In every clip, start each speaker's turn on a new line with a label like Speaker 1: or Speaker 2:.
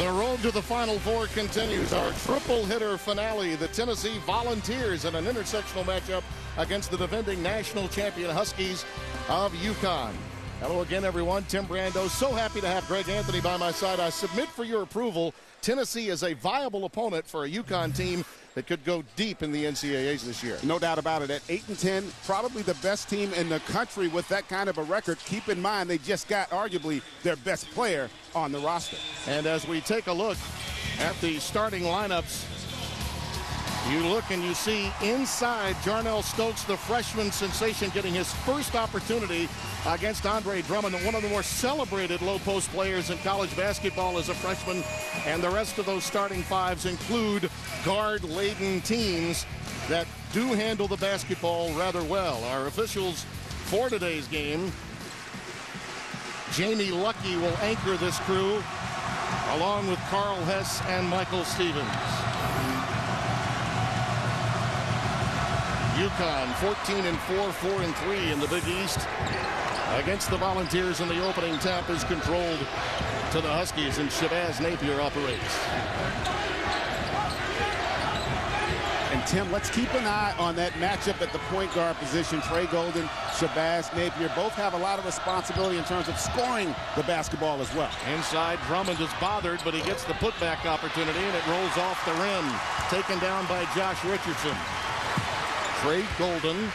Speaker 1: The road to the Final Four continues. Our triple hitter finale. The Tennessee Volunteers in an intersectional matchup against the defending national champion Huskies of UConn. Hello again, everyone. Tim Brando. So happy to have Greg Anthony by my side. I submit for your approval, Tennessee is a viable opponent for a UConn team that could go deep in the NCAAs this year.
Speaker 2: No doubt about it. At 8-10, probably the best team in the country with that kind of a record. Keep in mind, they just got arguably their best player on the roster.
Speaker 1: And as we take a look at the starting lineups, you look and you see inside Jarnell Stokes, the freshman sensation, getting his first opportunity against Andre Drummond, one of the more celebrated low-post players in college basketball as a freshman. And the rest of those starting fives include guard-laden teams that do handle the basketball rather well. Our officials for today's game, Jamie Luckey will anchor this crew, along with Carl Hess and Michael Stevens. UConn 14-4, 4-3 in the Big East against the Volunteers, and the opening tap is controlled to the Huskies, and Shabazz Napier operates.
Speaker 2: And Tim, let's keep an eye on that matchup at the point guard position. Trey Golden, Shabazz Napier both have a lot of responsibility in terms of scoring the basketball as well.
Speaker 1: Inside, Drummond is bothered, but he gets the putback opportunity, and it rolls off the rim. Taken down by Josh Richardson. Trey Golden,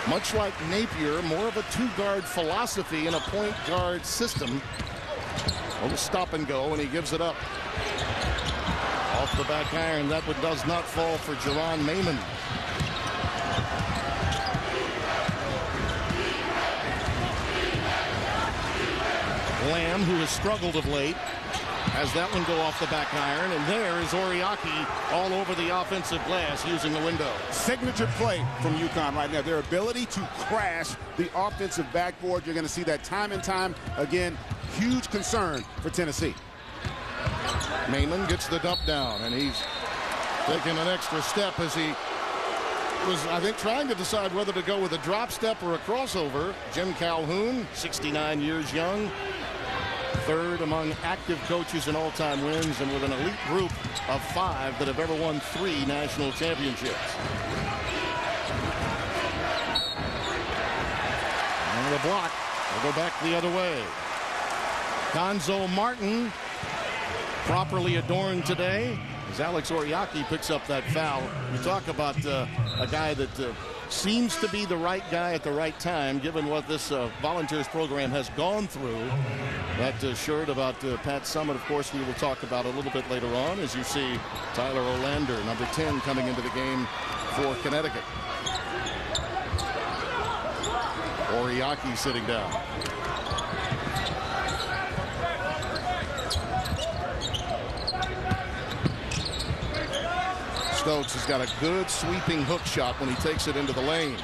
Speaker 1: much like Napier, more of a two-guard philosophy in a point guard system. A little stop and go, and he gives it up. Off the back iron, that one does not fall for Jerron Mayman. Lamb, who has struggled of late, has that one go off the back iron, and there is Oriaki all over the offensive glass using the window.
Speaker 2: Signature play from UConn right now. Their ability to crash the offensive backboard. You're going to see that time and time again. Huge concern for Tennessee.
Speaker 1: Mayman gets the dump down, and he's taking an extra step as he was, I think, trying to decide whether to go with a drop step or a crossover. Jim Calhoun, 69 years young, third among active coaches in all-time wins, and with an elite group of 5 that have ever won 3 national championships. And the block will go back the other way. Gonzo Martin properly adorned today as Alex Oriaki picks up that foul. You talk about a guy that seems to be the right guy at the right time, given what this Volunteers program has gone through. That shirt about Pat Summitt, of course, we will talk about a little bit later on, as you see Tyler Olander, number 10, coming into the game for Connecticut. Oriaki sitting down. Stokes has got a good sweeping hook shot when he takes it into the lane.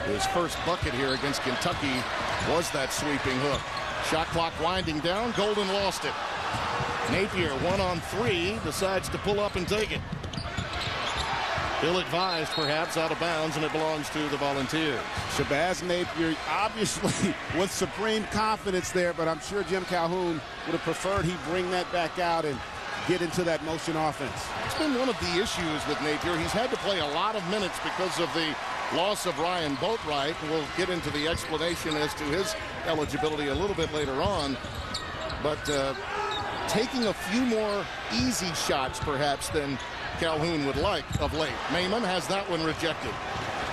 Speaker 1: His first bucket here against Kentucky was that sweeping hook. Shot clock winding down. Golden lost it. Napier, 1-on-3, decides to pull up and take it. Ill-advised, perhaps, out of bounds, and it belongs to the Volunteers.
Speaker 2: Shabazz Napier, obviously, with supreme confidence there, but I'm sure Jim Calhoun would have preferred he bring that back out and get into that motion offense.
Speaker 1: It's been one of the issues with Napier. He's had to play a lot of minutes because of the loss of Ryan Boatwright. We'll get into the explanation as to his eligibility a little bit later on. But taking a few more easy shots, perhaps, than Calhoun would like of late. Mayman has that one rejected.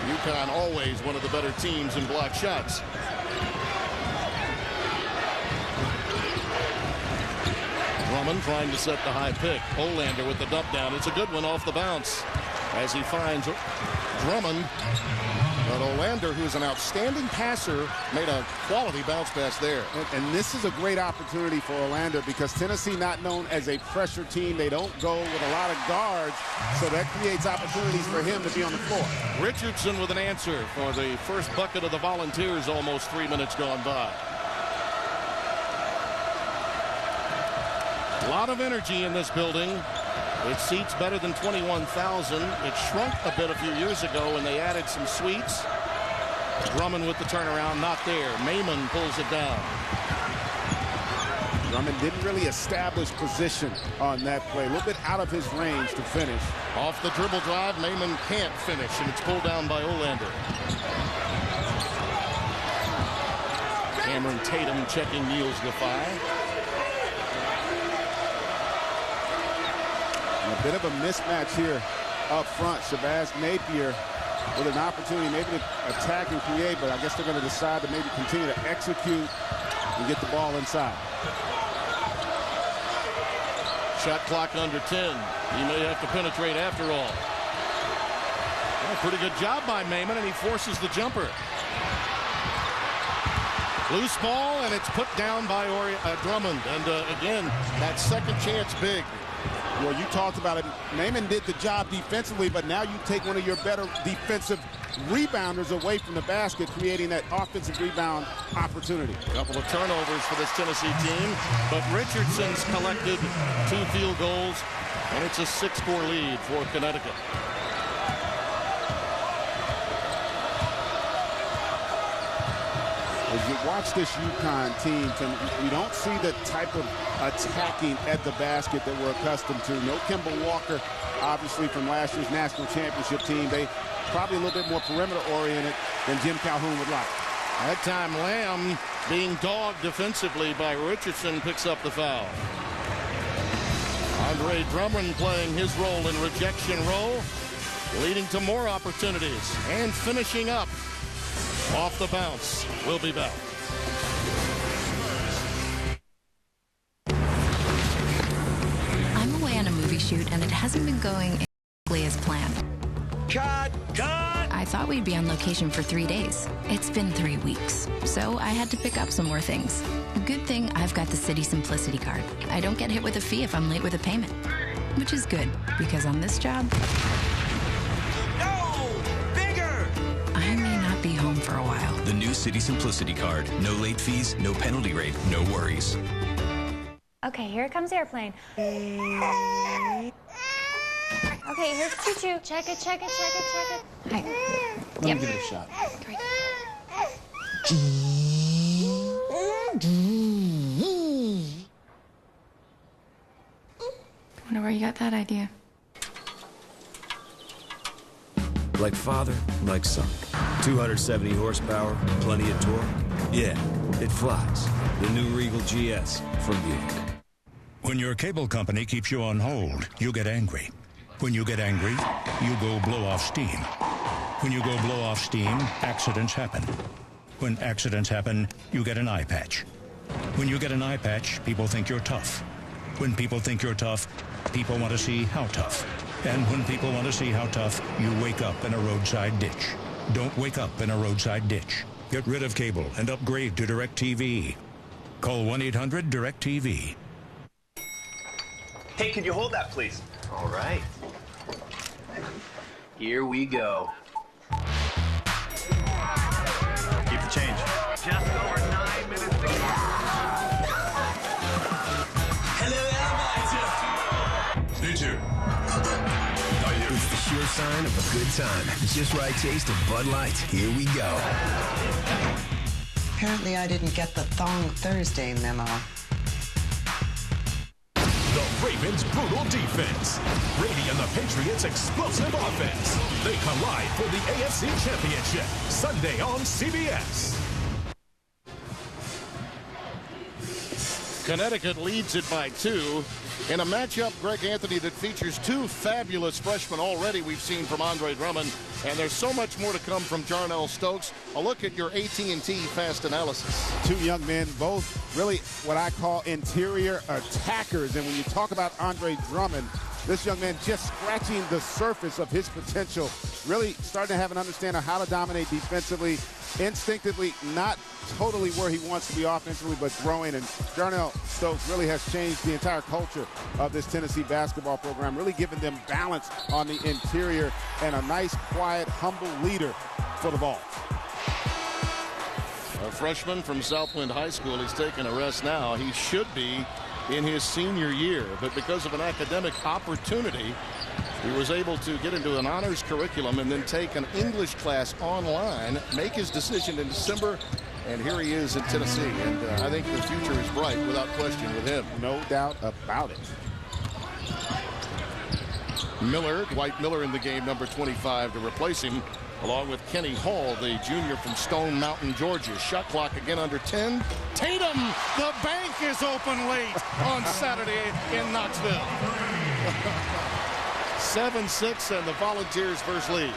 Speaker 1: UConn always one of the better teams in block shots. Drummond trying to set the high pick. Olander with the dump down. It's a good one off the bounce as he finds Drummond. But Olander, who's an outstanding passer, made a quality bounce pass there.
Speaker 2: And this is a great opportunity for Olander because Tennessee, not known as a pressure team, they don't go with a lot of guards, so that creates opportunities for him to be on the floor.
Speaker 1: Richardson with an answer for the first bucket of the Volunteers, almost 3 minutes gone by. A lot of energy in this building. It seats better than 21,000. It shrunk a bit a few years ago when they added some suites. Drummond with the turnaround, not there. Mayman pulls it down.
Speaker 2: Drummond didn't really establish position on that play. A little bit out of his range to finish.
Speaker 1: Off the dribble drive, Maiman can't finish, and it's pulled down by Olander. Cameron Tatum checking Niels Defy.
Speaker 2: A bit of a mismatch here up front. Shabazz Napier with an opportunity maybe to attack and create, but I guess they're going to decide to maybe continue to execute and get the ball inside.
Speaker 1: Shot clock under 10. He may have to penetrate after all. Well, pretty good job by Maiman, and he forces the jumper. Loose ball, and it's put down by Drummond. And again, that second chance big.
Speaker 2: Well, you talked about it. Maiman did the job defensively, but now you take one of your better defensive rebounders away from the basket, creating that offensive rebound opportunity.
Speaker 1: A couple of turnovers for this Tennessee team, but Richardson's collected 2 field goals, and it's a 6-score lead for Connecticut.
Speaker 2: As you watch this UConn team, Tim, we don't see the type of attacking at the basket that we're accustomed to. No Kemba Walker, obviously, from last year's national championship team. They probably a little bit more perimeter-oriented than Jim Calhoun would like.
Speaker 1: That time, Lamb, being dogged defensively by Richardson, picks up the foul. Andre Drummond playing his role in rejection roll, leading to more opportunities and finishing up. Off the bounce. We'll be back.
Speaker 3: I'm away on a movie shoot, and it hasn't been going exactly as planned.
Speaker 4: Cut!
Speaker 3: I thought we'd be on location for 3 days. It's been 3 weeks, so I had to pick up some more things. Good thing I've got the City Simplicity card. I don't get hit with a fee if I'm late with a payment, which is good, because on this job, I may not be home for a while.
Speaker 4: The new City Simplicity card. No late fees, no penalty rate, no worries.
Speaker 5: Okay, here comes airplane. Okay, here's choo-choo. Check it, check it, check it, check it. Hi.
Speaker 2: Let me give it a shot.
Speaker 5: Great.
Speaker 3: Wonder where you got that idea.
Speaker 6: Like father, like son. 270 horsepower, plenty of torque. Yeah, it flies. The new Regal GS from Buick.
Speaker 7: When your cable company keeps you on hold, you get angry. When you get angry, you go blow off steam. When you go blow off steam, accidents happen. When accidents happen, you get an eye patch. When you get an eye patch, people think you're tough. When people think you're tough, people want to see how tough. And when people want to see how tough, you wake up in a roadside ditch. Don't wake up in a roadside ditch. Get rid of cable and upgrade to DirecTV. Call 1-800-DirecTV.
Speaker 8: Hey, can you hold that, please? All right. Here we go. Keep the change. Just over 9 minutes to go. Hello,
Speaker 6: Did you? It's the sure sign of a good time. Just right taste of Bud Light. Here we go.
Speaker 9: Apparently I didn't get the Thong Thursday memo.
Speaker 10: The Ravens' brutal defense. Brady and the Patriots' explosive offense. They collide for the AFC Championship. Sunday on CBS.
Speaker 1: Connecticut leads it by 2 in a matchup, Greg Anthony, that features 2 fabulous freshmen already we've seen from Andre Drummond, and there's so much more to come from Jarnell Stokes. A look at your AT&T fast analysis.
Speaker 2: 2 young men, both really what I call interior attackers, and when you talk about Andre Drummond, this young man just scratching the surface of his potential, really starting to have an understanding of how to dominate defensively, instinctively, not totally where he wants to be offensively, but growing. And Jarnell Stokes really has changed the entire culture of this Tennessee basketball program, really giving them balance on the interior and a nice, quiet, humble leader for the ball.
Speaker 1: A freshman from Southwind High School. He's taking a rest now. He should be in his senior year, but because of an academic opportunity, he was able to get into an honors curriculum and then take an English class online, make his decision in December, and here he is in Tennessee. And I think the future is bright without question with him.
Speaker 2: No doubt about it.
Speaker 1: Miller, Dwight Miller in the game, number 25, to replace him, along with Kenny Hall, the junior from Stone Mountain, Georgia. Shot clock again under 10. Tatum, the bank is open late on Saturday in Knoxville. 7-6 and the Volunteers first lead.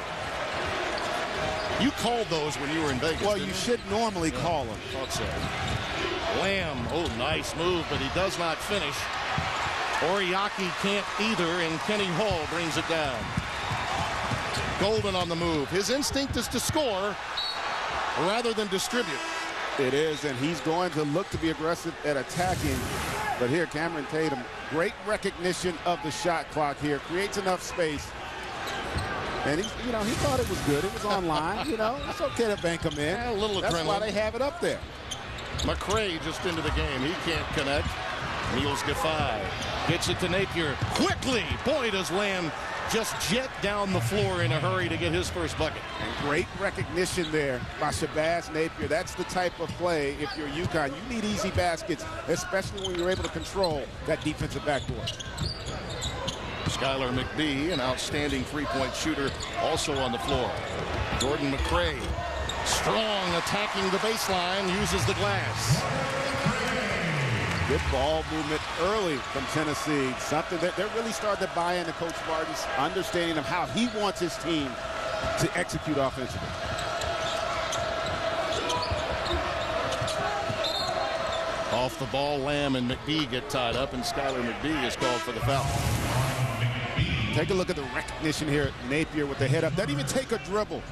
Speaker 1: You called those when you were in Vegas.
Speaker 2: Well, you should normally call them.
Speaker 1: Thought so. Lamb, oh, nice move, but he does not finish. Oriaki can't either, and Kenny Hall brings it down. Golden on the move. His instinct is to score rather than distribute.
Speaker 2: It is, and he's going to look to be aggressive at attacking. But here, Cameron Tatum, great recognition of the shot clock here. Creates enough space. And he thought it was good. It was online. It's okay to bank him in.
Speaker 1: Yeah, a little adrenaline.
Speaker 2: That's why they have it up there.
Speaker 1: McRae just into the game. He can't connect. Niels Gaffey gets it to Napier quickly. Boy, does Lamb just jet down the floor in a hurry to get his first bucket.
Speaker 2: And great recognition there by Shabazz Napier. That's the type of play, if you're UConn, you need easy baskets, especially when you're able to control that defensive backboard.
Speaker 1: Skylar McBee, an outstanding three-point shooter, also on the floor. Jordan McRae, strong, attacking the baseline, uses the glass.
Speaker 2: Good ball movement early from Tennessee. Something that they're really starting to buy into Coach Martin's understanding of how he wants his team to execute offensively.
Speaker 1: Off the ball, Lamb and McBee get tied up, and Skylar McBee is called for the foul.
Speaker 2: Take a look at the recognition here. Napier with the head up. Doesn't even take a dribble.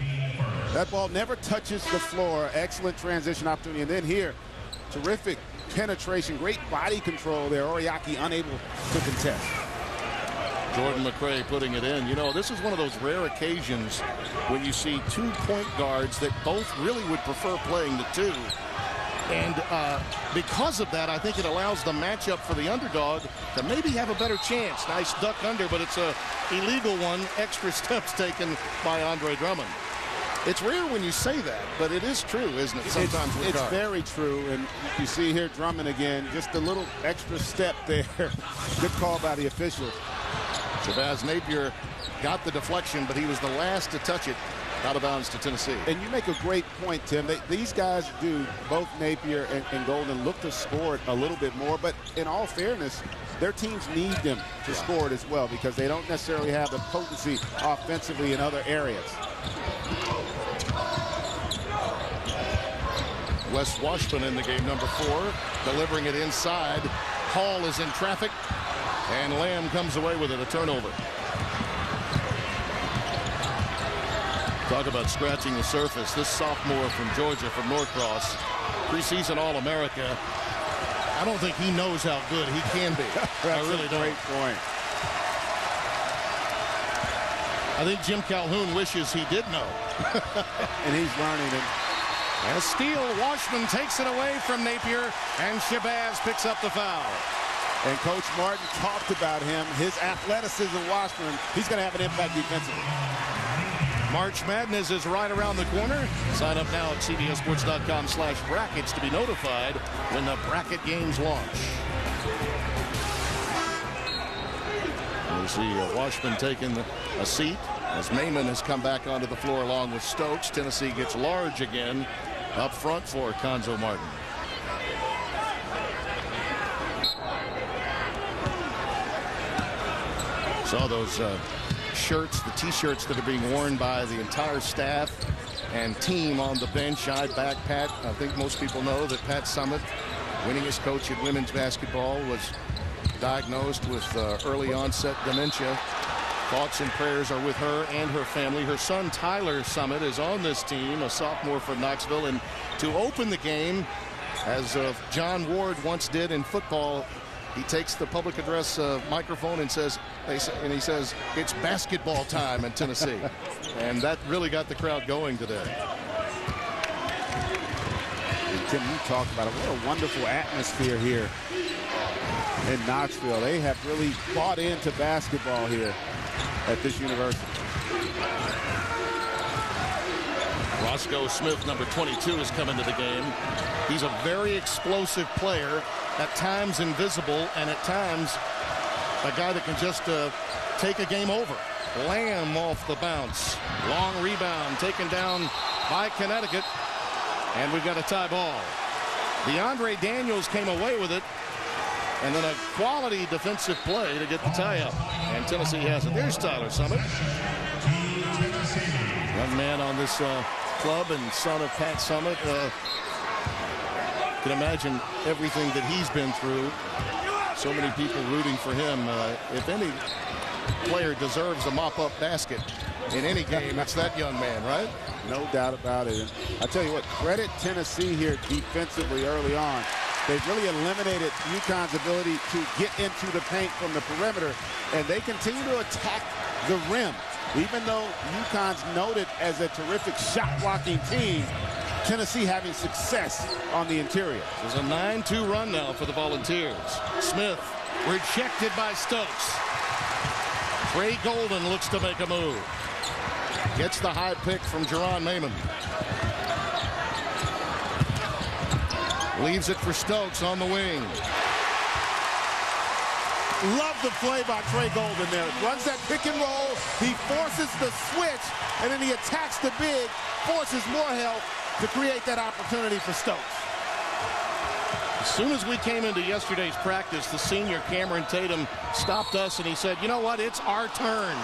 Speaker 2: That ball never touches the floor. Excellent transition opportunity. And then here, terrific penetration, great body control there. Oriaki unable to contest.
Speaker 1: Jordan McRae putting it in. This is one of those rare occasions when you see two point guards that both really would prefer playing the two. And because of that, I think it allows the matchup for the underdog to maybe have a better chance. Nice duck under, but it's a illegal one. Extra steps taken by Andre Drummond. It's rare when you say that, but it is true, isn't it? Sometimes
Speaker 2: it's very true. And you see here Drummond again, just a little extra step there. Good call by the officials.
Speaker 1: Shabazz Napier got the deflection, but he was the last to touch it. Out of bounds to Tennessee.
Speaker 2: And you make a great point, Tim. These guys do, both Napier and Golden, look to score it a little bit more. But in all fairness, their teams need them to score it as well because they don't necessarily have the potency offensively in other areas.
Speaker 1: Wes Washburn in the game, number 4, delivering it inside. Hall is in traffic, and Lamb comes away with it, a turnover. Talk about scratching the surface. This sophomore from Georgia, from Norcross, preseason All-America. I don't think he knows how good he can be. I really don't.
Speaker 2: Great point.
Speaker 1: I think Jim Calhoun wishes he did know.
Speaker 2: And he's learning it.
Speaker 1: And a steal. Washburn takes it away from Napier, and Shabazz picks up the foul.
Speaker 2: And Coach Martin talked about him, his athleticism. Washburn, he's going to have an impact defensively.
Speaker 1: March Madness is right around the corner. Sign up now at cbssports.com/brackets to be notified when the bracket games launch. You see Washburn taking a seat as Maiman has come back onto the floor along with Stokes. Tennessee gets large again up front for Cuonzo Martin. Saw those shirts, the T-shirts that are being worn by the entire staff and team on the bench. I back Pat. I think most people know that Pat Summitt, winningest coach at women's basketball, was diagnosed with early onset dementia. Thoughts and prayers are with her and her family. Her son Tyler Summitt is on this team, a sophomore from Knoxville, and to open the game, as John Ward once did in football, he takes the public address microphone and says, it's basketball time in Tennessee. And that really got the crowd going today.
Speaker 2: And Tim, you talked about it. What a wonderful atmosphere here in Knoxville. They have really bought into basketball here at this university.
Speaker 1: Roscoe Smith, number 22, has come into the game. He's a very explosive player, at times invisible, and at times a guy that can just take a game over. Lamb off the bounce. Long rebound taken down by Connecticut. And we've got a tie ball. DeAndre Daniels came away with it. And then a quality defensive play to get the tie up. And Tennessee has it. There's Tyler Summit. Young man on this club and son of Pat Summit. Can imagine everything that he's been through. So many people rooting for him. If any player deserves a mop-up basket in any game, it's that young man, right?
Speaker 2: No doubt about it. I tell you what, credit Tennessee here defensively early on. They've really eliminated UConn's ability to get into the paint from the perimeter, and they continue to attack the rim. Even though UConn's noted as a terrific shot-blocking team, Tennessee having success on the interior.
Speaker 1: There's a 9-2 run now for the Volunteers. Smith rejected by Stokes. Trey Golden looks to make a move. Gets the high pick from Jerron Mayman. Leaves it for Stokes on the wing.
Speaker 2: Love the play by Trey Golden there. Runs that pick and roll. He forces the switch, and then he attacks the big, forces more help to create that opportunity for Stokes.
Speaker 1: As soon as we came into yesterday's practice, the senior Cameron Tatum stopped us and he said, you know what, it's our turn.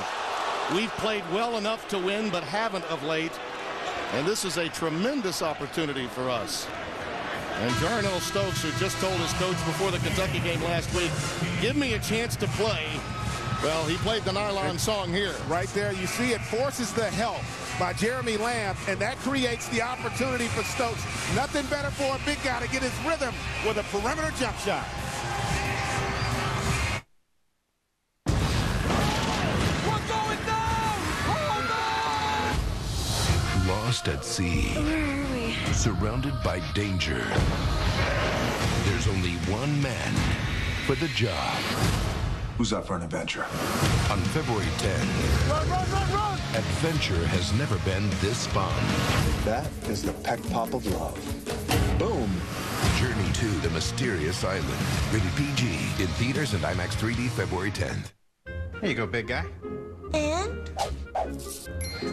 Speaker 1: We've played well enough to win, but haven't of late. And this is a tremendous opportunity for us. And Jarnell Stokes, who just told his coach before the Kentucky game last week, give me a chance to play. Well, he played the nylon song here.
Speaker 2: Right there, you see it forces the help by Jeremy Lamb, and that creates the opportunity for Stokes. Nothing better for a big guy to get his rhythm with a perimeter jump shot.
Speaker 10: We're going down! Hold on! Lost at sea.
Speaker 5: Where are we?
Speaker 10: Surrounded by danger. There's only one man for the job.
Speaker 11: Who's up for an adventure?
Speaker 10: On February 10,
Speaker 11: run, run, run, run!
Speaker 10: Adventure has never been this fun.
Speaker 11: That is the peck pop of love. Boom!
Speaker 10: Journey to the Mysterious Island. Rated PG in theaters and IMAX 3D February 10th.
Speaker 8: Here you go, big guy.
Speaker 5: And?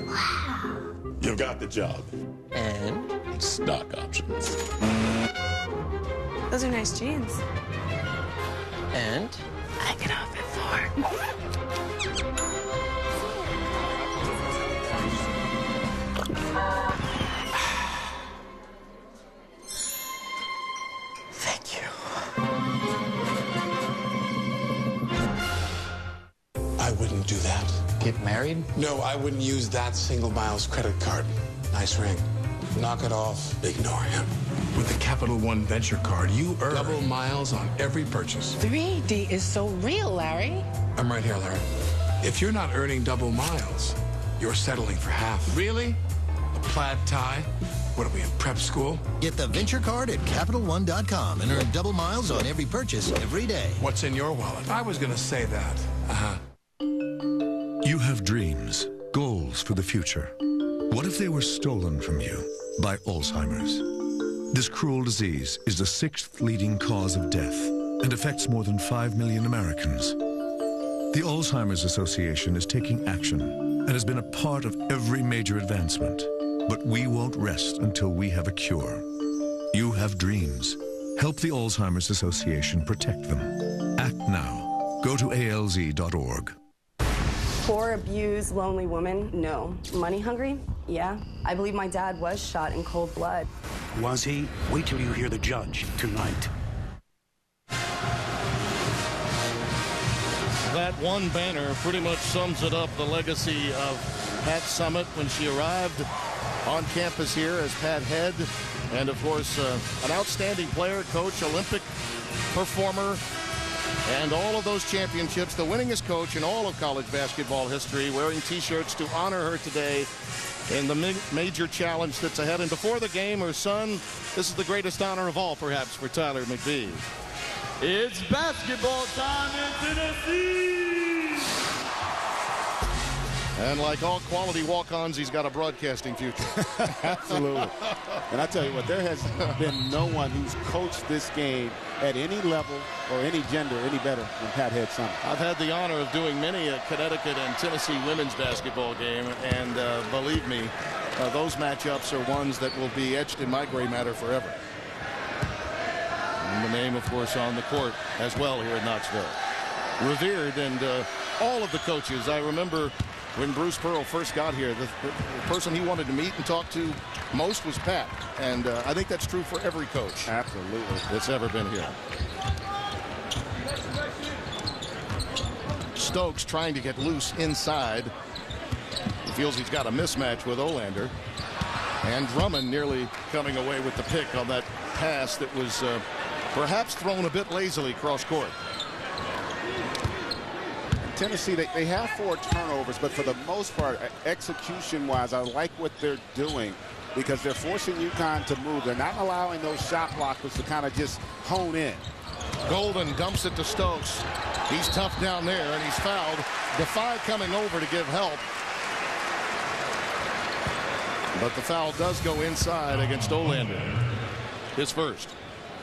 Speaker 5: Wow.
Speaker 12: You've got the job.
Speaker 5: And?
Speaker 12: Stock options.
Speaker 5: Those are nice jeans.
Speaker 9: And?
Speaker 5: I can open for.
Speaker 9: Thank you.
Speaker 12: I wouldn't do that.
Speaker 9: Get married?
Speaker 12: No, I wouldn't use that single miles credit card. Nice ring. Knock it off. Ignore him. With the Capital One Venture Card, you earn double miles on every purchase.
Speaker 9: 3D is so real, Larry.
Speaker 12: I'm right here, Larry. If you're not earning double miles, you're settling for half. Really? A plaid tie? What are we in prep school?
Speaker 13: Get the Venture Card at CapitalOne.com and earn double miles on every purchase every day.
Speaker 12: What's in your wallet? I was going to say that.
Speaker 14: You have dreams, goals for the future. What if they were stolen from you by Alzheimer's? This cruel disease is the 6th leading cause of death and affects more than 5 million Americans. The Alzheimer's Association is taking action and has been a part of every major advancement. But we won't rest until we have a cure. You have dreams. Help the Alzheimer's Association protect them. Act now. Go to alz.org.
Speaker 15: Poor, abused, lonely woman? No. Money hungry? Yeah. I believe my dad was shot in cold blood.
Speaker 16: Was he? Wait till you hear the judge tonight.
Speaker 1: That one banner pretty much sums it up, the legacy of Pat Summit when she arrived on campus here as Pat Head. And, of course, an outstanding player, coach, Olympic performer, and all of those championships, the winningest coach in all of college basketball history, wearing T-shirts to honor her today in the major challenge that's ahead. And before the game, her son, this is the greatest honor of all, perhaps, for Tyler McBee.
Speaker 17: It's basketball time in Tennessee!
Speaker 1: And like all quality walk-ons, he's got a broadcasting future.
Speaker 2: Absolutely. And I tell you what, there has been no one who's coached this game at any level or any gender any better than Pat Head Summer.
Speaker 1: I've had the honor of doing many a Connecticut and Tennessee women's basketball game, and believe me, those matchups are ones that will be etched in my gray matter forever. And the name, of course, on the court as well here in Knoxville. Revered, and all of the coaches. I remember when Bruce Pearl first got here, the person he wanted to meet and talk to most was Pat. And I think that's true for every coach.
Speaker 2: Absolutely.
Speaker 1: That's ever been here. Stokes trying to get loose inside. He feels he's got a mismatch with Olander. And Drummond nearly coming away with the pick on that pass that was perhaps thrown a bit lazily cross court.
Speaker 2: Tennessee, they have 4 turnovers, but for the most part, execution-wise, I like what they're doing because they're forcing UConn to move. They're not allowing those shot blockers to kind of just hone in.
Speaker 1: Golden dumps it to Stokes. He's tough down there, and he's fouled. Defy coming over to give help. But the foul does go inside against Olander. His first.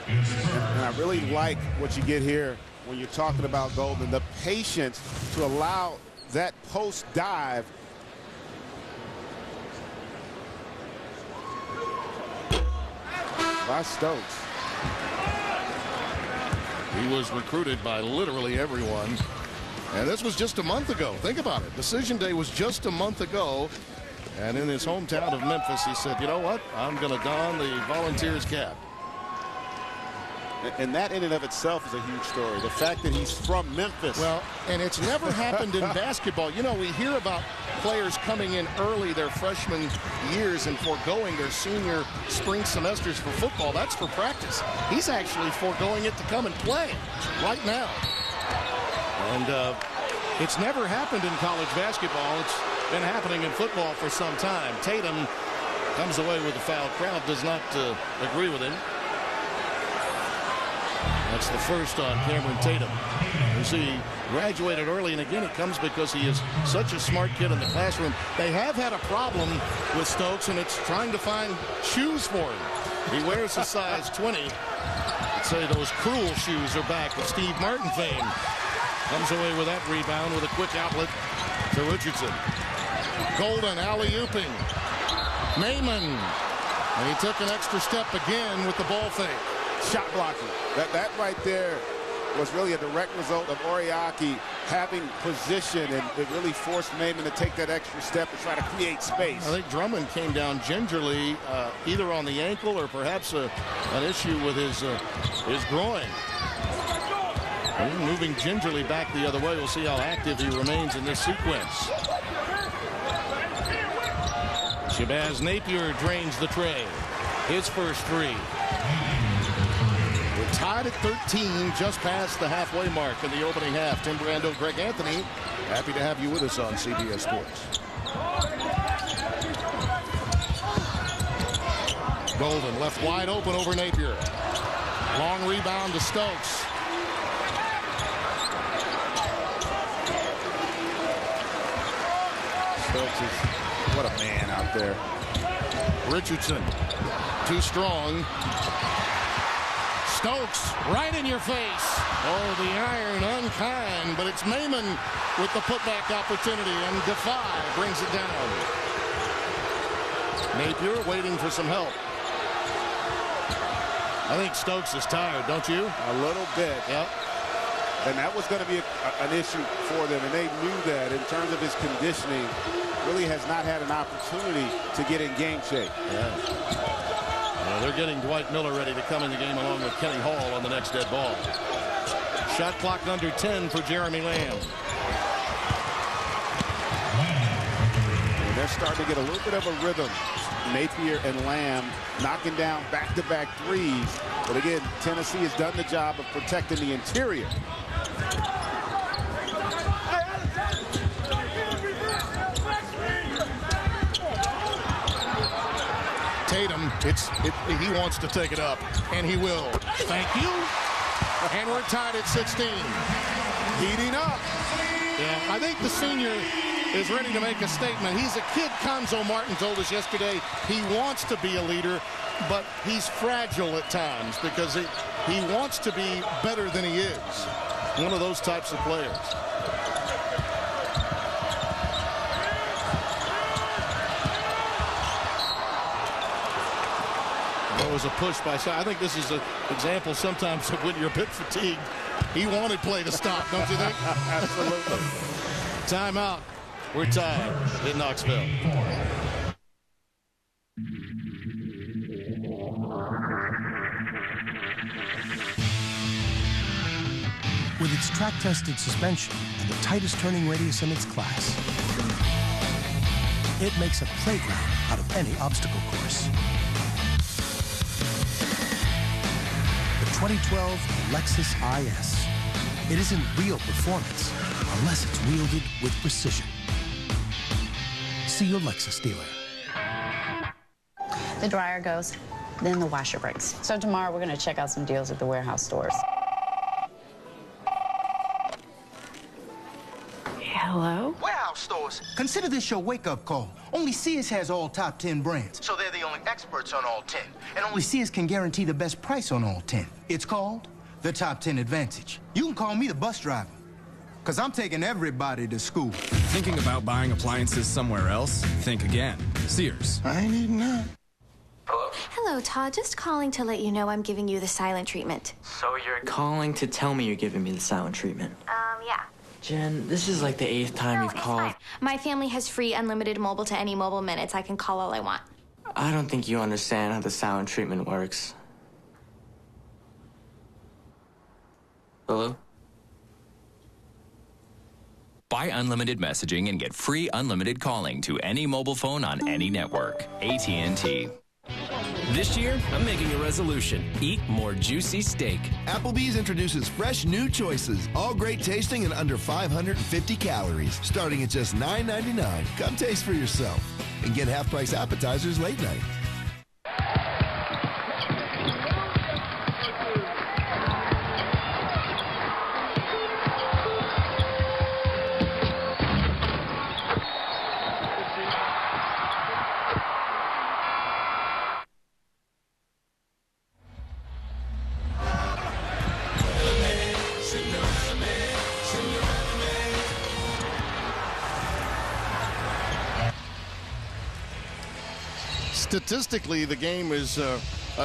Speaker 2: And I really like what you get here when you're talking about Golden, the patience to allow that post dive. By Stokes.
Speaker 1: He was recruited by literally everyone. And this was just a month ago. Think about it. Decision day was just a month ago. And in his hometown of Memphis, he said, you know what? I'm going to don the Volunteers cap.
Speaker 2: And that in and of itself is a huge story. The fact that he's from Memphis.
Speaker 1: Well, and it's never happened in basketball. You know, we hear about players coming in early their freshman years and foregoing their senior spring semesters for football. That's for practice. He's actually foregoing it to come and play right now. And it's never happened in college basketball. It's been happening in football for some time. Tatum comes away with a foul. Crowd does not agree with him. That's the first on Cameron Tatum. You see, he graduated early, and again, it comes because he is such a smart kid in the classroom. They have had a problem with Stokes, and it's trying to find shoes for him. He wears a size 20. I'd say those cruel shoes are back with Steve Martin fame. Comes away with that rebound with a quick outlet to Richardson. Golden alley-ooping. Naaman. And he took an extra step again with the ball fake.
Speaker 2: Shot blocking. That right there was really a direct result of Oriaki having position, and it really forced Naaman to take that extra step to try to create space.
Speaker 1: I think Drummond came down gingerly, either on the ankle or perhaps an issue with his groin. Moving gingerly back the other way. We'll see how active he remains in this sequence. Shabazz Napier drains the tray. His first three. We're tied at 13, just past the halfway mark in the opening half. Tim Brando, Greg Anthony, happy to have you with us on CBS Sports. Golden left wide open over Napier. Long rebound to Stokes.
Speaker 2: Stokes is, what a man out there.
Speaker 1: Richardson, too strong. Stokes, right in your face. Oh, the iron, unkind, but it's Naaman with the putback opportunity, and Defy brings it down. Napier waiting for some help. I think Stokes is tired, don't you?
Speaker 2: A little bit.
Speaker 1: Yep.
Speaker 2: And that was going to be an issue for them, and they knew that in terms of his conditioning. Really has not had an opportunity to get in game shape.
Speaker 1: Yeah. They're getting Dwight Miller ready to come in the game along with Kenny Hall on the next dead ball. Shot clock under 10 for Jeremy Lamb.
Speaker 2: And they're starting to get a little bit of a rhythm. Napier and Lamb knocking down back-to-back threes. But again, Tennessee has done the job of protecting the interior.
Speaker 1: Tatum, he wants to take it up, and he will. Thank you. And we're tied at 16.
Speaker 2: Heating up.
Speaker 1: Yeah, I think the senior is ready to make a statement. He's a kid, Conzo Martin told us yesterday. He wants to be a leader, but he's fragile at times because he wants to be better than he is. One of those types of players. There was a push by Shai. I think this is an example sometimes of when you're a bit fatigued. He wanted play to stop, don't you think?
Speaker 2: Absolutely.
Speaker 1: Timeout. We're tied in Knoxville.
Speaker 17: With its track-tested suspension and the tightest turning radius in its class, it makes a playground out of any obstacle course. The 2012 Lexus IS. It isn't real performance unless it's wielded with precision. See your Lexus dealer.
Speaker 18: The dryer goes, then the washer breaks. So tomorrow we're going to check out some deals at the warehouse stores. Hello?
Speaker 19: Warehouse stores. Consider this your wake-up call. Only Sears has all top 10 brands. So they're the only experts on all 10. And only Sears can guarantee the best price on all 10. It's called the Top 10 Advantage. You can call me the bus driver, because I'm taking everybody to school.
Speaker 20: Thinking about buying appliances somewhere else? Think again. Sears.
Speaker 19: I ain't eating that.
Speaker 21: Hello, Todd. Just calling to let you know I'm giving you the silent treatment.
Speaker 9: So you're calling to tell me you're giving me the silent treatment?
Speaker 21: Yeah.
Speaker 9: Jen, this is like the 8th time you've called.
Speaker 21: Fine. My family has free unlimited mobile to any mobile minutes. I can call all I want.
Speaker 9: I don't think you understand how the silent treatment works. Hello?
Speaker 4: Buy unlimited messaging and get free unlimited calling to any mobile phone on any network. AT&T.
Speaker 22: This year, I'm making a resolution. Eat more juicy steak.
Speaker 23: Applebee's introduces fresh new choices, all great tasting and under 550 calories, starting at just $9.99. Come taste for yourself and get half-price appetizers late night.
Speaker 1: Statistically, the game is a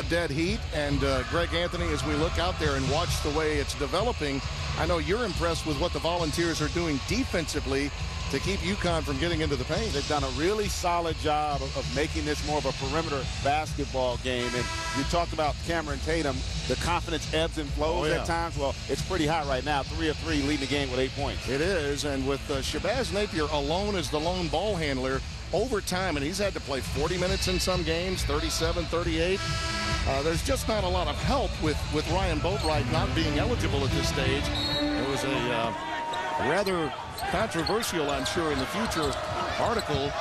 Speaker 1: dead heat, and Greg Anthony, as we look out there and watch the way it's developing, I know you're impressed with what the Volunteers are doing defensively to keep UConn from getting into the paint.
Speaker 2: They've done a really solid job of making this more of a perimeter basketball game. And you talked about Cameron Tatum, the confidence ebbs and flows at times. Well, it's pretty hot right now. 3 of 3, leading the game with 8 points.
Speaker 1: It is, and with Shabazz Napier alone as the lone ball handler over time, and he's had to play 40 minutes in some games, 37, 38. There's just not a lot of help with Ryan Boatwright not being eligible at this stage. It was a rather controversial, I'm sure, in the future article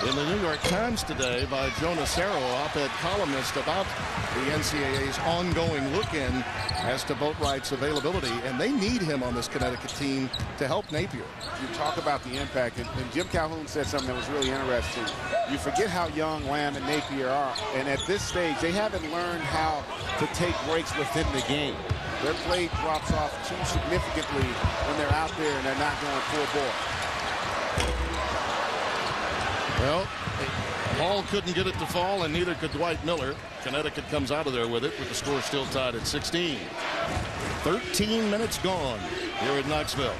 Speaker 1: in the New York Times today by Joe Nacero, op-ed columnist, about the NCAA's ongoing look-in as to Boatwright's availability, and they need him on this Connecticut team to help Napier.
Speaker 2: You talk about the impact, and Jim Calhoun said something that was really interesting. You forget how young Lamb and Napier are, and at this stage, they haven't learned how to take breaks within the game. Their play drops off too significantly when they're out there and they're not going full bore.
Speaker 1: Well, Hall couldn't get it to fall, and neither could Dwight Miller. Connecticut comes out of there with it, with the score still tied at 16. 13 minutes gone here at Knoxville.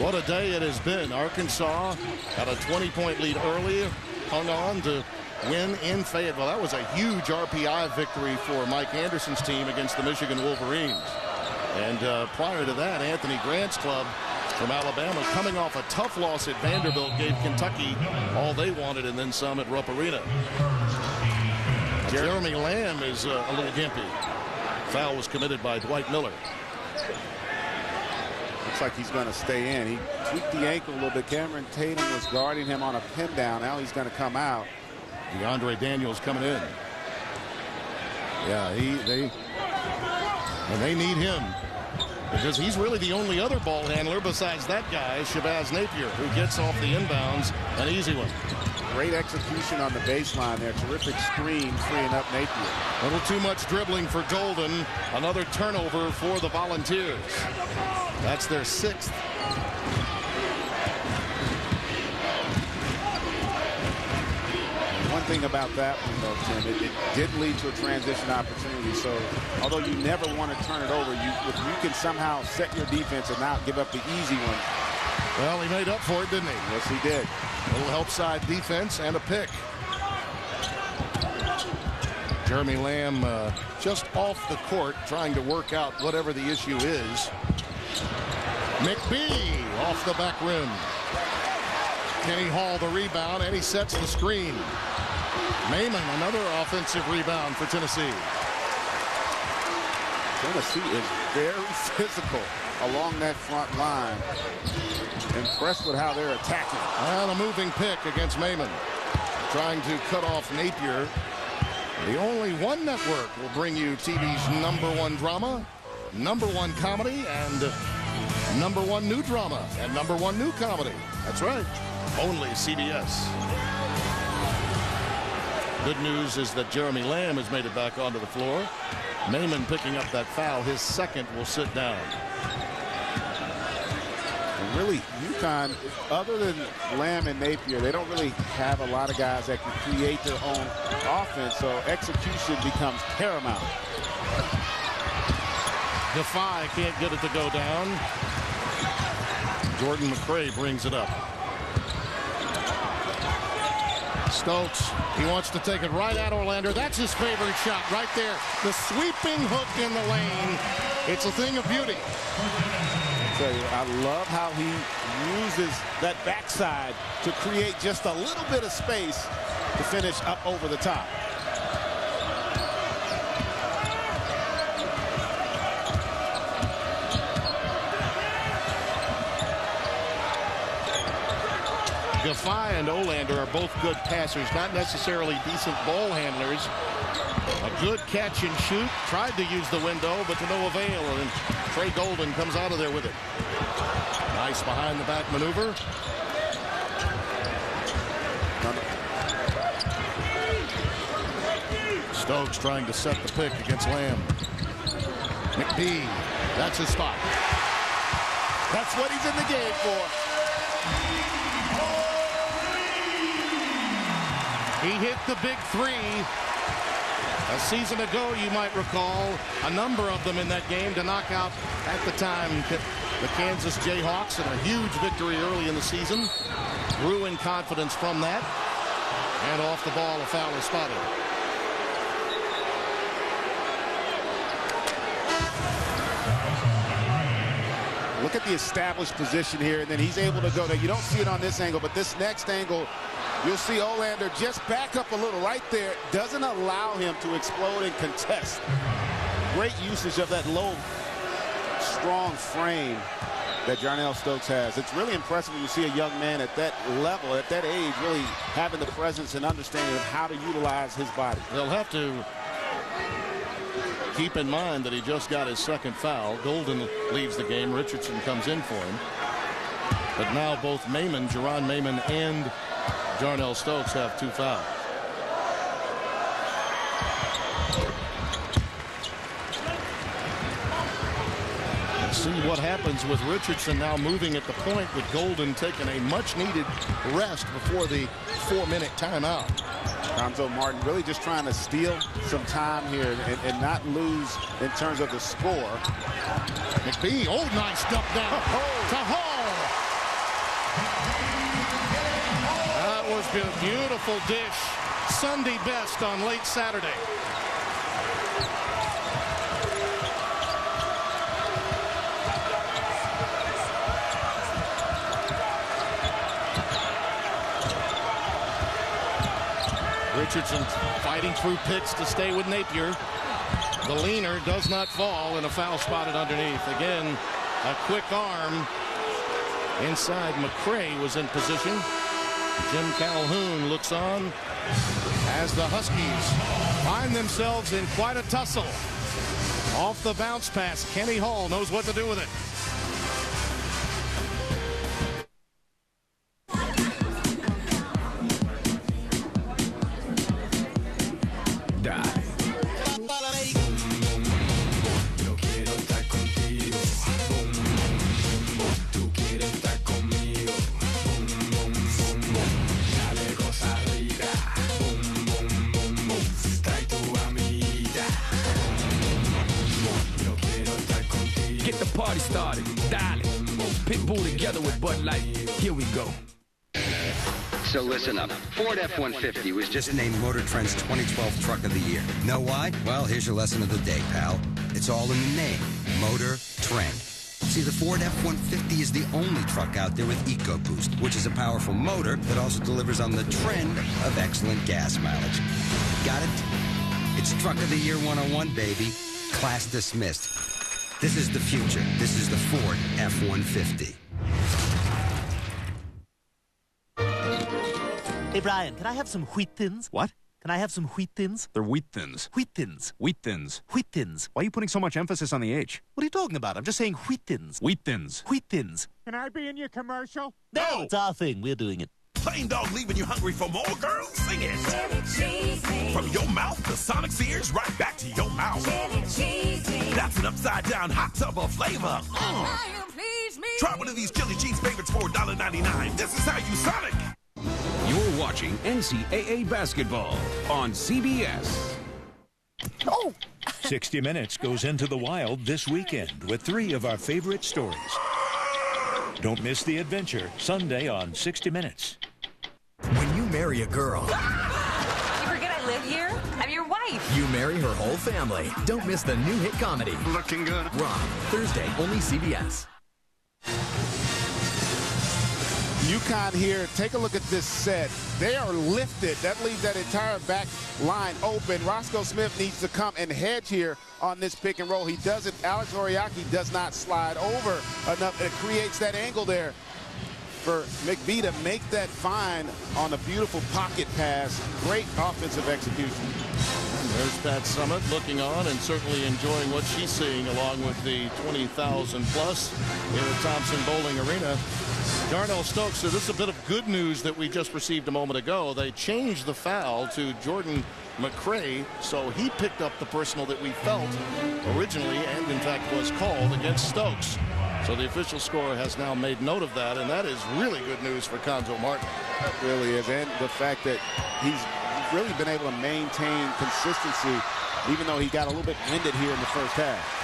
Speaker 1: What a day it has been. Arkansas had a 20-point lead early, hung on to win in Fayetteville. That was a huge RPI victory for Mike Anderson's team against the Michigan Wolverines. And prior to that, Anthony Grant's club from Alabama, coming off a tough loss at Vanderbilt, gave Kentucky all they wanted and then some at Rupp Arena. Jeremy Lamb is a little gimpy. Foul was committed by Dwight Miller.
Speaker 2: Looks like he's going to stay in. He tweaked the ankle a little bit. Cameron Tatum was guarding him on a pin down. Now he's going to come out.
Speaker 1: DeAndre Daniels coming in. Yeah, they need him. because he's really the only other ball handler besides that guy, Shabazz Napier, who gets off the inbounds, an easy one.
Speaker 2: Great execution on the baseline there. Terrific screen freeing up Napier.
Speaker 1: A little too much dribbling for Golden. Another turnover for the Volunteers. That's their 6th.
Speaker 2: One thing about that one, though, Tim, it did lead to a transition opportunity. So, although you never want to turn it over, if you can somehow set your defense and not give up the easy one.
Speaker 1: Well, he made up for it, didn't he?
Speaker 2: Yes, he did.
Speaker 1: A little help side defense and a pick. Jeremy Lamb just off the court trying to work out whatever the issue is. McBee off the back rim. Kenny Hall the rebound, and he sets the screen. Maimon, another offensive rebound for Tennessee.
Speaker 2: Tennessee is very physical along that front line. Impressed with how they're attacking.
Speaker 1: And a moving pick against Maimon. Trying to cut off Napier. The only one network will bring you TV's #1 drama, #1 comedy, and #1 new drama, and #1 new comedy. That's right. Only CBS. Good news is that Jeremy Lamb has made it back onto the floor. Maimon picking up that foul. His 2nd will sit down.
Speaker 2: And really, UConn, other than Lamb and Napier, they don't really have a lot of guys that can create their own offense, so execution becomes paramount.
Speaker 1: Defy can't get it to go down. Jordan McCray brings it up. Stokes, he wants to take it right at Orlander. That's his favorite shot right there. The sweeping hook in the lane. It's a thing of beauty.
Speaker 2: I love how he uses that backside to create just a little bit of space to finish up over the top.
Speaker 1: Defy and Olander are both good passers, not necessarily decent ball handlers. A good catch and shoot. Tried to use the window, but to no avail. And Trey Golden comes out of there with it. Nice behind the back maneuver. Stokes trying to set the pick against Lamb. McBee, that's his spot.
Speaker 2: That's what he's in the game for.
Speaker 1: He hit the big 3. A season ago, you might recall, a number of them in that game to knock out, at the time, the Kansas Jayhawks in a huge victory early in the season. Grew in confidence from that. And off the ball, a foul is spotted.
Speaker 2: Look at the established position here, and then he's able to go there. You don't see it on this angle, but this next angle, you'll see Olander just back up a little right there. Doesn't allow him to explode and contest. Great usage of that low, strong frame that Jarnell Stokes has. It's really impressive when you see a young man at that level, at that age, really having the presence and understanding of how to utilize his body.
Speaker 1: They'll have to keep in mind that he just got his 2nd foul. Golden leaves the game. Richardson comes in for him. But now both Maimon, Jerron Maimon, and Jarnell Stokes have 2 fouls. Let's see what happens with Richardson now moving at the point, with Golden taking a much-needed rest before the 4-minute timeout.
Speaker 2: Conzo Martin really just trying to steal some time here and not lose in terms of the score.
Speaker 1: McBee, nice dump down to Hall. That was a beautiful dish. Sunday best on late Saturday. Richardson fighting through picks to stay with Napier. The leaner does not fall, and a foul spotted underneath. Again, a quick arm inside. McCray was in position. Jim Calhoun looks on as the Huskies find themselves in quite a tussle Off the bounce pass, Kenny Hall knows what to do with it.
Speaker 3: Get the party started. Dial it. Pitbull together with Bud Light. Here we go.
Speaker 6: So listen up. Ford F-150 was just named Motor Trend's 2012 Truck of the Year. Know why? Well, here's your lesson of the day, pal. It's all in the name. Motor Trend. See, the Ford F-150 is the only truck out there with EcoBoost, which is a powerful motor that also delivers on the trend of excellent gas mileage. Got it? It's Truck of the Year 101, baby. Class dismissed. This is the future. This is the Ford F-150.
Speaker 7: Hey, Brian, can I have some wheat thins?
Speaker 20: What?
Speaker 7: Can I have some wheat thins?
Speaker 20: They're wheat thins.
Speaker 7: Wheat thins.
Speaker 20: Wheat thins.
Speaker 7: Wheat thins.
Speaker 20: Why are you putting so much emphasis on the H?
Speaker 7: What are you talking about? I'm just saying wheat thins.
Speaker 20: Wheat thins.
Speaker 7: Wheat thins.
Speaker 24: Can I be in your commercial?
Speaker 7: No, it's our thing. We're doing it.
Speaker 10: Plain Dog leaving you hungry for more, girls? Sing it. From your mouth to Sonic's ears, right back to your mouth. That's an upside-down hot tub of flavor. Try one of these chili cheese favorites for $1.99. This is how you Sonic.
Speaker 25: You're watching NCAA basketball on CBS.
Speaker 26: Oh! 60 Minutes goes into the wild this weekend with 3 of our favorite stories. Don't miss the adventure Sunday on 60 Minutes.
Speaker 27: When you marry a girl,
Speaker 28: You forget I live here? I'm your wife.
Speaker 27: you marry her whole family. Don't miss the new hit comedy,
Speaker 8: Looking good.
Speaker 27: Rob, Thursday, only CBS.
Speaker 2: UConn here, take a look at this set. They are lifted. That leaves that entire back line open. Roscoe Smith needs to come and hedge here on this pick and roll. He doesn't. Alex Oriaki does not slide over enough. It creates that angle there for McBee to make that find on a beautiful pocket pass. Great offensive execution.
Speaker 1: There's Pat Summitt looking on and certainly enjoying what she's seeing along with the 20,000 plus here at Thompson Bowling Arena. Darnell Stokes, so this is a bit of good news that we just received a moment ago. They changed the foul to Jordan McCray, so he picked up the personal that we felt originally and in fact was called against Stokes. So the official scorer has now made note of that, and that is really good news for Conzo Martin.
Speaker 2: That really is, and the fact that he's really been able to maintain consistency even though he got a little bit winded here in the first half.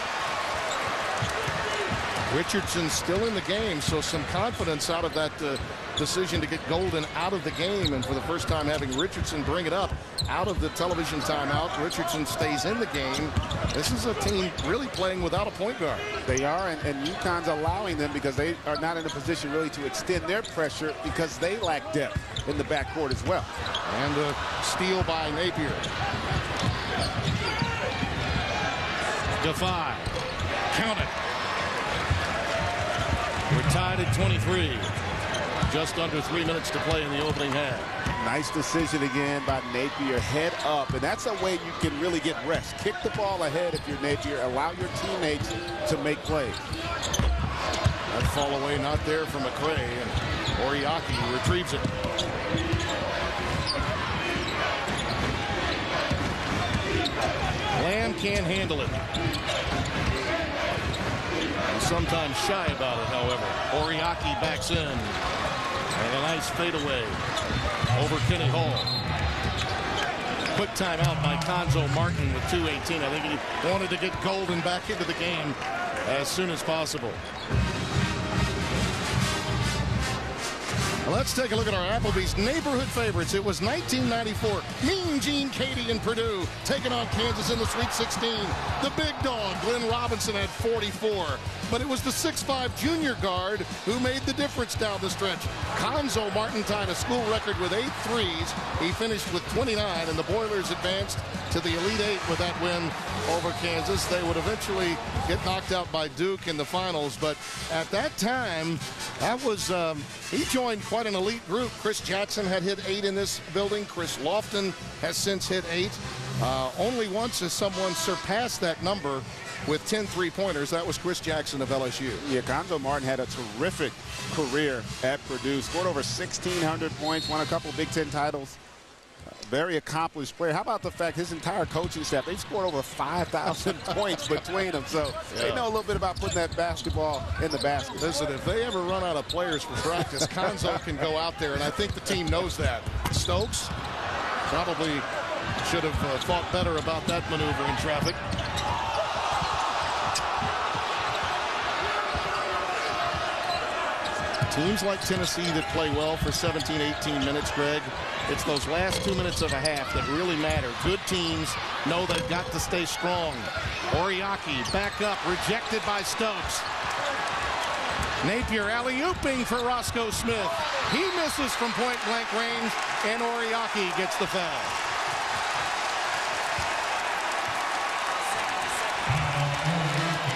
Speaker 1: Richardson still in the game, so some confidence out of that decision to get Golden out of the game, and for the first time having Richardson bring it up out of the television timeout. Richardson stays in the game. This is a team really playing without a point guard.
Speaker 2: They are, and UConn's allowing them because they are not in a position really to extend their pressure because they lack depth in the backcourt as well.
Speaker 1: And a steal by Napier. Defy. Count it. We're tied at 23. Just under 3 minutes to play in the opening half.
Speaker 2: Nice decision again by Napier. Head up, and that's a way you can really get rest. Kick the ball ahead if you're Napier. Allow your teammates to make plays.
Speaker 1: That fall away not there from McCray, and Oriaki retrieves it. Lamb can't handle it. He's sometimes shy about it, however. Oriaki backs in. And a nice fadeaway over Kenny Hall. Quick timeout by Conzo Martin with 2:18. I think he wanted to get Golden back into the game as soon as possible. Let's take a look at our Applebee's neighborhood favorites. It was 1994. Mean Gene Katie and Purdue taking on Kansas in the Sweet 16. The big dog, Glenn Robinson, had 44. But it was the 6'5 junior guard who made the difference down the stretch. Conzo Martin tied a school record with 8 threes. He finished with 29, and the Boilers advanced to the Elite Eight with that win over Kansas. They would eventually get knocked out by Duke in the finals. But at that time, that was he joined quite an elite group. Chris Jackson had hit 8 in this building. Chris Lofton has since hit 8. Only once has someone surpassed that number with 10 three-pointers. That was Chris Jackson of LSU.
Speaker 2: Yeah, Gonzo Martin had a terrific career at Purdue. Scored over 1,600 points, won a couple Big Ten titles. Very accomplished player. How about the fact his entire coaching staff, they've scored over 5,000 points between them. So they know a little bit about putting that basketball in the basket.
Speaker 1: Listen, if they ever run out of players for practice, Gonzo can go out there, and I think the team knows that. Stokes probably should have thought better about that maneuver in traffic. Teams like Tennessee that play well for 17, 18 minutes, Greg, it's those last 2 minutes of a half that really matter. Good teams know they've got to stay strong. Oriaki back up, rejected by Stokes. Napier alley-ooping for Roscoe Smith. He misses from point-blank range, and Oriaki gets the foul.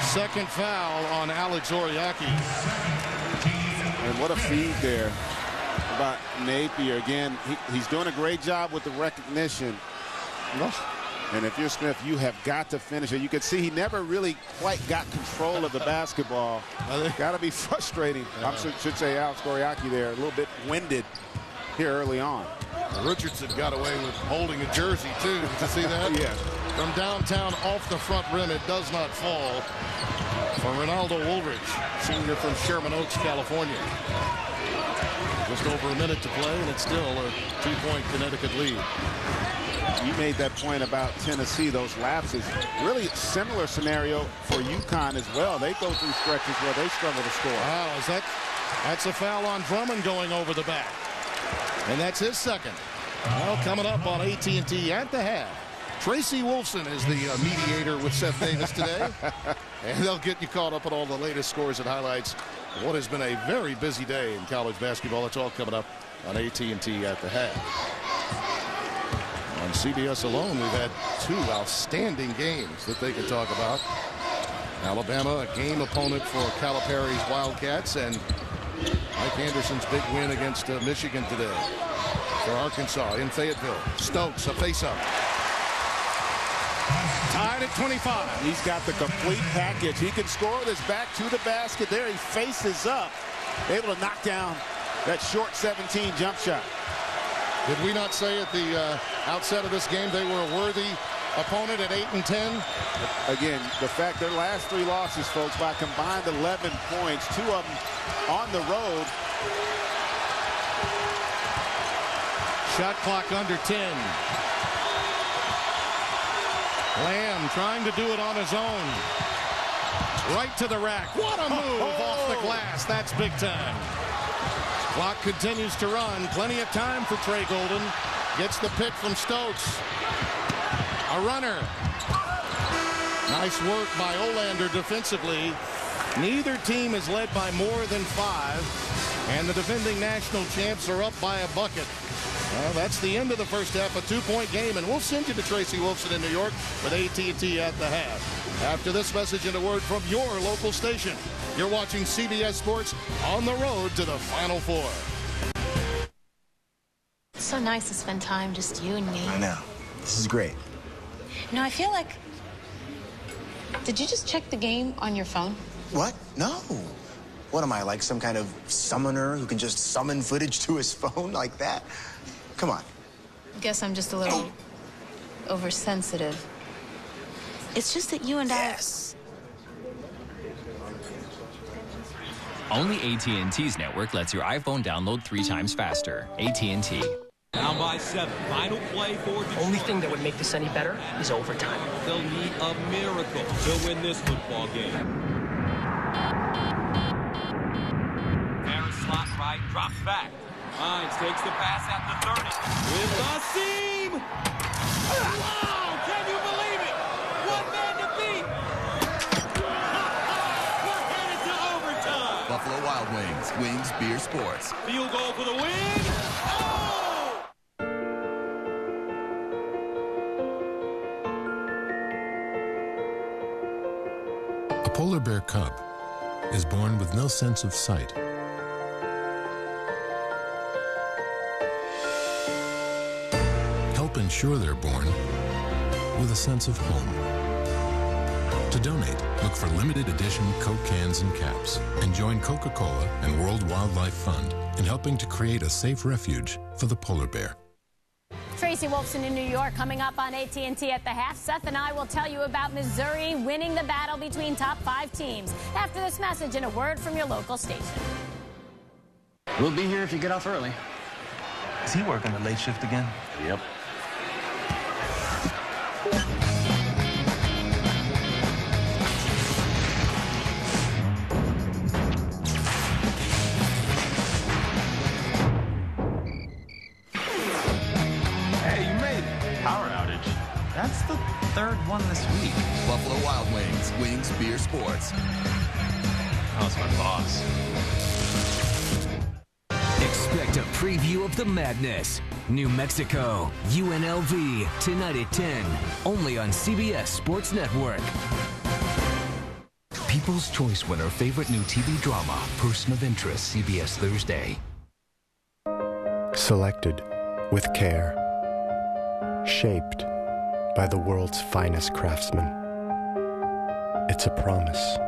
Speaker 1: Second foul on Alex Oriaki.
Speaker 2: And what a feed there about Napier. Again, he's doing a great job with the recognition. And if you're Smith, you have got to finish it. You can see he never really quite got control of the basketball. Got to be frustrating. I should say Alex Oriaki there, a little bit winded here early on.
Speaker 1: Richardson got away with holding a jersey, too. Did you see that?
Speaker 2: Yeah.
Speaker 1: From downtown off the front rim, it does not fall. For Ronaldo Woolridge, senior from Sherman Oaks, California. Just over a minute to play, and it's still a 2-point Connecticut lead.
Speaker 2: You made that point about Tennessee, those lapses. Really similar scenario for UConn as well. They go through stretches where they struggle to score.
Speaker 1: Wow, that's a foul on Drummond going over the back. And that's his second. Well, coming up on AT&T at the half. Tracy Wolfson is the mediator with Seth Davis today. And they'll get you caught up on all the latest scores and highlights. What has been a very busy day in college basketball. It's all coming up on AT&T at the half. On CBS alone, we've had 2 outstanding games that they could talk about. Alabama, a game opponent for Calipari's Wildcats, and Mike Anderson's big win against Michigan today. For Arkansas in Fayetteville. Stokes, a face-up. Tied at 25.
Speaker 2: He's got the complete package. He can score with his back to the basket there. He faces up, able to knock down that short 17 jump shot.
Speaker 1: Did we not say at the outset of this game they were a worthy opponent at 8-10?
Speaker 2: Again, the fact their last 3 losses, folks, by combined 11 points, 2 of them on the road.
Speaker 1: Shot clock under 10. Lamb trying to do it on his own. Right to the rack. What a move off the glass. That's big time. Clock continues to run. Plenty of time for Trey Golden. Gets the pick from Stokes. A runner. Nice work by Olander defensively. Neither team is led by more than 5. And the defending national champs are up by a bucket. Well, that's the end of the first half, a 2-point game, and we'll send you to Tracy Wolfson in New York with AT&T at the half. After this message and a word from your local station, you're watching CBS Sports on the road to the Final Four.
Speaker 5: It's so nice to spend time, just you and me.
Speaker 11: I know. This is great.
Speaker 5: You know, I feel like... Did you just check the game on your phone?
Speaker 11: What? No. What am I, like some kind of summoner who can just summon footage to his phone like that? Come on.
Speaker 5: Guess I'm just a little oversensitive. It's just that you and
Speaker 11: yes.
Speaker 4: Only AT&T's network lets your iPhone download 3 times faster. AT&T.
Speaker 12: Down by 7. Final play for Detroit.
Speaker 13: Only thing that would make this any better is overtime.
Speaker 12: They'll need a miracle to win this football game. Harris slot right, drops back. Hines takes the pass at the 30. With the seam! Wow! Can you believe it? One man to beat! We're headed to overtime!
Speaker 14: Buffalo Wild Wings. Wings Beer Sports.
Speaker 12: Field goal for the win! Oh!
Speaker 15: A polar bear cub is born with no sense of sight. Help ensure they're born with a sense of home. To To donate, look for limited edition Coke cans and caps and join Coca-Cola and World Wildlife Fund in helping to create a safe refuge for the polar bear.
Speaker 9: Tracy Wolfson in New York coming up on AT&T at the half. Seth and I will tell you about Missouri winning the battle between top 5 teams after this message and a word from your local station.
Speaker 16: We'll be here if you get off early.
Speaker 17: Is he working the late shift again?
Speaker 16: Yep.
Speaker 17: That's the 3rd one this week.
Speaker 14: Buffalo Wild Wings. Wings Beer Sports.
Speaker 17: Oh, it's my boss.
Speaker 18: Expect a preview of the madness. New Mexico, UNLV, tonight at 10. Only on CBS Sports Network. People's Choice winner favorite new TV drama, Person of Interest, CBS Thursday.
Speaker 19: Selected with care. Shaped by the world's finest craftsmen. It's a promise,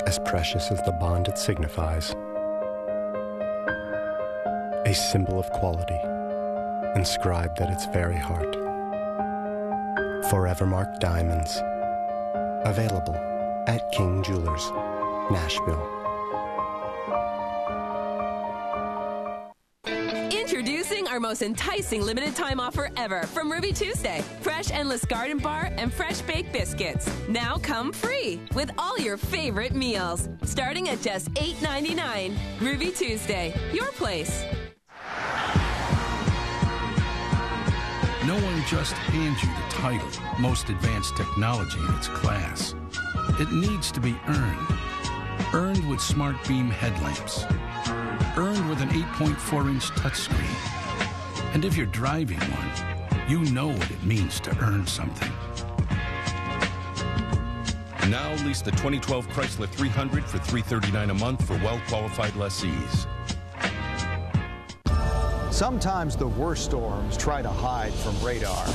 Speaker 19: as precious as the bond it signifies. A symbol of quality, inscribed at its very heart. Forevermark Diamonds. Available at King Jewelers, Nashville.
Speaker 28: Introducing our most enticing limited time offer ever from Ruby Tuesday. Fresh Endless Garden Bar and fresh baked biscuits. Now come free with all your favorite meals. Starting at just $8.99. Ruby Tuesday, your place.
Speaker 21: No one just hands you the title, most advanced technology in its class. It needs to be earned. Earned with Smart Beam headlamps. Earned with an 8.4-inch touchscreen. And if you're driving one, you know what it means to earn something.
Speaker 22: Now lease the 2012 Chrysler 300 for $339 a month for well-qualified lessees.
Speaker 24: Sometimes the worst storms try to hide from radar.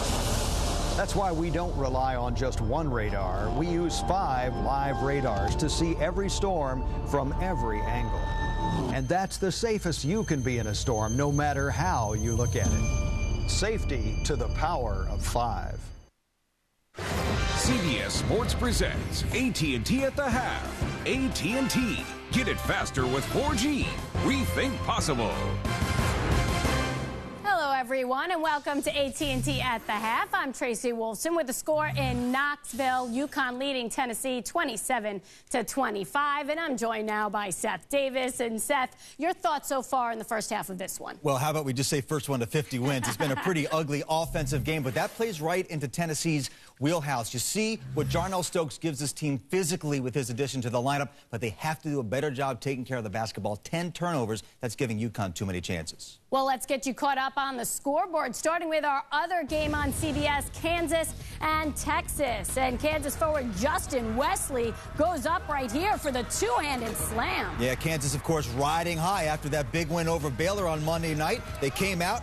Speaker 24: That's why we don't rely on just one radar. We use 5 live radars to see every storm from every angle. And that's the safest you can be in a storm, no matter how you look at it. Safety to the power of 5.
Speaker 25: CBS Sports presents AT&T at the half. AT&T. Get it faster with 4G. Rethink possible.
Speaker 9: Hello, everyone, and welcome to AT&T at the half. I'm Tracy Wolfson with the score in Knoxville. UConn leading Tennessee 27-25, and I'm joined now by Seth Davis. And Seth, your thoughts so far in the first half of this one?
Speaker 29: Well, how about we just say first one to 50 wins? It's been a pretty ugly offensive game, but that plays right into Tennessee's wheelhouse. You see what Jarnell Stokes gives this team physically with his addition to the lineup, but they have to do a better job taking care of the basketball. 10 turnovers, that's giving UConn too many chances.
Speaker 9: Well, let's get you caught up on the scoreboard, starting with our other game on CBS, Kansas and Texas. And Kansas forward Justin Wesley goes up right here for the two-handed slam.
Speaker 29: Yeah, Kansas, of course, riding high after that big win over Baylor on Monday night. They came out,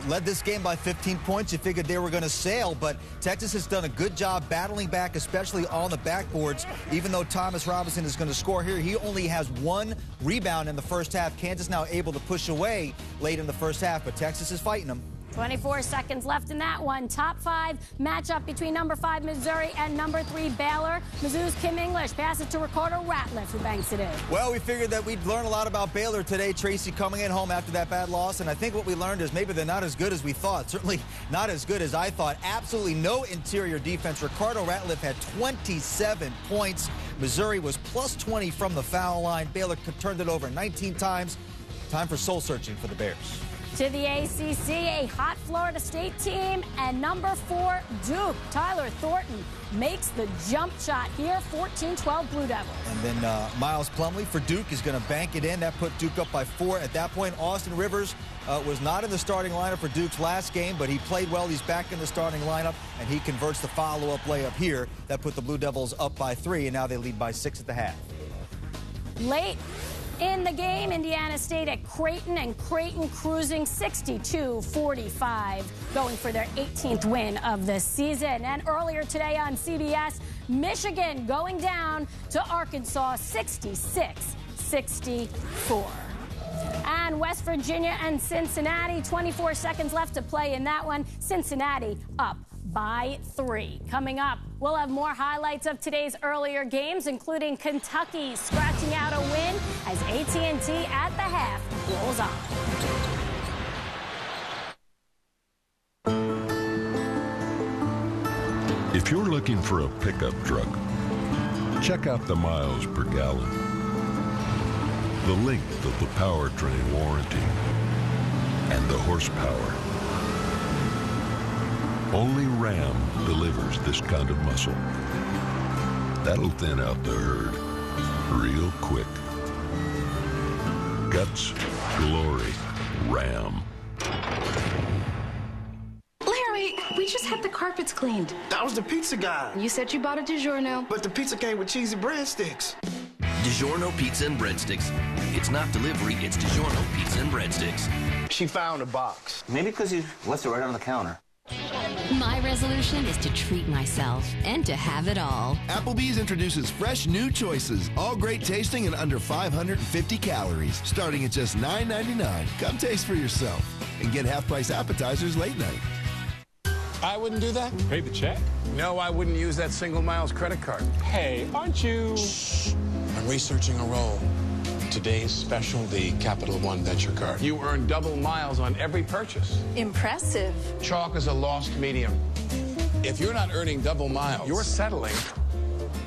Speaker 29: led this game by 15 points. You figured they were going to sail, but Texas has done a good job battling back, especially on the backboards. Even though Thomas Robinson is going to score here, he only has 1 rebound in the first half. Kansas now able to push away late in the first half, but Texas is fighting them.
Speaker 9: 24 seconds left in that one. Top 5 matchup between number 5 Missouri and number 3 Baylor. Mizzou's Kim English passes to Ricardo Ratliff, who banks it in.
Speaker 29: Well, we figured that we'd learn a lot about Baylor today, Tracy, coming in home after that bad loss, and I think what we learned is maybe they're not as good as we thought. Certainly not as good as I thought. Absolutely no interior defense. Ricardo Ratliff had 27 points. Missouri was plus 20 from the foul line. Baylor turned it over 19 times. Time for soul searching for the Bears.
Speaker 9: To the ACC, a hot Florida State team, and number 4 Duke. Tyler Thornton makes the jump shot here, 14-12 Blue Devils.
Speaker 29: And then Miles Plumlee for Duke is going to bank it in. That put Duke up by 4. At that point, Austin Rivers was not in the starting lineup for Duke's last game, but he played well. He's back in the starting lineup, and he converts the follow-up layup here. That put the Blue Devils up by 3, and now they lead by 6 at the half.
Speaker 9: Late in the game, Indiana State at Creighton, and Creighton cruising 62-45, going for their 18th win of the season. And earlier today on CBS, Michigan going down to Arkansas 66-64. And West Virginia and Cincinnati, 24 seconds left to play in that one. Cincinnati up by 3. Coming up, we'll have more highlights of today's earlier games, including Kentucky scratching out a win as AT&T at the half rolls on.
Speaker 3: If you're looking for a pickup truck, check out the miles per gallon, the length of the powertrain warranty, and the horsepower. Only Ram delivers this kind of muscle. That'll thin out the herd real quick. Guts, glory, Ram.
Speaker 6: Larry, we just had the carpets cleaned.
Speaker 7: That was the pizza guy.
Speaker 6: You said you bought a DiGiorno.
Speaker 7: But the pizza came with cheesy breadsticks.
Speaker 14: DiGiorno Pizza and Breadsticks. It's not delivery, it's DiGiorno Pizza and Breadsticks.
Speaker 7: She found a box.
Speaker 16: Maybe because you left it right on the counter.
Speaker 8: My resolution is to treat myself and to have it all.
Speaker 10: Applebee's introduces fresh new choices, all great tasting and under 550 calories, starting at just $9.99. Come taste for yourself and get half-price appetizers late night.
Speaker 20: I wouldn't do that.
Speaker 17: Pay the check?
Speaker 20: No, I wouldn't use that single miles credit card.
Speaker 17: Hey, aren't you?
Speaker 20: Shh. I'm researching a role. Today's special, the Capital One Venture Card. You earn double miles on every purchase.
Speaker 5: Impressive.
Speaker 20: Chalk is a lost medium. If you're not earning double miles, you're settling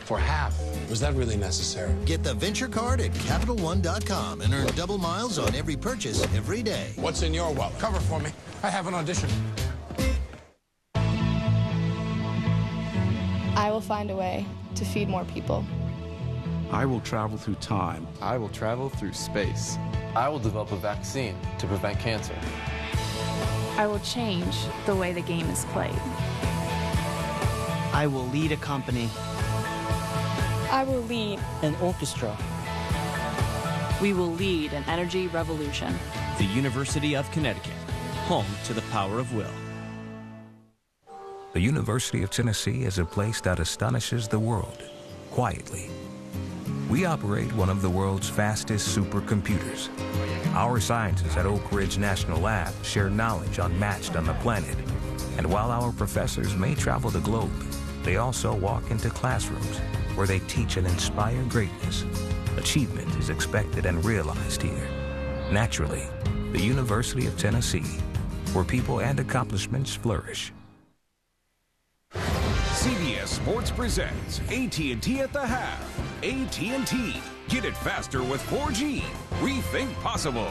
Speaker 20: for half. Was that really necessary?
Speaker 10: Get the Venture Card at CapitalOne.com and earn double miles on every purchase every day.
Speaker 20: What's in your wallet? Cover for me. I have an audition.
Speaker 23: I will find a way to feed more people.
Speaker 21: I will travel through time.
Speaker 26: I will travel through space.
Speaker 17: I will develop a vaccine to prevent cancer.
Speaker 27: I will change the way the game is played.
Speaker 30: I will lead a company.
Speaker 23: I will lead
Speaker 30: an orchestra.
Speaker 27: We will lead an energy revolution.
Speaker 31: The University of Connecticut, home to the power of will.
Speaker 32: The University of Tennessee is a place that astonishes the world, quietly. We operate one of the world's fastest supercomputers. Our scientists at Oak Ridge National Lab share knowledge unmatched on the planet. And while our professors may travel the globe, they also walk into classrooms where they teach and inspire greatness. Achievement is expected and realized here. Naturally, the University of Tennessee, where people and accomplishments flourish.
Speaker 25: CBS Sports presents AT&T at the half. AT&T. Get it faster with 4G. Rethink possible.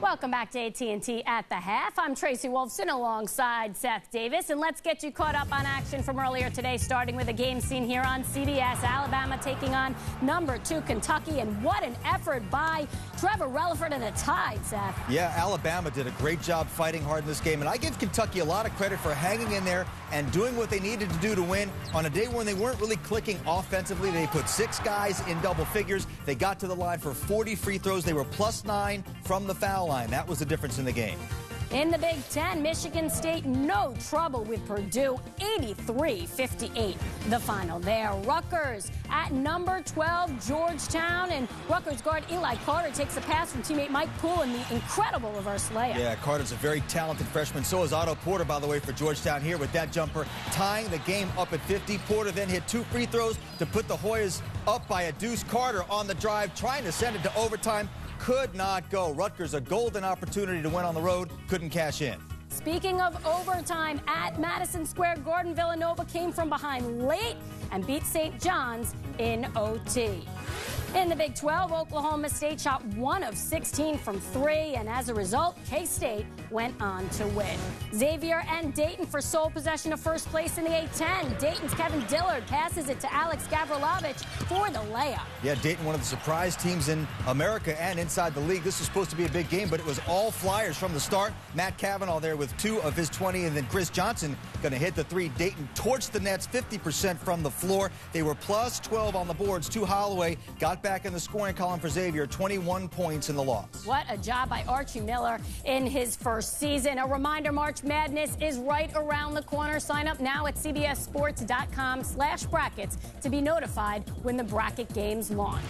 Speaker 9: Welcome back to AT&T at the half. I'm Tracy Wolfson alongside Seth Davis, and let's get you caught up on action from earlier today, starting with a game scene here on CBS. Alabama taking on number 2 Kentucky, and what an effort by Trevor Relaford and the Tide, Seth.
Speaker 29: Yeah, Alabama did a great job fighting hard in this game, and I give Kentucky a lot of credit for hanging in there and doing what they needed to do to win. On a day when they weren't really clicking offensively, they put 6 guys in double figures. They got to the line for 40 free throws. They were +9 from the foul line. That was the difference in the game.
Speaker 9: In the Big Ten, Michigan State no trouble with Purdue, 83-58 the final there. Rutgers at number 12, Georgetown, and Rutgers guard Eli Carter takes the pass from teammate Mike Poole in the incredible reverse layup.
Speaker 29: Yeah, Carter's a very talented freshman. So is Otto Porter, by the way, for Georgetown here with that jumper, tying the game up at 50. Porter then hit 2 free throws to put the Hoyas up by a deuce. Carter on the drive, trying to send it to overtime. Could not go. Rutgers, a golden opportunity to win on the road, couldn't cash in.
Speaker 9: Speaking of overtime, at Madison Square Garden, Villanova came from behind late and beat St. John's in OT. In the Big 12, Oklahoma State shot 1 of 16 from 3, and as a result, K-State went on to win. Xavier and Dayton for sole possession of first place in the A-10. Dayton's Kevin Dillard passes it to Alex Gavrilovich for the layup.
Speaker 29: Yeah, Dayton, one of the surprise teams in America and inside the league. This was supposed to be a big game, but it was all Flyers from the start. Matt Cavanaugh there with 2 of his 20, and then Chris Johnson going to hit the 3. Dayton torched the nets 50% from the floor. They were +12 on the boards to Holloway yesterday. Got back in the scoring column for Xavier, 21 points in the loss.
Speaker 9: What a job by Archie Miller in his first season. A reminder, March Madness is right around the corner. Sign up now at cbssports.com/brackets to be notified when the bracket games launch.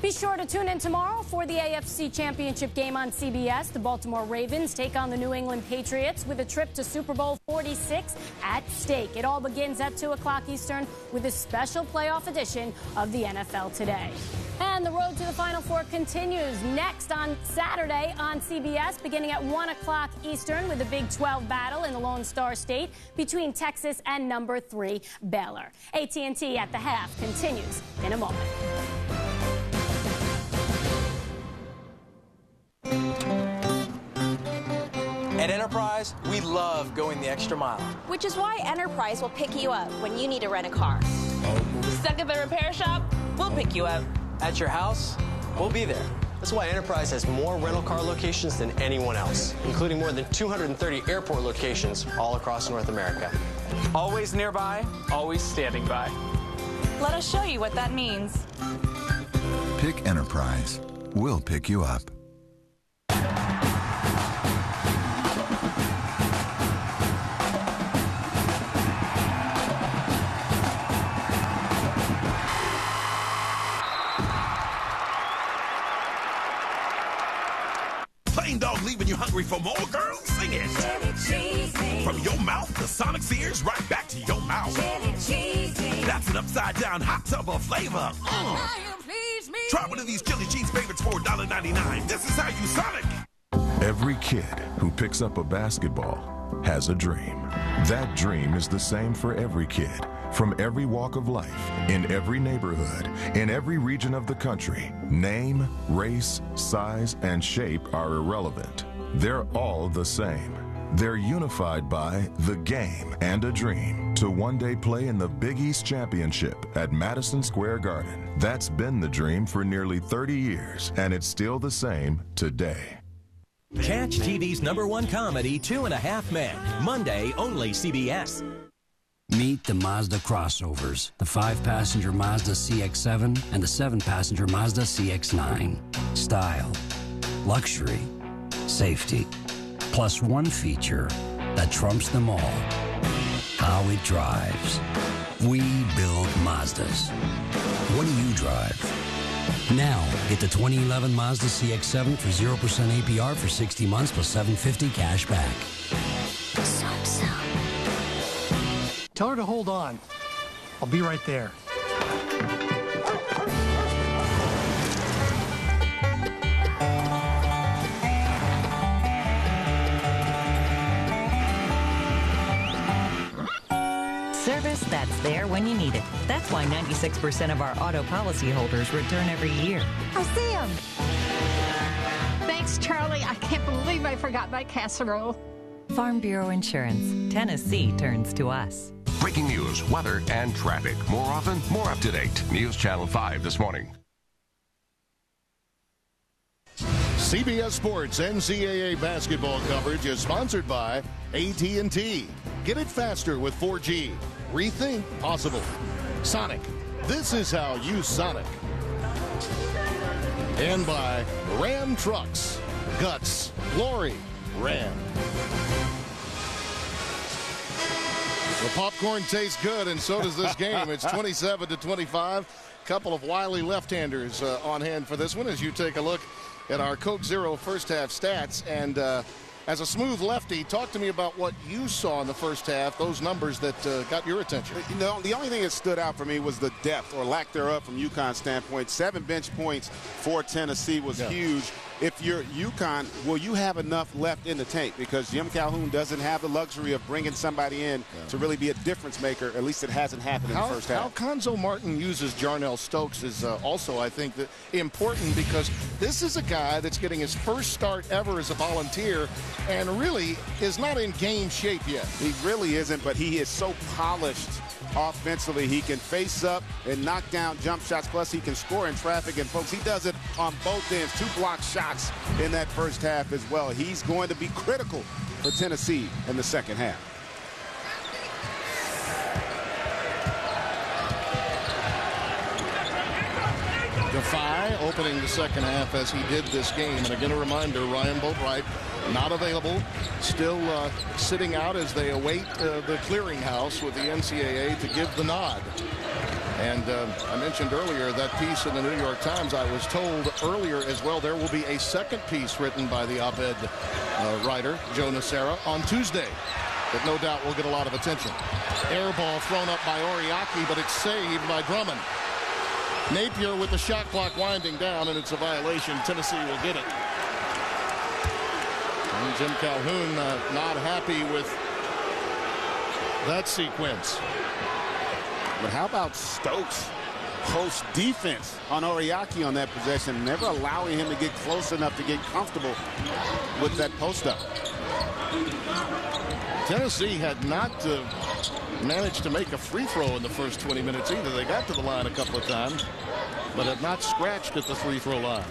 Speaker 9: Be sure to tune in tomorrow for the AFC Championship game on CBS. The Baltimore Ravens take on the New England Patriots with a trip to Super Bowl 46 at stake. It all begins at 2 o'clock Eastern with a special playoff edition of the NFL Today. And the road to the Final Four continues next on Saturday on CBS, beginning at 1 o'clock Eastern with the Big 12 battle in the Lone Star State between Texas and number 3 Baylor. AT&T at the half continues in a moment.
Speaker 1: At Enterprise, we love going the extra mile.
Speaker 2: Which is why Enterprise will pick you up when you need to rent a car. Stuck at the repair shop? We'll pick you up.
Speaker 1: At your house, we'll be there.
Speaker 4: That's why Enterprise has more rental car locations than anyone else, including more than 230 airport locations all across North America.
Speaker 17: Always nearby, always standing by.
Speaker 2: Let us show you what that means.
Speaker 11: Pick Enterprise. We'll pick you up.
Speaker 12: Plain Dog leaving you hungry for more, girls? Sing it. From your mouth to Sonic's ears, right back to your mouth. That's an upside-down hot tub of flavor. Try one of these chili cheese favorites for $1.99. This is how you Sonic.
Speaker 3: Every kid who picks up a basketball has a dream. That dream is the same for every kid, from every walk of life, in every neighborhood, in every region of the country. Name, race, size, and shape are irrelevant. They're all the same. They're unified by the game and a dream to one day play in the Big East Championship at Madison Square Garden. That's been the dream for nearly 30 years, and it's still the same today.
Speaker 13: Catch TV's #1 comedy, 2.5 Men, Monday, only CBS.
Speaker 15: Meet the Mazda crossovers, the 5-passenger Mazda CX-7 and the 7-passenger Mazda CX-9. Style, luxury, safety, plus one feature that trumps them all: how it drives. We build Mazdas. What do you drive? Now, get the 2011 Mazda CX-7 for 0% APR for 60 months plus $750 cash back.
Speaker 18: Tell her to hold on. I'll be right there.
Speaker 19: Service that's there when you need it. That's why 96% of our auto policy holders return every year.
Speaker 22: I see him. Thanks, Charlie. I can't believe I forgot my casserole.
Speaker 19: Farm Bureau Insurance. Tennessee turns to us.
Speaker 24: Breaking news, weather, and traffic. More often, more up to date. News Channel 5 this morning.
Speaker 28: CBS Sports NCAA basketball coverage is sponsored by AT&T. Get it faster with 4G. Rethink possible. Sonic. This is how you Sonic. And by Ram Trucks. Guts. Glory. Ram. The popcorn tastes good, and so does this game. It's 27-25. Couple of wily left-handers on hand for this one as you take a look at our Coke Zero first half stats. And as a smooth lefty, talk to me about what you saw in the first half, those numbers that got your attention.
Speaker 33: You know, the only thing that stood out for me was the depth or lack thereof from UConn's standpoint. 7 bench points for Tennessee was huge. If you're UConn, will you have enough left in the tank? Because Jim Calhoun doesn't have the luxury of bringing somebody in to really be a difference maker. At least it hasn't happened in the first half.
Speaker 28: How Conzo Martin uses Jarnell Stokes is also, I think, that important, because this is a guy that's getting his first start ever as a volunteer and really is not in game shape yet.
Speaker 33: He really isn't, but he is so polished offensively. He can face up and knock down jump shots, plus he can score in traffic. And folks, he does it on both ends. 2 block shots in that first half as well. He's going to be critical for Tennessee in the second half.
Speaker 28: Defy opening the second half as he did this game. And again, a reminder, Ryan Boatwright not available, still sitting out as they await the clearinghouse with the NCAA to give the nod. And I mentioned earlier that piece in the New York Times. I was told earlier as well there will be a second piece written by the op-ed writer, Joe Nocera, on Tuesday that no doubt will get a lot of attention. Air ball thrown up by Oriaki, but it's saved by Drummond. Napier with the shot clock winding down, and it's a violation. Tennessee will get it. And Jim Calhoun not happy with that sequence.
Speaker 33: But how about Stokes' post defense on Oriaki on that possession, never allowing him to get close enough to get comfortable with that post-up.
Speaker 28: Tennessee had not managed to make a free throw in the first 20 minutes either. They got to the line a couple of times, but have not scratched at the free throw line.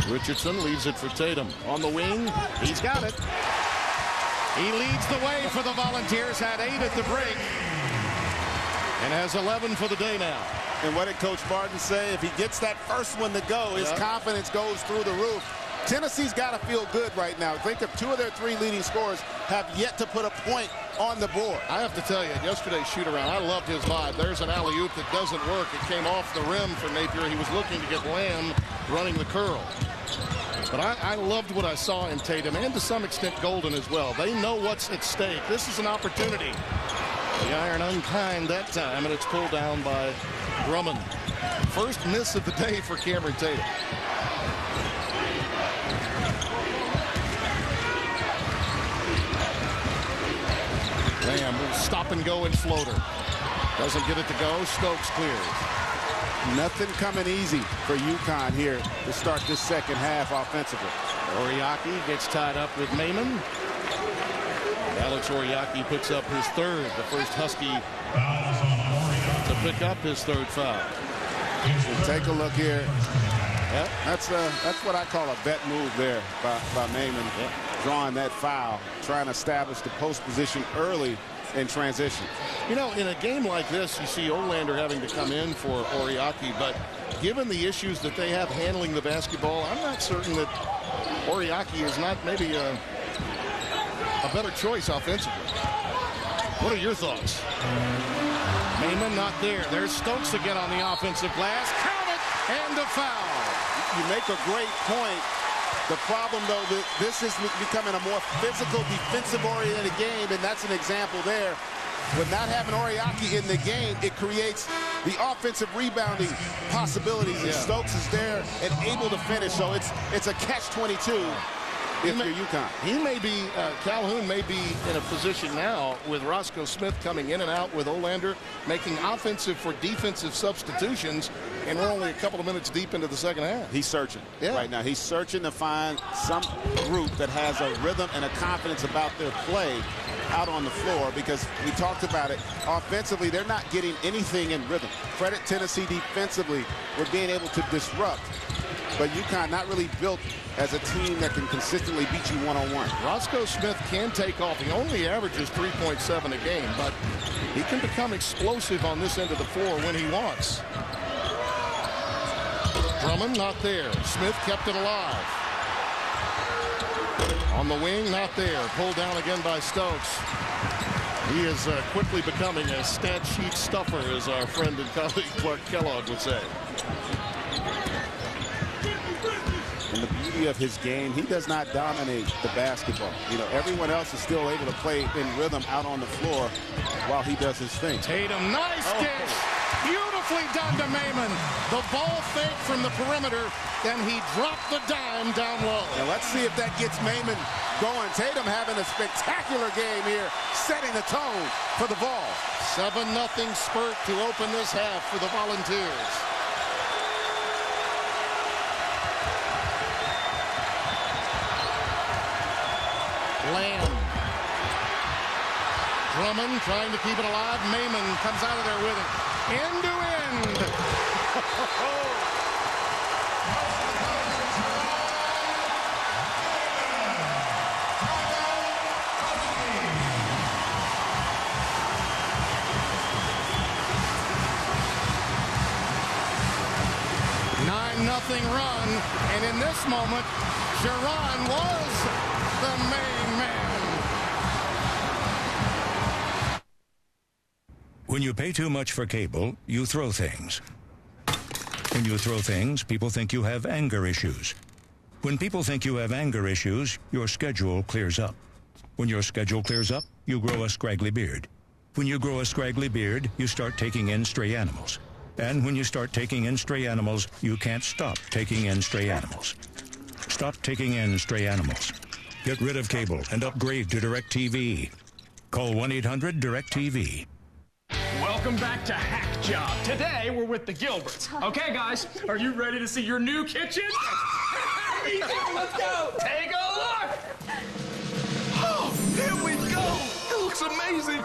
Speaker 28: Richardson leaves it for Tatum. On the wing, he's got it. He leads the way for the Volunteers, had 8 at the break, and has 11 for the day now.
Speaker 33: And what did Coach Martin say? If he gets that first one to go, his confidence goes through the roof. Tennessee's got to feel good right now. Think of 2 of their 3 leading scorers have yet to put a point on the board.
Speaker 28: I have to tell you, yesterday's shoot-around, I loved his vibe. There's an alley-oop that doesn't work. It came off the rim for Napier. He was looking to get Lamb running the curl. But I loved what I saw in Tatum, and to some extent Golden as well. They know what's at stake. This is an opportunity. The iron unkind that time, and it's pulled down by Drummond. First miss of the day for Cameron Tatum. Lamb will stop and go and floater. Doesn't get it to go. Stokes clears.
Speaker 33: Nothing coming easy for UConn here to start this second half offensively.
Speaker 28: Oriaki gets tied up with Maimon. Alex Oriaki puts up his third, the first Husky to pick up his third foul.
Speaker 33: So take a look here. Yep, that's what I call a bet move there by Maimon. Yep. Drawing that foul, trying to establish the post position early in transition.
Speaker 28: You know, in a game like this, you see Olander having to come in for Oriaki, but given the issues that they have handling the basketball, I'm not certain that Oriaki is not maybe a better choice offensively. What are your thoughts? Maimon not there. There's Stokes again on the offensive glass. Count it, and a foul.
Speaker 33: You make a great point. The problem, though, that this is becoming a more physical, defensive-oriented game, and that's an example there. With not having Oriaki in the game, it creates the offensive rebounding possibilities, and Stokes is there and able to finish. So it's a catch-22 if you're UConn.
Speaker 28: He may be, Calhoun may be in a position now with Roscoe Smith coming in and out with Olander, making offensive for defensive substitutions, and we're only a couple of minutes deep into the second half.
Speaker 33: He's searching right now. He's searching to find some group that has a rhythm and a confidence about their play out on the floor, because we talked about it. Offensively, they're not getting anything in rhythm. Credit Tennessee defensively for being able to disrupt. But UConn not really built as a team that can consistently beat you one-on-one.
Speaker 28: Roscoe Smith can take off. He only averages 3.7 a game, but he can become explosive on this end of the floor when he wants. Drummond not there. Smith kept it alive. On the wing, not there. Pulled down again by Stokes. He is quickly becoming a stat sheet stuffer, as our friend and colleague Clark Kellogg would say.
Speaker 33: And the beauty of his game, he does not dominate the basketball. You know, everyone else is still able to play in rhythm out on the floor while he does his thing.
Speaker 28: Tatum, nice dish. Beautifully done to Maimon. The ball fake from the perimeter, then he dropped the dime down low.
Speaker 33: Now let's see if that gets Maimon going. Tatum having a spectacular game here, setting the tone for the ball.
Speaker 28: 7-0 spurt to open this half for the Volunteers. Lamb. Drummond trying to keep it alive. Maimon comes out of there with it. End to end. run. And in this moment, Geron was the main man.
Speaker 5: When you pay too much for cable, you throw things. When you throw things, people think you have anger issues. When people think you have anger issues, your schedule clears up. When your schedule clears up, you grow a scraggly beard. When you grow a scraggly beard, you start taking in stray animals. And when you start taking in stray animals, you can't stop taking in stray animals. Stop taking in stray animals. Get rid of cable and upgrade to DirecTV. Call 1-800-DirecTV.
Speaker 6: Welcome back to Hack Job. Today, we're with the Gilberts. Okay, guys, are you ready to see your new kitchen?
Speaker 12: Let's go.
Speaker 6: Take a look.
Speaker 12: Oh, here we go. It looks amazing.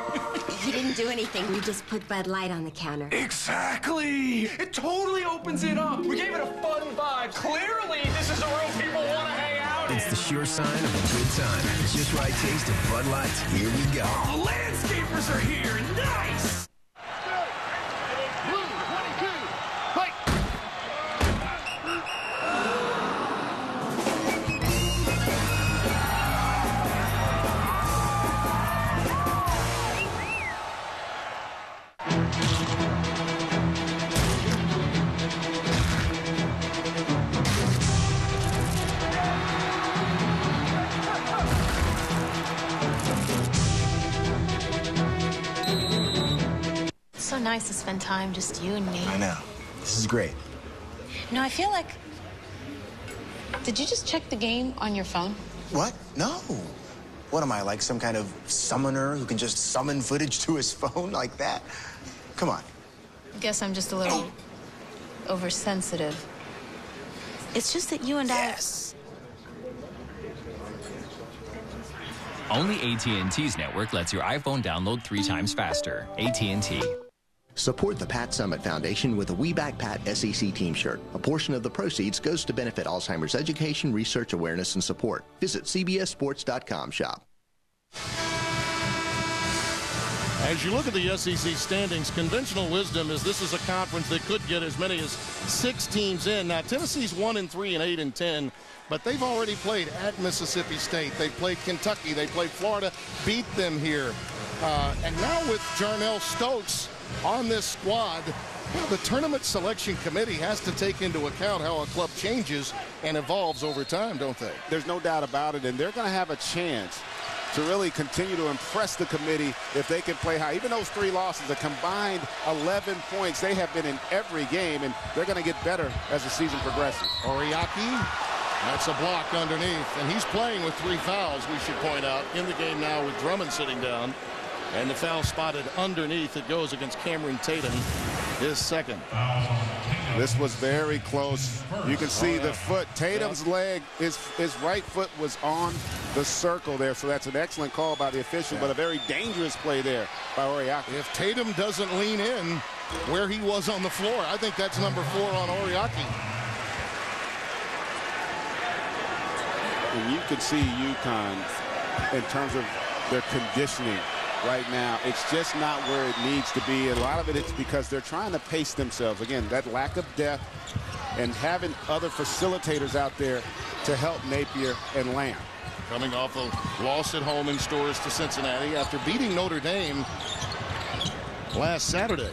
Speaker 7: You didn't do anything. You just put Bud Light on the counter.
Speaker 6: Exactly. It totally opens it up. We gave it a fun vibe. Clearly, this is a room people want to hang out in.
Speaker 8: It's the sure sign of a good time. It's just right taste of Bud Light. Here we go.
Speaker 6: The landscapers are here. Nice.
Speaker 10: So nice to spend time just you and me.
Speaker 8: I know. This is great.
Speaker 10: No, I feel like... Did you just check the game on your phone?
Speaker 8: What? No. What am I, like some kind of summoner who can just summon footage to his phone like that? Come on.
Speaker 10: I guess I'm just a little oversensitive. It's just that you and
Speaker 14: Only AT&T's network lets your iPhone download 3 times faster. AT&T.
Speaker 16: Support the Pat Summit Foundation with a We Back Pat SEC team shirt. A portion of the proceeds goes to benefit Alzheimer's education, research, awareness, and support. Visit cbssports.com shop.
Speaker 28: As you look at the SEC standings, conventional wisdom is this is a conference that could get as many as 6 teams in. Now, Tennessee's 1-3 and 8-10, but they've already played at Mississippi State. They played Kentucky. They played Florida, beat them here. And now with Jarnell Stokes on this squad, the tournament selection committee has to take into account how a club changes and evolves over time, don't they?
Speaker 33: There's no doubt about it, and they're going to have a chance to really continue to impress the committee if they can play high. Even those 3 losses, a combined 11 points, they have been in every game, and they're going to get better as the season progresses.
Speaker 28: Oriaki, that's a block underneath, and he's playing with 3 fouls, we should point out, in the game now with Drummond sitting down. And the foul spotted underneath. It goes against Cameron Tatum, his second.
Speaker 33: This was very close. You can see the foot. Tatum's leg, his right foot was on the circle there. So that's an excellent call by the official, but a very dangerous play there by Oriaki.
Speaker 28: If Tatum doesn't lean in where he was on the floor, I think that's number 4 on Oriaki.
Speaker 33: And you can see UConn in terms of their conditioning right now. It's just not where it needs to be. And a lot of it's because they're trying to pace themselves. Again, that lack of depth and having other facilitators out there to help Napier and Lamb.
Speaker 28: Coming off a loss at home in Stores to Cincinnati after beating Notre Dame last Saturday.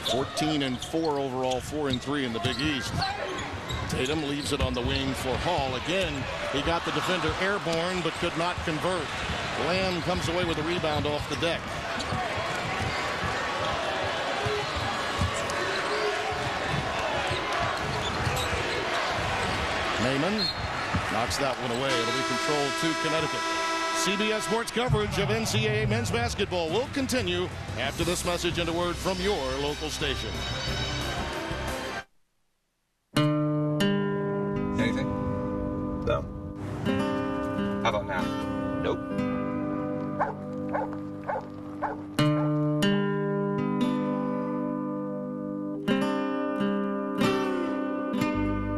Speaker 28: 14-4 overall, 4-3 in the Big East. Tatum leaves it on the wing for Hall. Again, he got the defender airborne but could not convert. Lamb comes away with a rebound off the deck. Naiman knocks that one away. It'll be controlled to Connecticut. CBS Sports coverage of NCAA men's basketball will continue after this message and a word from your local station.
Speaker 20: Anything? No. How about now? Nope.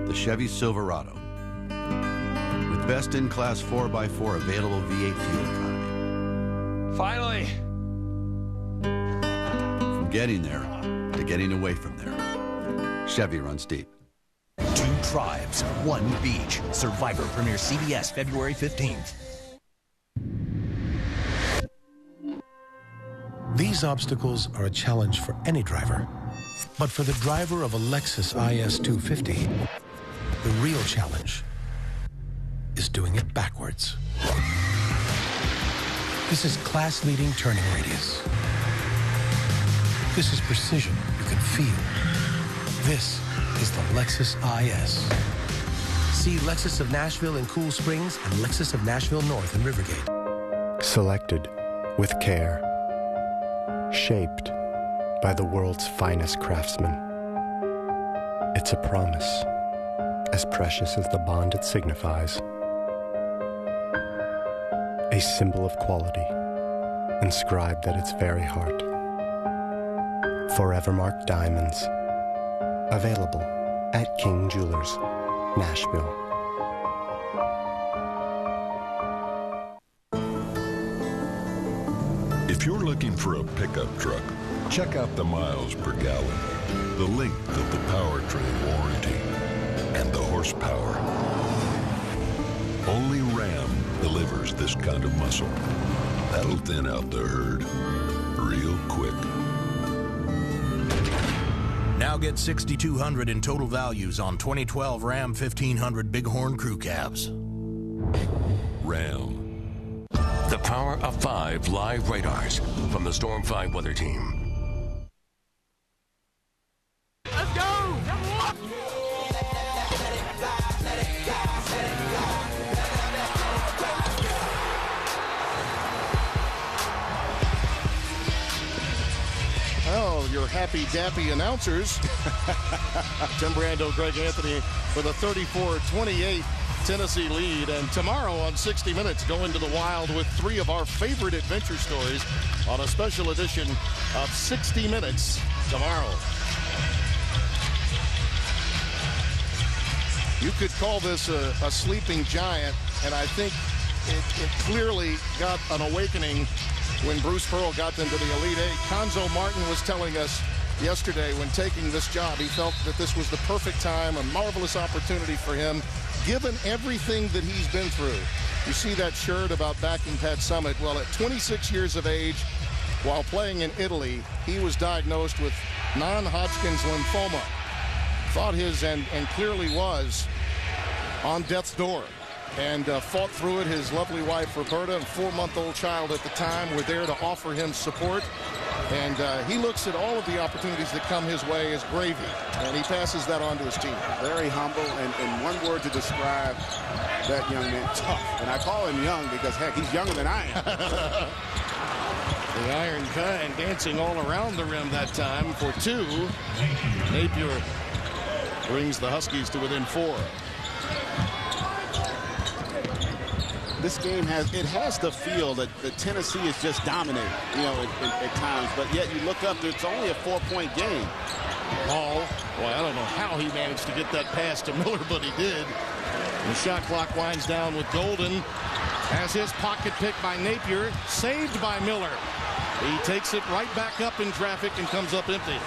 Speaker 21: The Chevy Silverado. With best-in-class 4x4 available V8 fuel economy.
Speaker 20: Finally!
Speaker 21: From getting there to getting away from there. Chevy runs deep.
Speaker 1: 2 tribes, 1 beach. Survivor premieres CBS February 15th.
Speaker 2: These obstacles are a challenge for any driver. But for the driver of a Lexus IS 250, the real challenge is doing it backwards. This is class-leading turning radius. This is precision you can feel. This is the Lexus IS. See Lexus of Nashville in Cool Springs and Lexus of Nashville North in Rivergate.
Speaker 4: Selected with care. Shaped by the world's finest craftsmen. It's a promise, as precious as the bond it signifies. A symbol of quality, inscribed at its very heart. Forever marked diamonds. Available at King Jewelers, Nashville.
Speaker 3: If you're looking for a pickup truck, check out the miles per gallon, the length of the powertrain warranty, and the horsepower. Only Ram delivers this kind of muscle. That'll thin out the herd real quick.
Speaker 1: Now get $6,200 in total values on 2012 Ram 1500 Bighorn Crew Cabs.
Speaker 3: Ram.
Speaker 24: The Power of 5 live radars from the Storm 5 weather team.
Speaker 6: Let's go!
Speaker 28: Well, your happy-dappy announcers. Tim Brando, Greg Anthony for the 34-28 Tennessee lead. And tomorrow on 60 Minutes, go into the wild with 3 of our favorite adventure stories on a special edition of 60 Minutes tomorrow. You could call this a sleeping giant, and I think it clearly got an awakening when Bruce Pearl got them to the Elite Eight. Conzo Martin was telling us yesterday when taking this job, he felt that this was the perfect time, a marvelous opportunity for him, given everything that he's been through. You see that shirt about backing Pat Summitt. Well, at 26 years of age, while playing in Italy, he was diagnosed with non-Hodgkin's lymphoma. Thought his, and clearly was, on death's door. And fought through it. His lovely wife, Roberta, and 4-month-old child at the time were there to offer him support. And he looks at all of the opportunities that come his way as gravy. And he passes that on to his team.
Speaker 33: Very humble, and one word to describe that young man, tough. And I call him young because, heck, he's younger than I am.
Speaker 28: The Iron Kind dancing all around the rim that time for 2. Napier brings the Huskies to within 4.
Speaker 33: This game has the feel that Tennessee is just dominating, at times. But yet you look up, it's only a 4-point game.
Speaker 28: Hall, boy, I don't know how he managed to get that pass to Miller, but he did. The shot clock winds down with Golden. Has his pocket picked by Napier, saved by Miller. He takes it right back up in traffic and comes up empty.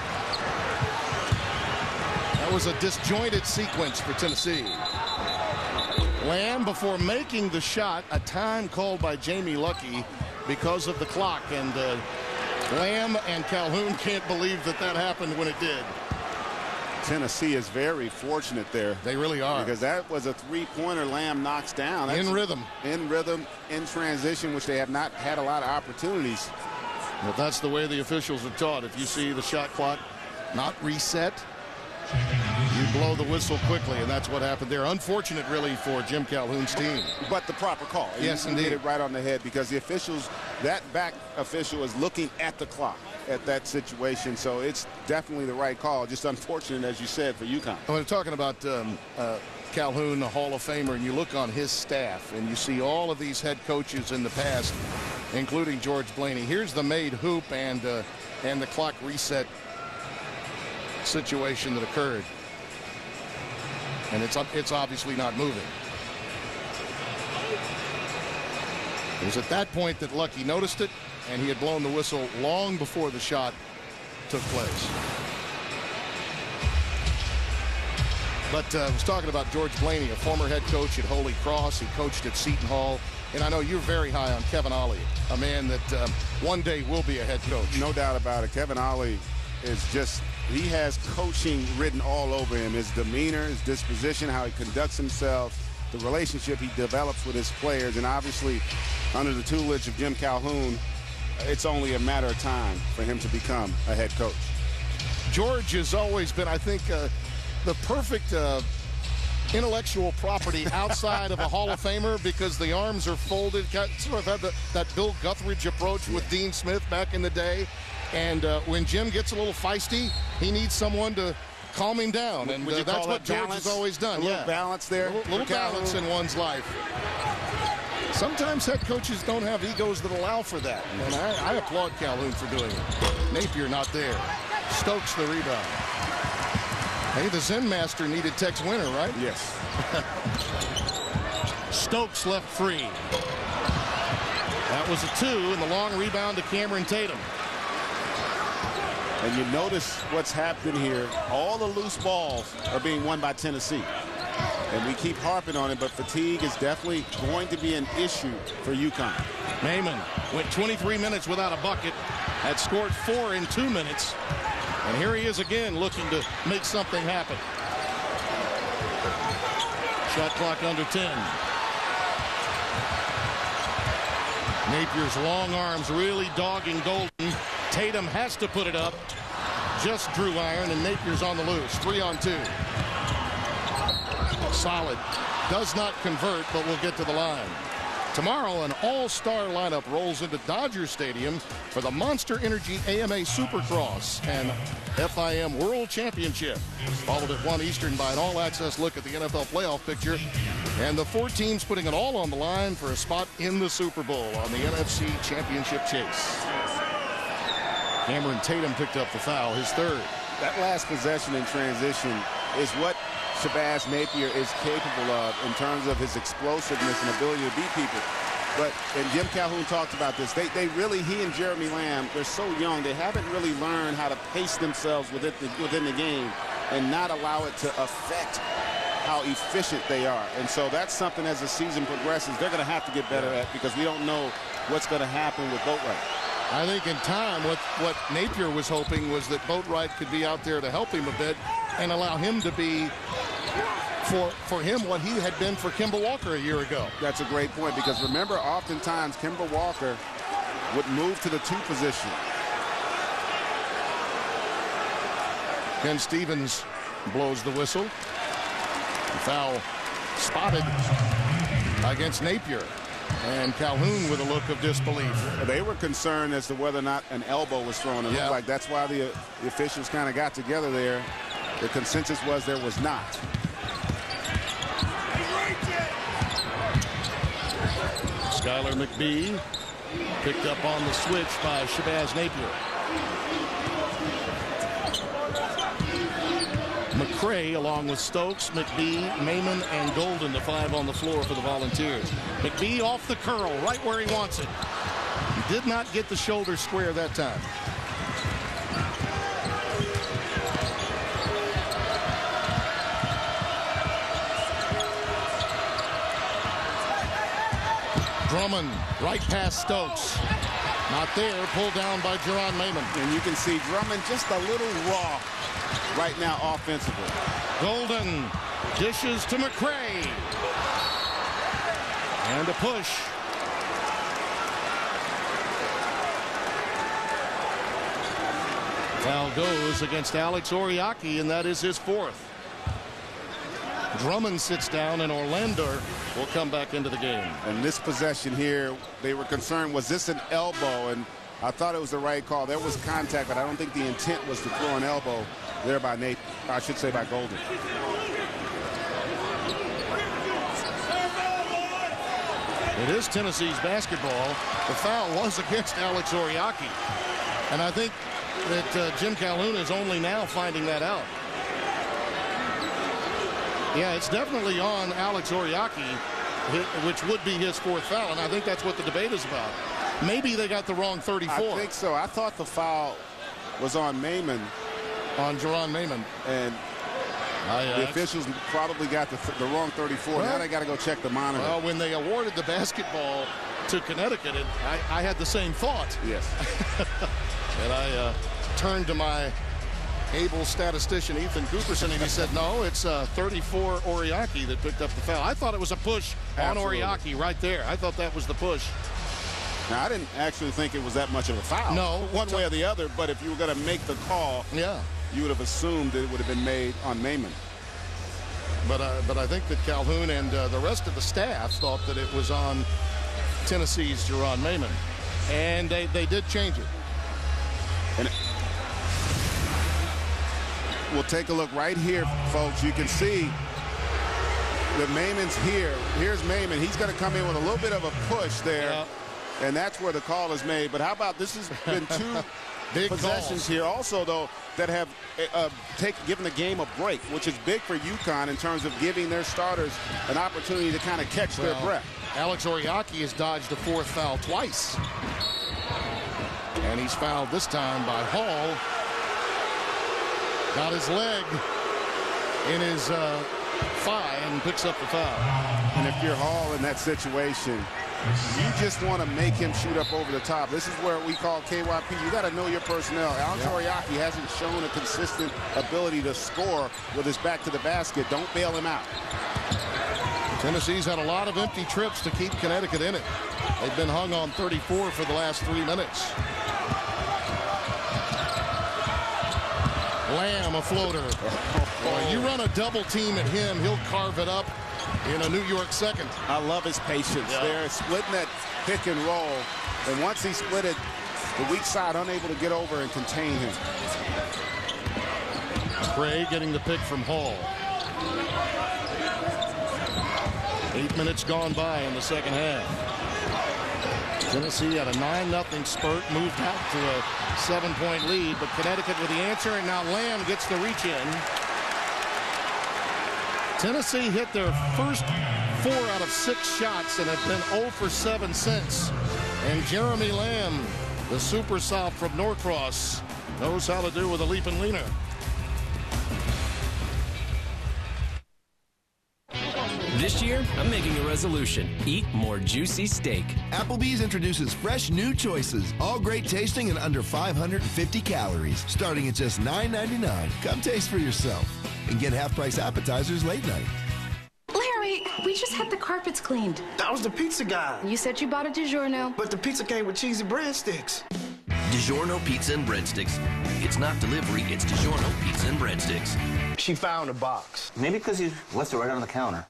Speaker 28: That was a disjointed sequence for Tennessee. Lamb, before making the shot, a time called by Jamie Luckey because of the clock. And Lamb and Calhoun can't believe that happened when it did.
Speaker 33: Tennessee is very fortunate there.
Speaker 28: They really are.
Speaker 33: Because that was a 3-pointer Lamb knocks down.
Speaker 28: In rhythm.
Speaker 33: In rhythm, in transition, which they have not had a lot of opportunities.
Speaker 28: But that's the way the officials are taught. If you see the shot clock not reset, you blow the whistle quickly, and that's what happened there. Unfortunate, really, for Jim Calhoun's team.
Speaker 33: But the proper call.
Speaker 28: Yes, indeed.
Speaker 33: Hit it right on the head because the officials, that back official is looking at the clock at that situation. So it's definitely the right call. Just unfortunate, as you said, for UConn.
Speaker 28: When we're talking about Calhoun, the Hall of Famer, and you look on his staff, and you see all of these head coaches in the past, including George Blaney. Here's the made hoop and the clock reset situation that occurred, and it's obviously not moving. It was at that point that Luckey noticed it, and he had blown the whistle long before the shot took place. But I was talking about George Blaney, a former head coach at Holy Cross. He coached at Seton Hall. And I know you're very high on Kevin Ollie, a man that one day will be a head coach.
Speaker 33: No doubt about it. Kevin Ollie is just, he has coaching written all over him. His demeanor, his disposition, how he conducts himself, the relationship he develops with his players, and obviously under the tutelage of Jim Calhoun, it's only a matter of time for him to become a head coach.
Speaker 28: George has always been, I think, the perfect intellectual property outside of a Hall of Famer because the arms are folded. Sort of had that Bill Guthridge approach with Dean Smith back in the day. And when Jim gets a little feisty, he needs someone to calm him down. And that's what George has always done.
Speaker 33: A little balance there.
Speaker 28: A little balance in one's life. Sometimes head coaches don't have egos that allow for that. And I applaud Calhoun for doing it. Napier not there. Stokes the rebound. Hey, the Zen Master needed Tex Winter, right?
Speaker 33: Yes.
Speaker 28: Stokes left free. That was a 2, and the long rebound to Cameron Tatum.
Speaker 33: And you notice what's happening here. All the loose balls are being won by Tennessee. And we keep harping on it, but fatigue is definitely going to be an issue for UConn.
Speaker 28: Maimon went 23 minutes without a bucket, had scored 4 in 2 minutes. And here he is again looking to make something happen. Shot clock under 10. Napier's long arms really dogging Golden. Tatum has to put it up. Just drew iron, and Napier's on the loose. 3-on-2. Solid. Does not convert, but will get to the line. Tomorrow, an all-star lineup rolls into Dodger Stadium for the Monster Energy AMA Supercross and FIM World Championship. Followed at 1 Eastern by an all-access look at the NFL playoff picture. And the 4 teams putting it all on the line for a spot in the Super Bowl on the NFC Championship chase. Cameron Tatum picked up the foul, his 3rd.
Speaker 33: That last possession in transition is what Shabazz Napier is capable of in terms of his explosiveness and ability to beat people. But, and Jim Calhoun talked about this, they really, he and Jeremy Lamb, they're so young, they haven't really learned how to pace themselves within the game and not allow it to affect how efficient they are. And so that's something as the season progresses, they're going to have to get better at, because we don't know what's going to happen with Boatwright.
Speaker 28: I think in time, what Napier was hoping was that Boatwright could be out there to help him a bit and allow him to be, for him, what he had been for Kemba Walker a year ago.
Speaker 33: That's a great point, because remember, oftentimes Kemba Walker would move to the 2 position.
Speaker 28: Ken Stevens blows the whistle. Foul spotted against Napier. And Calhoun with a look of disbelief.
Speaker 33: They were concerned as to whether or not an elbow was thrown. It looked like that's why the officials kind of got together there. The consensus was there was not.
Speaker 28: Skylar McBee picked up on the switch by Shabazz Napier. McCray, along with Stokes, McBee, Maimon, and Golden, the 5 on the floor for the Volunteers. McBee off the curl, right where he wants it. He did not get the shoulder square that time. Drummond, right past Stokes. Not there, pulled down by Jerron Maimon.
Speaker 33: And you can see Drummond just a little raw right now offensively.
Speaker 28: Golden dishes to McCray. And a push. Foul goes against Alex Oriaki, and that is his 4th. Drummond sits down, and Orlando will come back into the game.
Speaker 33: And this possession here, they were concerned, was this an elbow? And I thought it was the right call. There was contact, but I don't think the intent was to throw an elbow there by Nate, I should say by Golden.
Speaker 28: It is Tennessee's basketball. The foul was against Alex Oriaki. And I think that Jim Calhoun is only now finding that out. Yeah, it's definitely on Alex Oriaki, which would be his 4th foul, and I think that's what the debate is about. Maybe they got the wrong 34.
Speaker 33: I think so. I thought the foul was on Maimon.
Speaker 28: On Jerron Maimon.
Speaker 33: And The officials probably got the wrong 34. Now they got to go check the monitor.
Speaker 28: Well, when they awarded the basketball to Connecticut, I had the same thought.
Speaker 33: Yes.
Speaker 28: And I turned to my able statistician, Ethan Cooperson, and he said, no, it's 34 Oriaki that picked up the foul. I thought it was a push on Oriaki right there. I thought that was the push.
Speaker 33: Now, I didn't actually think it was that much of a foul.
Speaker 28: No.
Speaker 33: One way or the other, but if you were going to make the call, you would have assumed that it would have been made on Maiman.
Speaker 28: But I think that Calhoun and the rest of the staff thought that it was on Tennessee's Jerron Maiman. And they did change it.
Speaker 33: And we'll take a look right here, folks. You can see that Maiman's here. Here's Maiman. He's going to come in with a little bit of a push there. Yeah. And that's where the call is made. But how about this has been two big possessions here also, though, that have given the game a break, which is big for UConn in terms of giving their starters an opportunity to kind of catch their breath.
Speaker 28: Alex Oriaki has dodged a fourth foul twice. And he's fouled this time by Hall. Got his leg in his thigh and picks up the foul.
Speaker 33: And if you're Hall in that situation, you just want to make him shoot up over the top. This is where we call KYP. You got to know your personnel. Alex Oriaki hasn't shown a consistent ability to score with his back to the basket. Don't bail him out.
Speaker 28: Tennessee's had a lot of empty trips to keep Connecticut in it. They've been hung on 34 for the last 3 minutes. Lamb, a floater. Boy, you run a double team at him, he'll carve it up in a New York second.
Speaker 33: I love his patience. They're splitting that pick and roll. And once he split it, the weak side unable to get over and contain him.
Speaker 28: Gray getting the pick from Hall. 8 minutes gone by in the second half. Tennessee had a 9-0 spurt, moved out to a 7-point lead, but Connecticut with the answer, and now Lamb gets the reach in. Tennessee hit their first 4 out of 6 shots and have been 0 for 7 since. And Jeremy Lamb, the super sop from Norcross, knows how to do with a leap and leaner.
Speaker 9: This year, I'm making a resolution. Eat more juicy steak.
Speaker 11: Applebee's introduces fresh new choices, all great tasting and under 550 calories, starting at just $9.99. Come taste for yourself and get half-price appetizers late night.
Speaker 22: Larry, we just had the carpets cleaned.
Speaker 13: That was the pizza guy.
Speaker 22: You said you bought a DiGiorno.
Speaker 13: But the pizza came with cheesy breadsticks.
Speaker 9: DiGiorno Pizza and Breadsticks. It's not delivery, it's DiGiorno Pizza and Breadsticks.
Speaker 13: She found a box.
Speaker 15: Maybe because you left it right on the counter.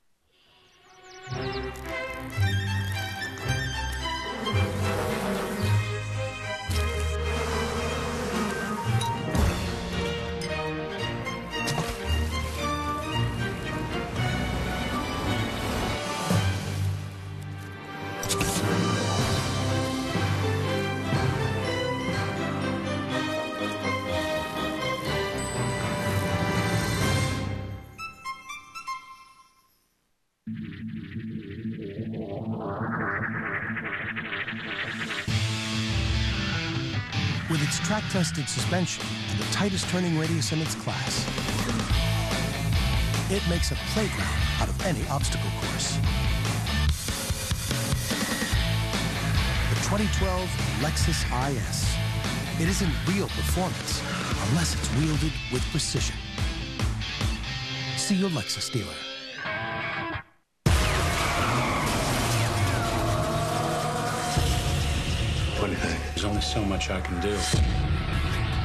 Speaker 2: With its track-tested suspension and the tightest turning radius in its class, it makes a playground out of any obstacle course. The 2012 Lexus IS. It isn't real performance unless it's wielded with precision. See your Lexus dealer.
Speaker 17: What do you think? There's only so much I can do.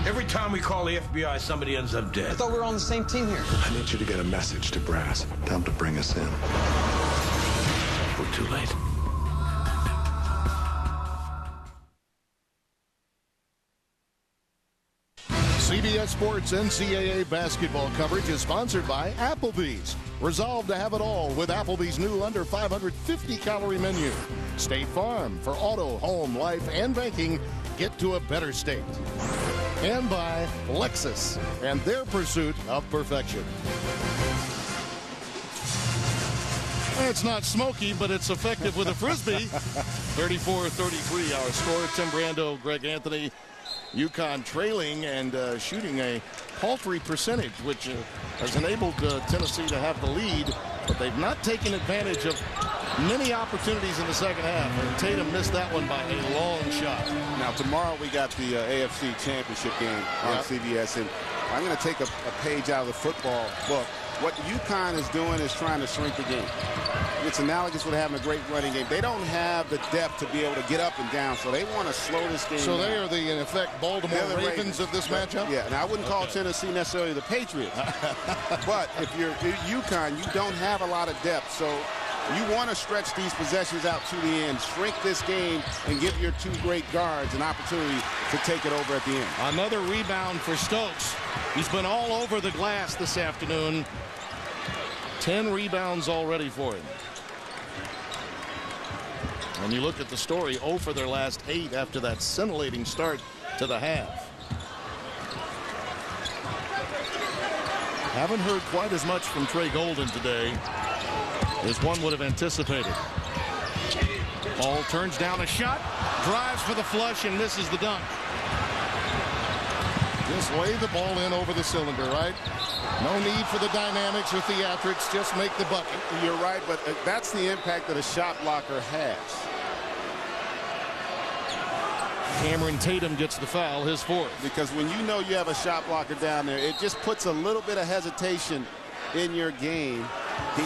Speaker 23: Every time we call the FBI, somebody ends up dead.
Speaker 17: I thought we were on the same team here.
Speaker 25: I need you to get a message to Brass. Tell him to bring us in.
Speaker 23: We're too late.
Speaker 28: CBS Sports NCAA basketball coverage is sponsored by Applebee's. Resolve to have it all with Applebee's new under 550-calorie menu. State Farm, for auto, home, life, and banking, get to a better state. And by Lexus and their pursuit of perfection. It's not smoky, but it's effective with a Frisbee. 34-33 our score. Tim Brando, Greg Anthony, UConn trailing and shooting a paltry percentage, which has enabled Tennessee to have the lead, but they've not taken advantage of many opportunities in the second half, and Tatum missed that one by a long shot.
Speaker 33: Now tomorrow we got the AFC Championship game on CBS, and I'm going to take a page out of the football book. What UConn is doing is trying to shrink the game. It's analogous with having a great running game. They don't have the depth to be able to get up and down, so they want to slow this game
Speaker 28: down.
Speaker 33: They
Speaker 28: are in effect, Baltimore Ravens of this matchup?
Speaker 33: Yeah, and I wouldn't call Tennessee necessarily the Patriots. But if you're UConn, you don't have a lot of depth, so you want to stretch these possessions out to the end, shrink this game, and give your two great guards an opportunity to take it over at the end.
Speaker 28: Another rebound for Stokes. He's been all over the glass this afternoon. 10 rebounds already for him. When you look at the story, 0 for their last 8 after that scintillating start to the half. Haven't heard quite as much from Trey Golden today as one would have anticipated. Ball turns down a shot, drives for the flush, and misses the dunk. Just lay the ball in over the cylinder, right? No need for the dynamics or theatrics, just make the bucket.
Speaker 33: You're right, but that's the impact that a shot blocker has.
Speaker 28: Cameron Tatum gets the foul, his 4th.
Speaker 33: Because when you know you have a shot blocker down there, it just puts a little bit of hesitation in your game.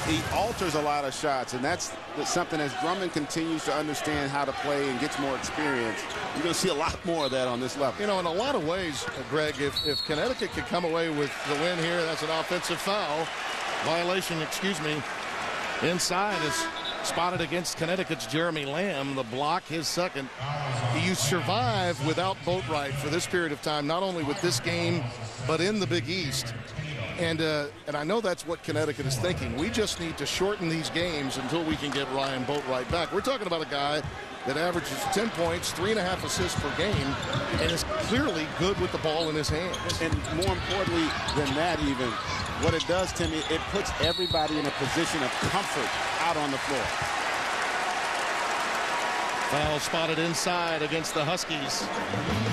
Speaker 33: He alters a lot of shots, and that's something as Drummond continues to understand how to play and gets more experience. You're going to see a lot more of that on this level.
Speaker 28: You know, in a lot of ways, Greg, if Connecticut could come away with the win here, that's an offensive foul. Violation, inside is spotted against Connecticut's Jeremy Lamb. The block, his 2nd. You survive without Boatwright for this period of time, not only with this game, but in the Big East. And I know that's what Connecticut is thinking. We just need to shorten these games until we can get Ryan Boatwright back. We're talking about a guy that averages 10 points, 3.5 assists per game, and is clearly good with the ball in his hands.
Speaker 33: And more importantly than that even, what it does, Timmy, it puts everybody in a position of comfort out on the floor.
Speaker 28: Foul spotted inside against the Huskies.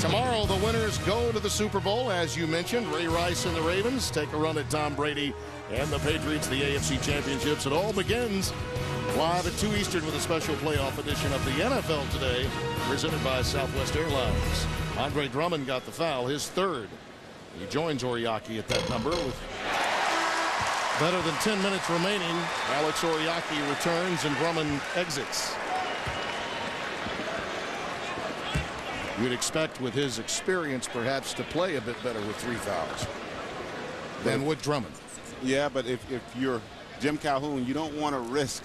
Speaker 28: Tomorrow, the winners go to the Super Bowl. As you mentioned, Ray Rice and the Ravens take a run at Tom Brady and the Patriots, the AFC Championships. It all begins live at 2 Eastern with a special playoff edition of the NFL Today, presented by Southwest Airlines. Andre Drummond got the foul, his 3rd. He joins Oriaki at that number with better than 10 minutes remaining. Alex Oriaki returns and Drummond exits. You'd expect with his experience perhaps to play a bit better with 3 fouls than would Drummond.
Speaker 33: Yeah, but if you're Jim Calhoun, you don't want to risk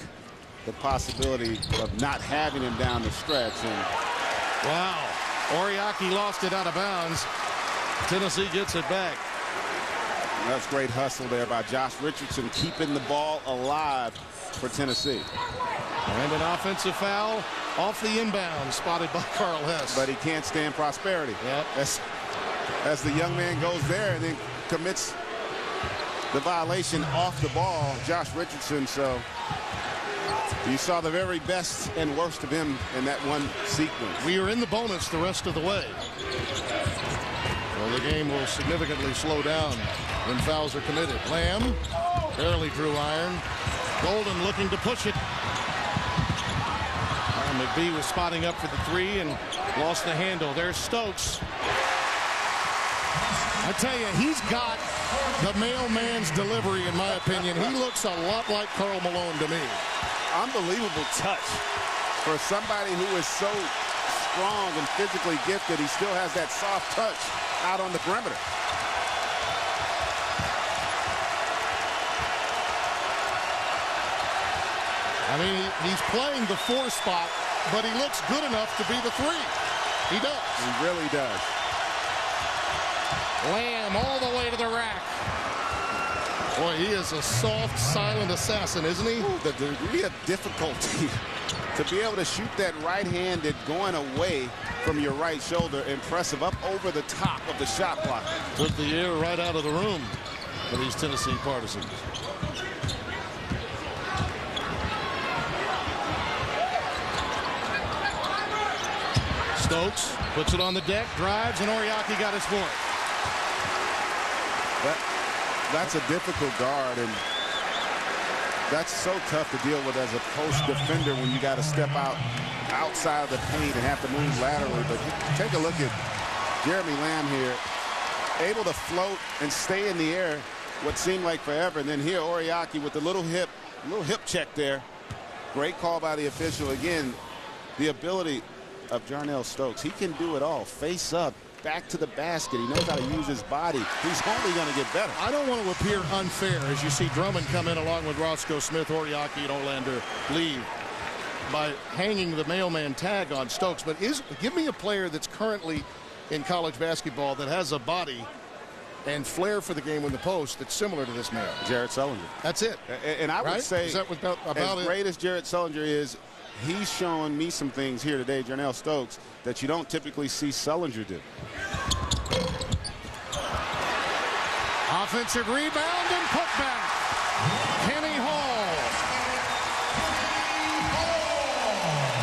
Speaker 33: the possibility of not having him down the stretch. And
Speaker 28: wow, Oriaki lost it out of bounds. Tennessee gets it back.
Speaker 33: That's great hustle there by Josh Richardson, keeping the ball alive for Tennessee.
Speaker 28: And an offensive foul off the inbound, spotted by Carl Hess.
Speaker 33: But he can't stand prosperity.
Speaker 28: Yep.
Speaker 33: As the young man goes there and then commits the violation off the ball, Josh Richardson. So you saw the very best and worst of him in that one sequence.
Speaker 28: We are in the bonus the rest of the way. Well, the game will significantly slow down when fouls are committed. Lamb barely drew iron. Golden looking to push it. McBee was spotting up for the 3 and lost the handle. There's Stokes. I tell you, he's got the mailman's delivery, in my opinion. He looks a lot like Karl Malone to me.
Speaker 33: Unbelievable touch for somebody who is so strong and physically gifted. He still has that soft touch out on the perimeter.
Speaker 28: I mean, he's playing the 4 spot, but he looks good enough to be the 3. He does.
Speaker 33: He really does.
Speaker 28: Lamb all the way to the rack. Boy, he is a soft, silent assassin, isn't he?
Speaker 33: Ooh, the degree of difficulty to be able to shoot that right-handed going away from your right shoulder, impressive, up over the top of the shot block.
Speaker 28: Took the air right out of the room for these Tennessee partisans. Stokes puts it on the deck, drives, and Oriaki got his fourth.
Speaker 33: That's a difficult guard, and that's so tough to deal with as a post defender when you got to step outside of the paint and have to move laterally. But take a look at Jeremy Lamb here, able to float and stay in the air what seemed like forever, and then here Oriaki with the little hip check there. Great call by the official. Again, the ability of Jarnell Stokes. He can do it all. Face up, back to the basket. He knows how to use his body. He's only going to get better.
Speaker 28: I don't want to appear unfair as you see Drummond come in along with Roscoe Smith, Oriaki, and Olander leave by hanging the mailman tag on Stokes. But give me a player that's currently in college basketball that has a body and flair for the game in the post that's similar to this man.
Speaker 33: Jared Sullinger.
Speaker 28: That's it.
Speaker 33: And I would say,
Speaker 28: is that about
Speaker 33: as great as Jared Sullinger is, he's showing me some things here today, Jarnell Stokes, that you don't typically see Sullinger do.
Speaker 28: Offensive rebound and putback. Kenny Hall.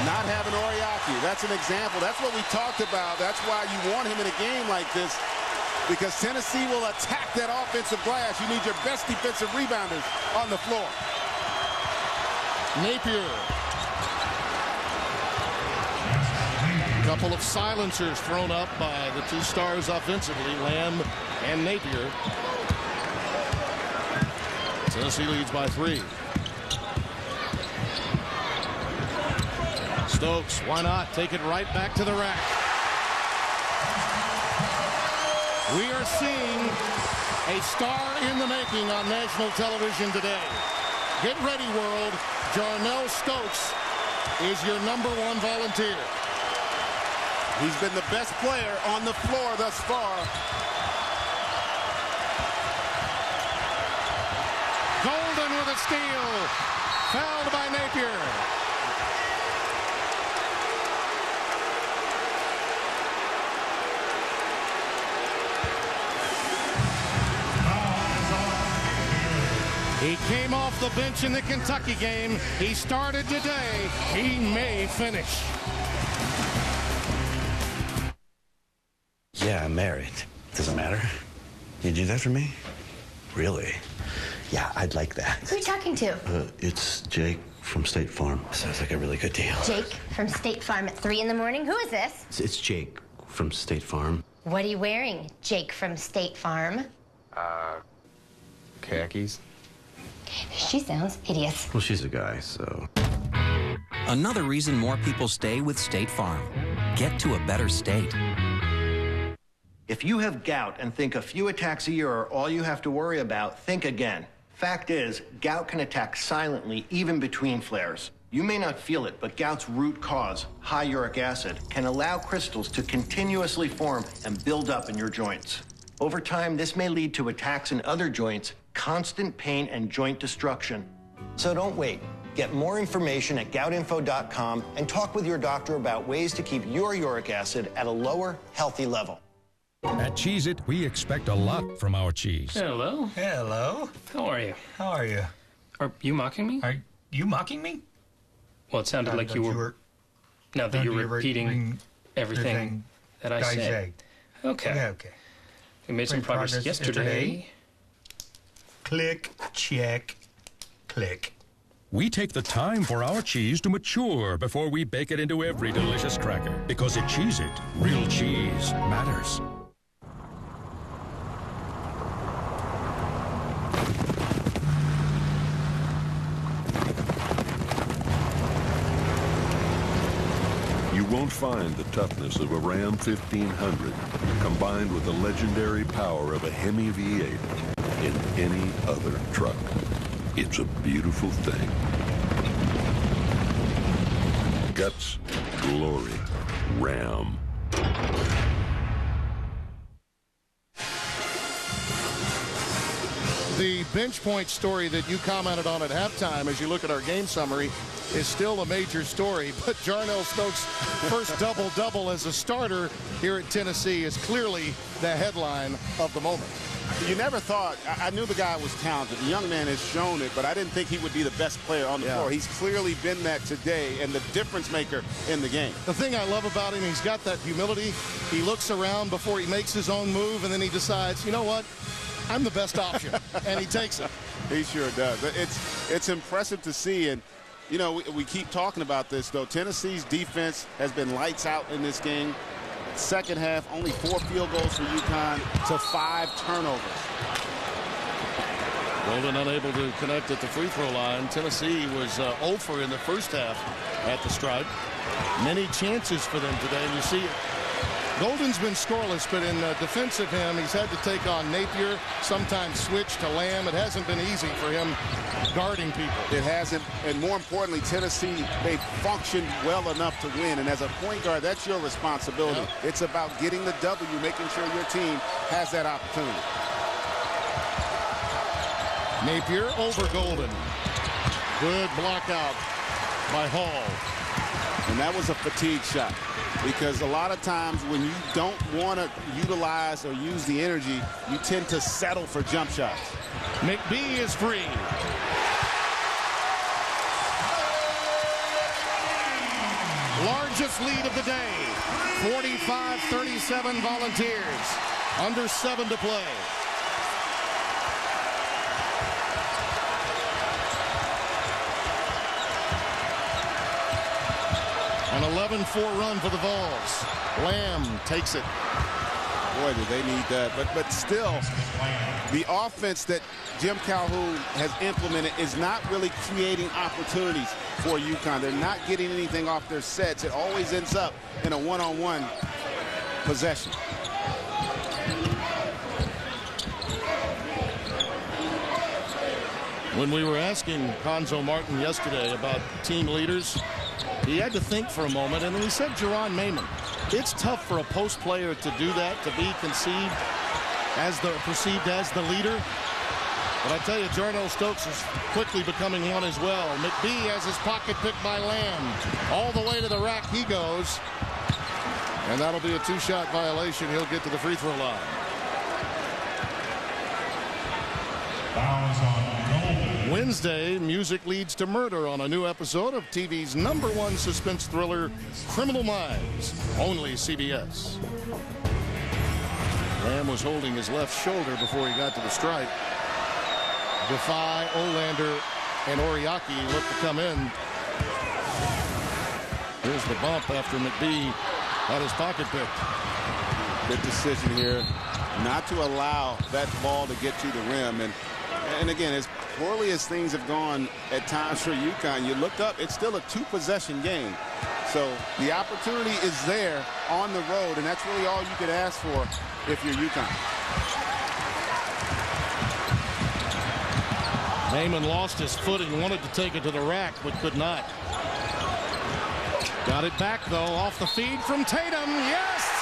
Speaker 33: Not having Oriaki. That's an example. That's what we talked about. That's why you want him in a game like this, because Tennessee will attack that offensive glass. You need your best defensive rebounders on the floor.
Speaker 28: Napier. Couple of silencers thrown up by the two stars offensively, Lamb and Napier. Tennessee leads by 3. Stokes, why not? Take it right back to the rack. We are seeing a star in the making on national television today. Get ready, world. Jarnell Stokes is your #1 volunteer.
Speaker 33: He's been the best player on the floor thus far.
Speaker 28: Golden with a steal. Fouled by Napier. He came off the bench in the Kentucky game. He started today. He may finish.
Speaker 5: Yeah, I'm married. Doesn't matter. You do that for me? Really? Yeah, I'd like that.
Speaker 7: Who are you talking to?
Speaker 5: It's Jake from State Farm. Sounds like a really good deal.
Speaker 7: Jake from State Farm at 3 in the morning? Who is this?
Speaker 5: It's Jake from State Farm.
Speaker 7: What are you wearing, Jake from State Farm?
Speaker 20: Khakis.
Speaker 7: She sounds hideous.
Speaker 5: Well, she's a guy, so.
Speaker 8: Another reason more people stay with State Farm. Get to a better state.
Speaker 10: If you have gout and think a few attacks a year are all you have to worry about, think again. Fact is, gout can attack silently even between flares. You may not feel it, but gout's root cause, high uric acid, can allow crystals to continuously form and build up in your joints. Over time, this may lead to attacks in other joints, constant pain, and joint destruction. So don't wait. Get more information at goutinfo.com and talk with your doctor about ways to keep your uric acid at a lower, healthy level.
Speaker 12: At Cheez-It, we expect a lot from our cheese.
Speaker 18: Hello.
Speaker 12: Hello.
Speaker 18: How are you?
Speaker 12: How are you?
Speaker 18: Are you mocking me?
Speaker 12: Are you mocking me?
Speaker 18: Well, it sounded like you were. Now that you're repeating everything that I said. Okay.
Speaker 12: Okay.
Speaker 18: We made some progress yesterday.
Speaker 12: Click, check, click. We take the time for our cheese to mature before we bake it into every delicious cracker. Because at Cheez-It, real cheese matters.
Speaker 3: You won't find the toughness of a Ram 1500 combined with the legendary power of a Hemi V8 in any other truck. It's a beautiful thing. Guts, glory, Ram.
Speaker 28: The bench point story that you commented on at halftime as you look at our game summary is still a major story, but Jarnell Stokes' first double-double as a starter here at Tennessee is clearly the headline of the moment.
Speaker 33: you never thought, I knew the guy was talented. The young man has shown it, but I didn't think he would be the best player on the floor. He's clearly been that today and the difference maker in the game.
Speaker 28: The thing I love about him, he's got that humility. He looks around before he makes his own move, and then he decides, you know what? I'm the best option, and he takes it.
Speaker 33: He sure does. It's impressive to see, and you know, we keep talking about this, though. Tennessee's defense has been lights out in this game. Second half, only 4 field goals for UConn to 5 turnovers.
Speaker 1: Golden unable to connect at the free throw line. Tennessee was 0 for in the first half at the stripe. Many chances for them today, and you see it.
Speaker 28: Golden's been scoreless, but in defense of him, he's had to take on Napier, sometimes switch to Lamb. It hasn't been easy for him guarding people.
Speaker 33: It hasn't, and more importantly, Tennessee, they functioned well enough to win, and as a point guard, that's your responsibility. Yep. It's about getting the W, making sure your team has that opportunity.
Speaker 28: Napier over Golden. Good block out by Hall.
Speaker 33: And that was a fatigue shot, because a lot of times when you don't want to utilize or use the energy, you tend to settle for jump shots.
Speaker 28: McBee is free. Largest lead of the day. 45-37 Volunteers. Under 7 to play. An 11-4 run for the Vols. Lamb takes it.
Speaker 33: Boy, do they need that. But still, the offense that Jim Calhoun has implemented is not really creating opportunities for UConn. They're not getting anything off their sets. It always ends up in a one-on-one possession.
Speaker 1: When we were asking Hanzo Martin yesterday about team leaders, he had to think for a moment, and then he said Jerron Mayman. It's tough for a post player to do that, to be perceived as the leader. But I tell you, Jarnell Stokes is quickly becoming one as well. McBee has his pocket picked by Lamb. All the way to the rack he goes. And that'll be a 2-shot violation. He'll get to the free throw line. Wednesday, music leads to murder on a new episode of TV's #1 suspense thriller, Criminal Minds, only CBS. Lamb was holding his left shoulder before he got to the stripe. Defy, Olander, and Oriaki look to come in. Here's the bump after McBee had his pocket picked.
Speaker 33: Good decision here not to allow that ball to get to the rim. And again, as poorly as things have gone at times for UConn, you look up, it's still a 2-possession game. So the opportunity is there on the road, and that's really all you could ask for if you're UConn.
Speaker 1: Naaman lost his footing, wanted to take it to the rack, but could not. Got it back, though, off the feed from Tatum. Yes!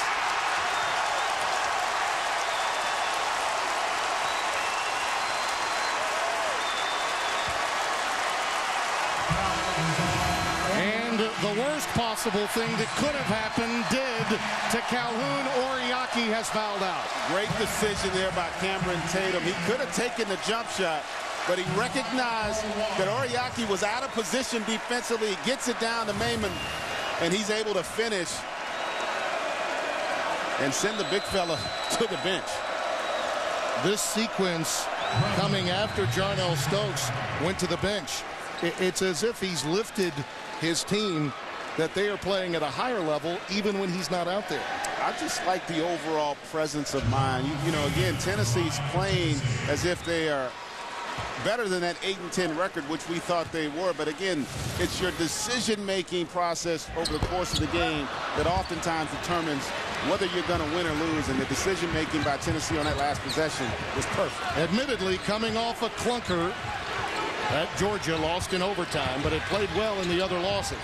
Speaker 1: And the worst possible thing that could have happened did to Calhoun. Oriaki has fouled out.
Speaker 33: Great decision there by Cameron Tatum. He could have taken the jump shot, but he recognized that Oriaki was out of position defensively. He gets it down to Mayman, and he's able to finish and send the big fella to the bench.
Speaker 1: This sequence coming after Jarnell Stokes went to the bench. It's as if he's lifted his team, that they are playing at a higher level even when he's not out there.
Speaker 33: I just like the overall presence of mind. You know, again, Tennessee's playing as if they are better than that 8-10 record, which we thought they were. But again, it's your decision-making process over the course of the game that oftentimes determines whether you're going to win or lose. And the decision-making by Tennessee on that last possession was perfect.
Speaker 1: Admittedly, coming off a clunker that Georgia lost in overtime, but it played well in the other losses.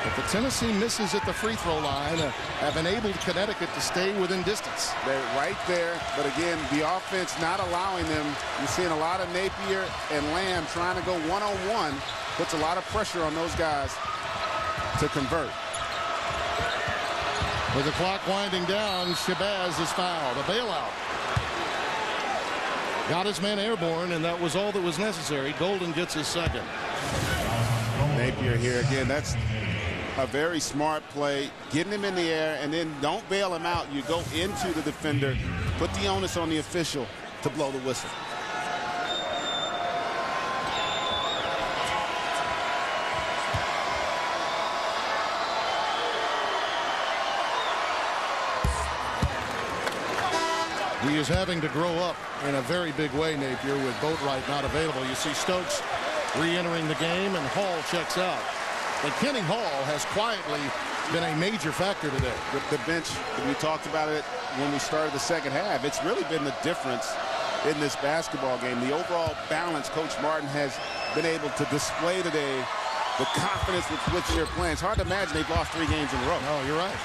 Speaker 1: But the Tennessee misses at the free throw line have enabled Connecticut to stay within distance.
Speaker 33: They're right there, but again, the offense not allowing them. You're seeing a lot of Napier and Lamb trying to go one-on-one. Puts a lot of pressure on those guys to convert.
Speaker 1: With the clock winding down, Shabazz is fouled. A bailout. Got his man airborne, and that was all that was necessary. Golden gets his second.
Speaker 33: Napier here again. That's a very smart play. Getting him in the air, and then don't bail him out. You go into the defender. Put the onus on the official to blow the whistle.
Speaker 1: He is having to grow up in a very big way, Napier, with Boatwright not available. You see Stokes re-entering the game, and Hall checks out. But Kenny Hall has quietly been a major factor today.
Speaker 33: The bench, we talked about it when we started the second half. It's really been the difference in this basketball game. The overall balance Coach Martin has been able to display today, the confidence with which they're playing. It's hard to imagine they've lost 3 games in a row.
Speaker 1: No, you're right.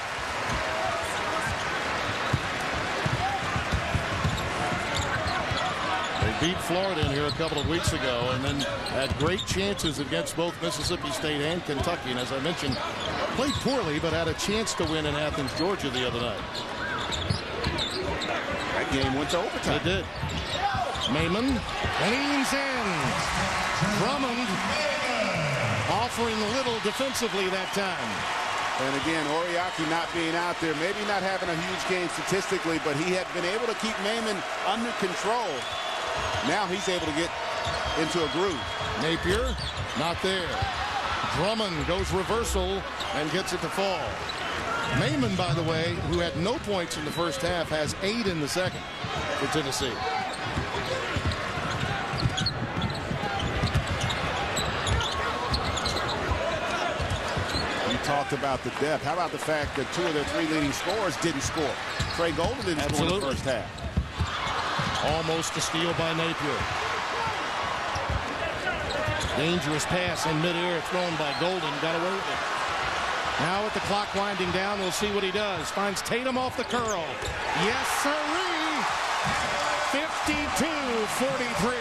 Speaker 1: They beat Florida in here a couple of weeks ago and then had great chances against both Mississippi State and Kentucky. And as I mentioned, played poorly but had a chance to win in Athens, Georgia the other night.
Speaker 33: That game went to overtime.
Speaker 1: It did. Maimon leans in. Drummond offering little defensively that time.
Speaker 33: And again, Oriaki not being out there, maybe not having a huge game statistically, but he had been able to keep Maimon under control. Now he's able to get into a groove.
Speaker 1: Napier, not there. Drummond goes reversal and gets it to fall. Maimon, by the way, who had no points in the first half, has 8 in the second for Tennessee.
Speaker 33: You talked about the depth. How about the fact that 2 of their 3 leading scorers didn't score? Trey Golden didn't score in the first half.
Speaker 1: Almost a steal by Napier. Dangerous pass in midair thrown by Golden. Got away with it. Now with the clock winding down, we'll see what he does. Finds Tatum off the curl. Yes, sirree. 52-43.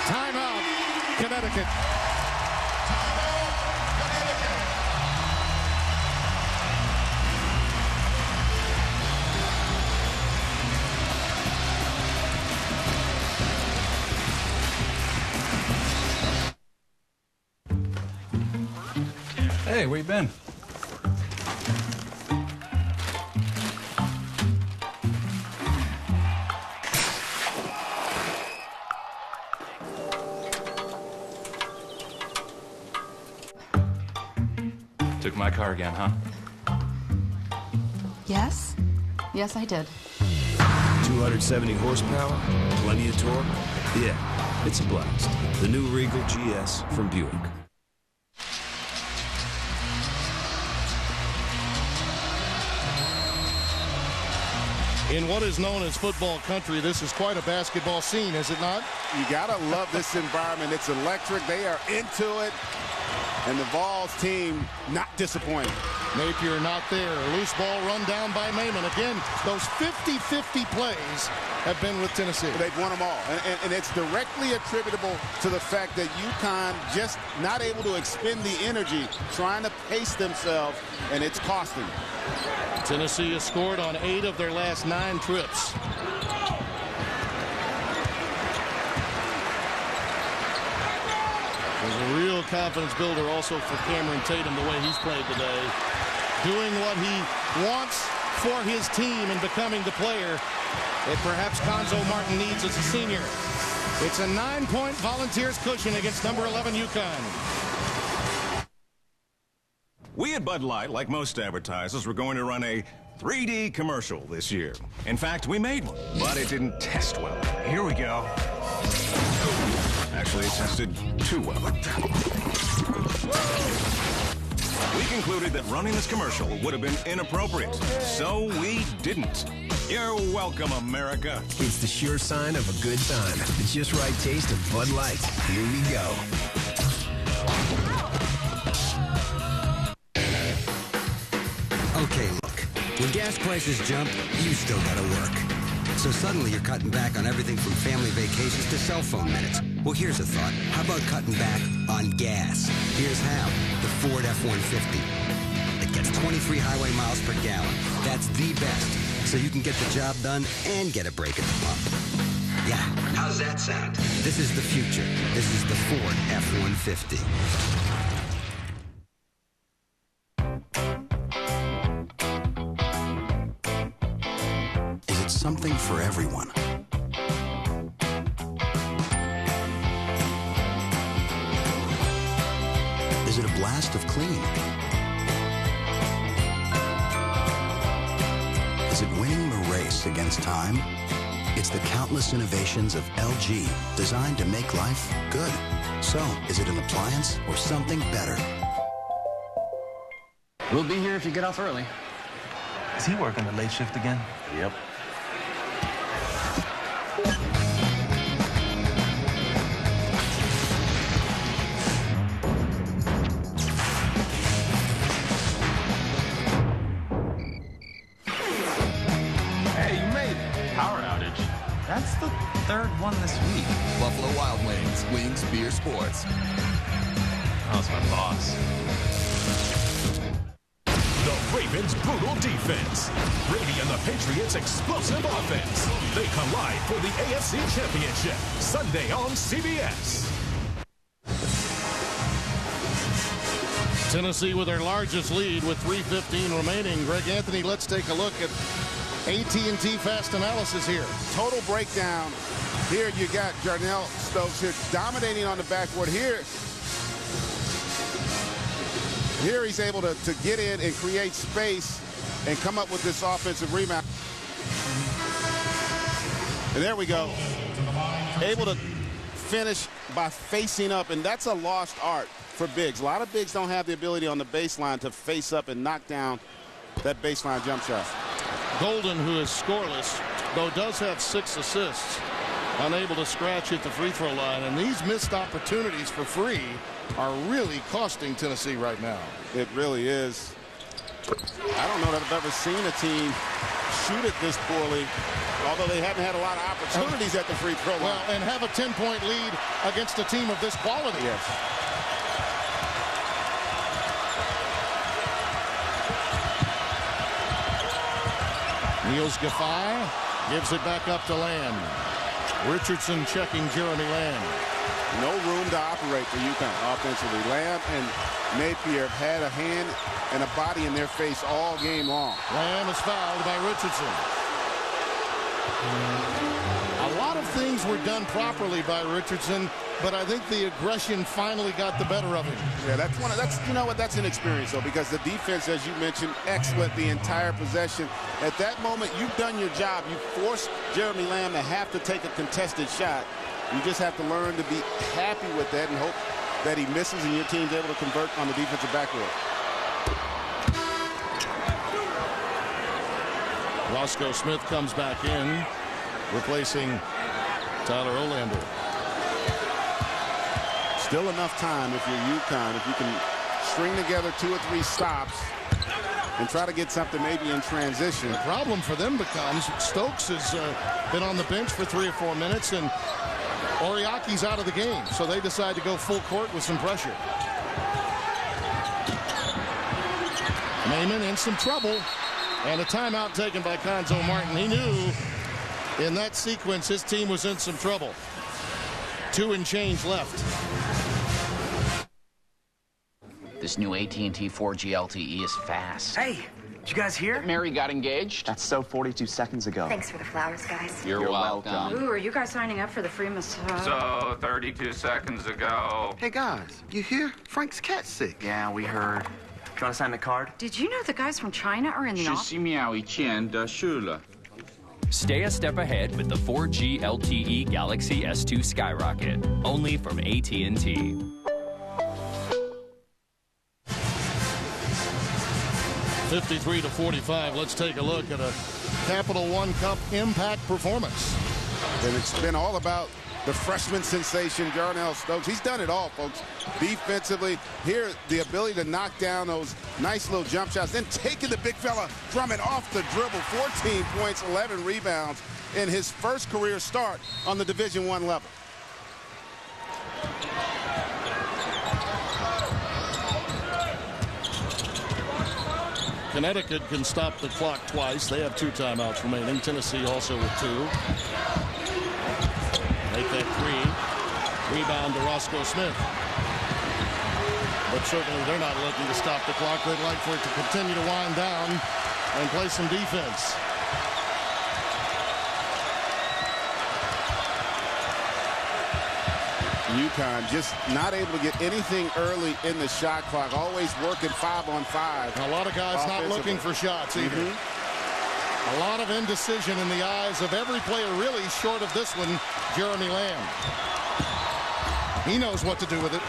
Speaker 1: Timeout, Connecticut.
Speaker 4: Hey, where you been? Took my car again, huh?
Speaker 22: Yes? Yes, I did.
Speaker 6: 270 horsepower, plenty of torque. Yeah, it's a blast. The new Regal GS from Buick.
Speaker 1: In what is known as football country, this is quite a basketball scene, is it not?
Speaker 33: You gotta love this environment. It's electric. They are into it. And the Vols team not disappointed.
Speaker 1: Napier not there. Loose ball run down by Maimon. Again, those 50-50 plays have been with Tennessee.
Speaker 33: They've won them all. And it's directly attributable to the fact that UConn just not able to expend the energy trying to pace themselves, and it's costing them.
Speaker 1: Tennessee has scored on 8 of their last 9 trips. There's a real confidence builder also for Cameron Tatum, the way he's played today. Doing what he wants for his team and becoming the player that perhaps Conzo Martin needs as a senior. It's a 9-point Volunteers cushion against number 11 UConn.
Speaker 14: We at Bud Light, like most advertisers, were going to run a 3D commercial this year. In fact, we made one, but it didn't test well. Here we go. Actually, it tested too well. We concluded that running this commercial would have been inappropriate, so we didn't. You're welcome, America.
Speaker 16: It's the sure sign of a good time. The just right taste of Bud Light. Here we go.
Speaker 19: Okay, look. When gas prices jump, you still gotta work. So suddenly you're cutting back on everything from family vacations to cell phone minutes. Well, here's a thought. How about cutting back on gas? Here's how. The Ford F-150. It gets 23 highway miles per gallon. That's the best. so you can get the job done and get a break at the pump. Yeah, how's that sound? This is the future. This is the Ford F-150. Is it something for everyone? Is it a blast of clean? Is it winning the race against time? It's the countless innovations of LG designed to make life good. So, is it an appliance or something better?
Speaker 17: We'll be here if you get off early.
Speaker 2: Is he working the late shift again?
Speaker 17: Yep.
Speaker 2: That's the third one this week.
Speaker 9: Buffalo Wild Wings. Wings Beer Sports.
Speaker 2: Oh, it's my boss.
Speaker 11: The Ravens' brutal defense. Brady and the Patriots' explosive offense. They collide for the AFC Championship. Sunday on CBS.
Speaker 1: Tennessee with their largest lead with 3:15 remaining. Greg Anthony, let's take a look at AT&T Fast Analysis here.
Speaker 33: Total breakdown. Here you got Jarnell Stokes here dominating on the backboard. Here he's able to get in and create space and come up with this offensive rebound. And there we go. Able to finish by facing up, and that's a lost art for bigs. A lot of bigs don't have the ability on the baseline to face up and knock down that baseline jump shot.
Speaker 1: Golden, who is scoreless, though does have 6 assists, unable to scratch at the free throw line. And these missed opportunities for free are really costing Tennessee right now.
Speaker 33: It really is. I don't know that I've ever seen a team shoot it this poorly, although they haven't had a lot of opportunities at the free throw line.
Speaker 1: Well, and have a 10-point lead against a team of this quality.
Speaker 33: Yes.
Speaker 1: Niels Gaffey gives it back up to Lamb. Richardson checking Jeremy Lamb.
Speaker 33: No room to operate for UConn offensively. Lamb and Napier have had a hand and a body in their face all game long.
Speaker 1: Lamb is fouled by Richardson. A lot of things were done properly by Richardson, but I think the aggression finally got the better of him.
Speaker 33: Yeah, that's you know what, that's inexperience though, because the defense, as you mentioned, excellent the entire possession. At that moment, you've done your job. You forced Jeremy Lamb to have to take a contested shot. You just have to learn to be happy with that and hope that he misses and your team's able to convert on the defensive backboard.
Speaker 1: Roscoe Smith comes back in, replacing Tyler Olander.
Speaker 33: Still enough time if you're UConn, if you can string together 2 or 3 stops and try to get something maybe in transition.
Speaker 1: The problem for them becomes Stokes has been on the bench for 3 or 4 minutes, and Oriaki's out of the game, so they decide to go full court with some pressure. Naaman in some trouble, and a timeout taken by Cuonzo Martin. He knew in that sequence his team was in some trouble. 2 and change left.
Speaker 13: This new AT&T 4G LTE is fast.
Speaker 17: Hey, did you guys hear?
Speaker 13: Mary got engaged.
Speaker 17: That's so 42 seconds ago.
Speaker 7: Thanks for the flowers, guys.
Speaker 13: You're welcome.
Speaker 22: Ooh, are you guys signing up for the free massage?
Speaker 4: So, 32 seconds ago.
Speaker 5: Hey, guys, you hear? Frank's cat's sick.
Speaker 17: Yeah, we heard. Do you want to sign the card?
Speaker 22: Did you know the guys from China are in the office?
Speaker 15: Stay a step ahead with the 4G LTE Galaxy S2 Skyrocket, only from AT&T.
Speaker 1: 53-45. Let's take a look at a Capital One Cup impact performance.
Speaker 33: And it's been all about the freshman sensation, Jarnell Stokes. He's done it all, folks. Defensively, here, the ability to knock down those nice little jump shots, then taking the big fella from it off the dribble. 14 points, 11 rebounds in his first career start on the Division I level.
Speaker 1: Connecticut can stop the clock twice. They have 2 timeouts remaining. Tennessee also with 2. Make that 3. Rebound to Roscoe Smith. But certainly they're not looking to stop the clock. They'd like for it to continue to wind down and play some defense.
Speaker 33: UConn just not able to get anything early in the shot clock. Always working 5-on-5.
Speaker 1: A lot of guys not looking for shots either. A lot of indecision in the eyes of every player, really, short of this one, Jeremy Lamb. He knows what to do with it.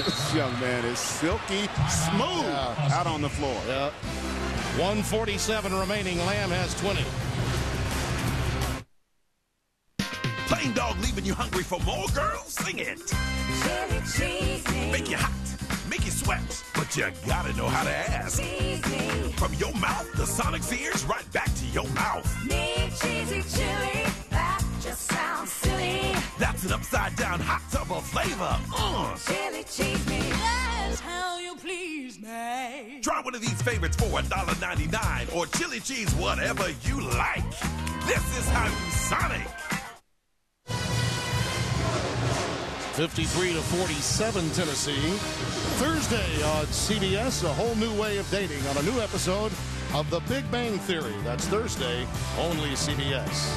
Speaker 33: This young man is silky smooth out on the floor.
Speaker 1: Yeah. 1:47 remaining. Lamb has 20.
Speaker 11: Plain Dog leaving you hungry for more, girls? Sing it. Chili cheesy. Make you hot, make you sweat, but you gotta know how to ask. Cheesy. From your mouth to Sonic's ears, right back to your mouth. Need cheesy chili, that just sounds silly. That's an upside-down hot tub of flavor. Chili cheese me. That's how you please me. Try one of these favorites for $1.99 or chili cheese, whatever you like. This is how you Sonic.
Speaker 1: 53-47 Tennessee. Thursday on CBS, a whole new way of dating on a new episode of The Big Bang Theory. That's Thursday, only CBS.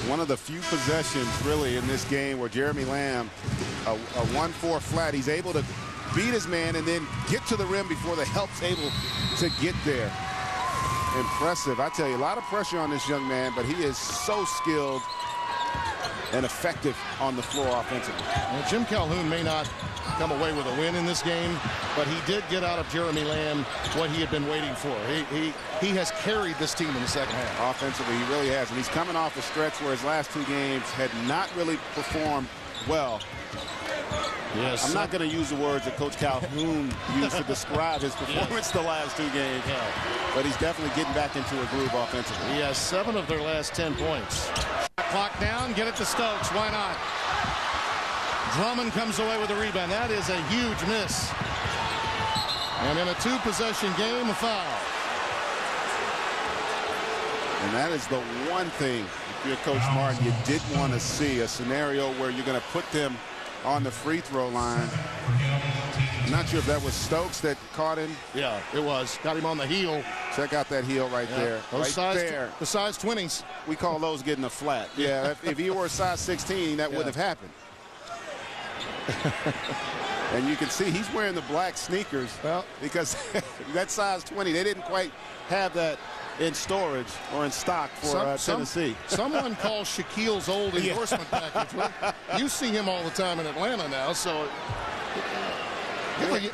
Speaker 33: One of the few possessions really in this game where Jeremy Lamb, a 1-4 flat, he's able to beat his man and then get to the rim before the help's able to get there. Impressive. I tell you, a lot of pressure on this young man, but he is so skilled and effective on the floor offensively.
Speaker 1: Well, Jim Calhoun may not come away with a win in this game, but he did get out of Jeremy Lamb what he had been waiting for. He has carried this team in the second half.
Speaker 33: Offensively, he really has, and he's coming off a stretch where his last 2 games had not really performed well.
Speaker 1: Yes.
Speaker 33: I'm not going to use the words that Coach Calhoun used to describe his performance the last 2 games, but he's definitely getting back into a groove offensively.
Speaker 1: He has 7 of their last 10 points. Clock down, get it to Stokes. Why not? Drummond comes away with a rebound. That is a huge miss. And in a 2-possession game, a foul.
Speaker 33: And that is the one thing, if you're Coach Martin, you did want to see, a scenario where you're going to put them on the free throw line. I'm not sure if that was Stokes that caught him.
Speaker 1: Yeah, it was. Got him on the heel.
Speaker 33: Check out that heel right there.
Speaker 1: Those
Speaker 33: right there.
Speaker 1: The size 20s.
Speaker 33: We call those getting a flat. Yeah, if he were a size 16, that wouldn't have happened. And you can see he's wearing the black sneakers. Well, because that size 20, they didn't quite have that in storage or in stock for Tennessee.
Speaker 1: Someone calls Shaquille's old endorsement package. Well, you see him all the time in Atlanta now, so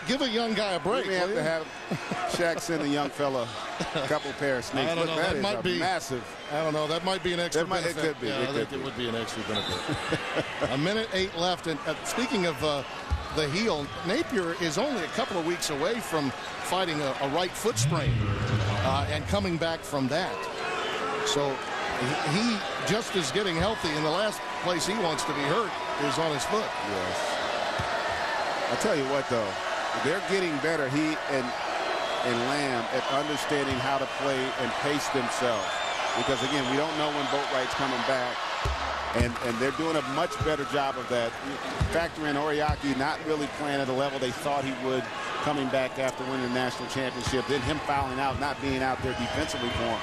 Speaker 1: give a young guy a break.
Speaker 33: We have to have Shaq send a young fella a couple pair of sneakers.
Speaker 1: I don't know.
Speaker 33: That might be massive.
Speaker 1: I don't know. That might be an extra benefit.
Speaker 33: It could be.
Speaker 1: Yeah, I think it would be an extra benefit. 1:08 left. And speaking of the heel, Napier is only a couple of weeks away from fighting a right foot sprain and coming back from that. So he just is getting healthy, and the last place he wants to be hurt is on his foot.
Speaker 33: Yes. I tell you what, though, they're getting better, he and Lamb, at understanding how to play and pace themselves. Because, again, we don't know when Boatwright's coming back. And they're doing a much better job of that. Factor in Oriaki not really playing at a level they thought he would coming back after winning the national championship. Then him fouling out, not being out there defensively for him.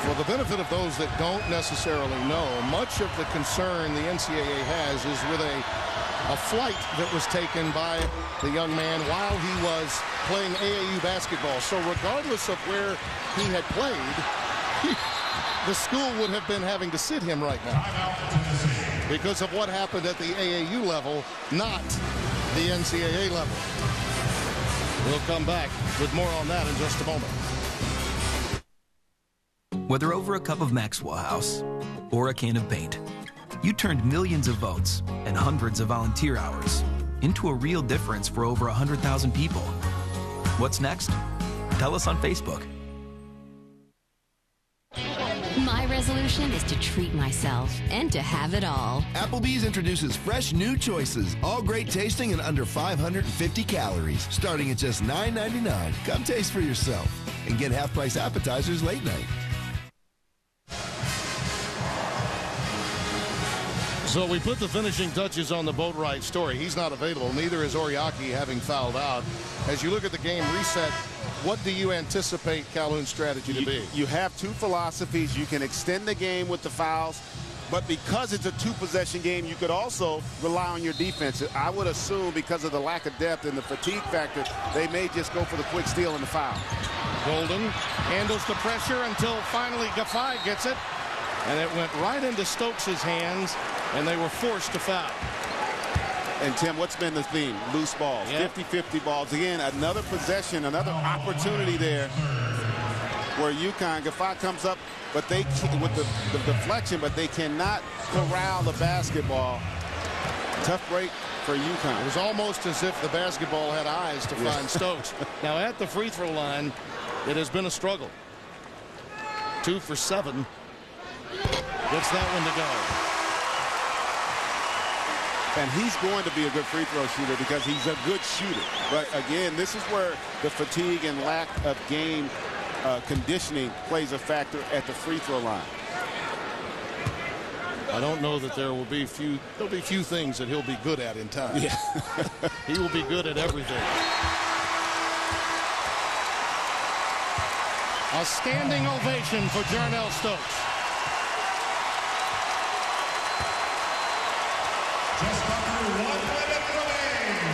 Speaker 1: For the benefit of those that don't necessarily know, much of the concern the NCAA has is with a flight that was taken by the young man while he was playing AAU basketball. So regardless of where he had played, the school would have been having to sit him right now because of what happened at the AAU level, not the NCAA level. We'll come back with more on that in just a moment.
Speaker 8: Whether over a cup of Maxwell House or a can of paint, you turned millions of votes and hundreds of volunteer hours into a real difference for over 100,000 people. What's next? Tell us on Facebook.
Speaker 10: My resolution notion is to treat myself and to have it all.
Speaker 9: Applebee's introduces fresh new choices, all great tasting and under 550 calories, starting at just $9.99. Come taste for yourself and get half-price appetizers late night.
Speaker 28: So we put the finishing touches on the Boatwright story. He's not available. Neither is Oriaki, having fouled out. As you look at the game reset, what do you anticipate Calhoun's strategy to be?
Speaker 33: You have two philosophies. You can extend the game with the fouls, but because it's a two-possession game, you could also rely on your defense. I would assume because of the lack of depth and the fatigue factor, they may just go for the quick steal and the foul.
Speaker 28: Golden handles the pressure until finally Gaffai gets it, and it went right into Stokes' hands, and they were forced to foul.
Speaker 33: And, Tim, what's been the theme? Loose balls, 50-50 balls. Again, another possession, another opportunity there where UConn, Gaffai comes up, but they with the deflection, but they cannot corral the basketball. Tough break for UConn.
Speaker 28: It was almost as if the basketball had eyes to find Stokes. Now, at the free throw line, it has been a struggle. 2 for 7. Gets that one to go.
Speaker 33: And he's going to be a good free throw shooter because he's a good shooter. But again, this is where the fatigue and lack of game conditioning plays a factor at the free throw line.
Speaker 1: I don't know that there'll be few things that he'll be good at in time.
Speaker 33: Yeah.
Speaker 1: He will be good at everything. A standing ovation for Jarnell Stokes.
Speaker 11: Just under 1 minute remaining.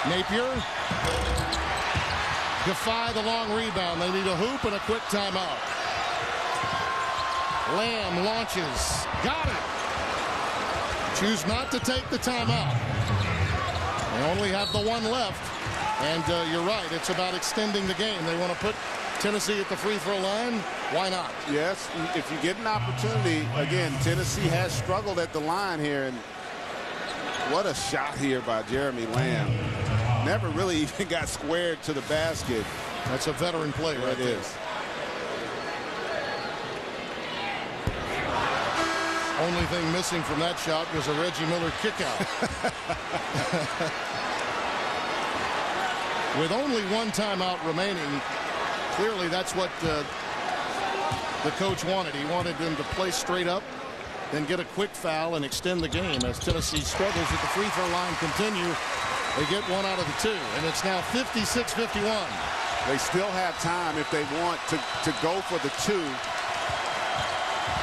Speaker 1: Napier. Gaffai the long rebound. They need a hoop and a quick timeout. Lamb launches. Got it. Choose not to take the timeout. They only have the one left. And you're right. It's about extending the game. They want to put Tennessee at the free throw line. Why not?
Speaker 33: Yes. If you get an opportunity, again, Tennessee has struggled at the line here. And what a shot here by Jeremy Lamb. Never really even got squared to the basket.
Speaker 1: That's a veteran play right there.
Speaker 33: It is.
Speaker 1: Only thing missing from that shot was a Reggie Miller kickout. With only one timeout remaining, clearly that's what the coach wanted. He wanted them to play straight up, then get a quick foul and extend the game. As Tennessee struggles at the free throw line continue, they get one out of the two, and it's now 56-51.
Speaker 33: They still have time if they want to go for the two.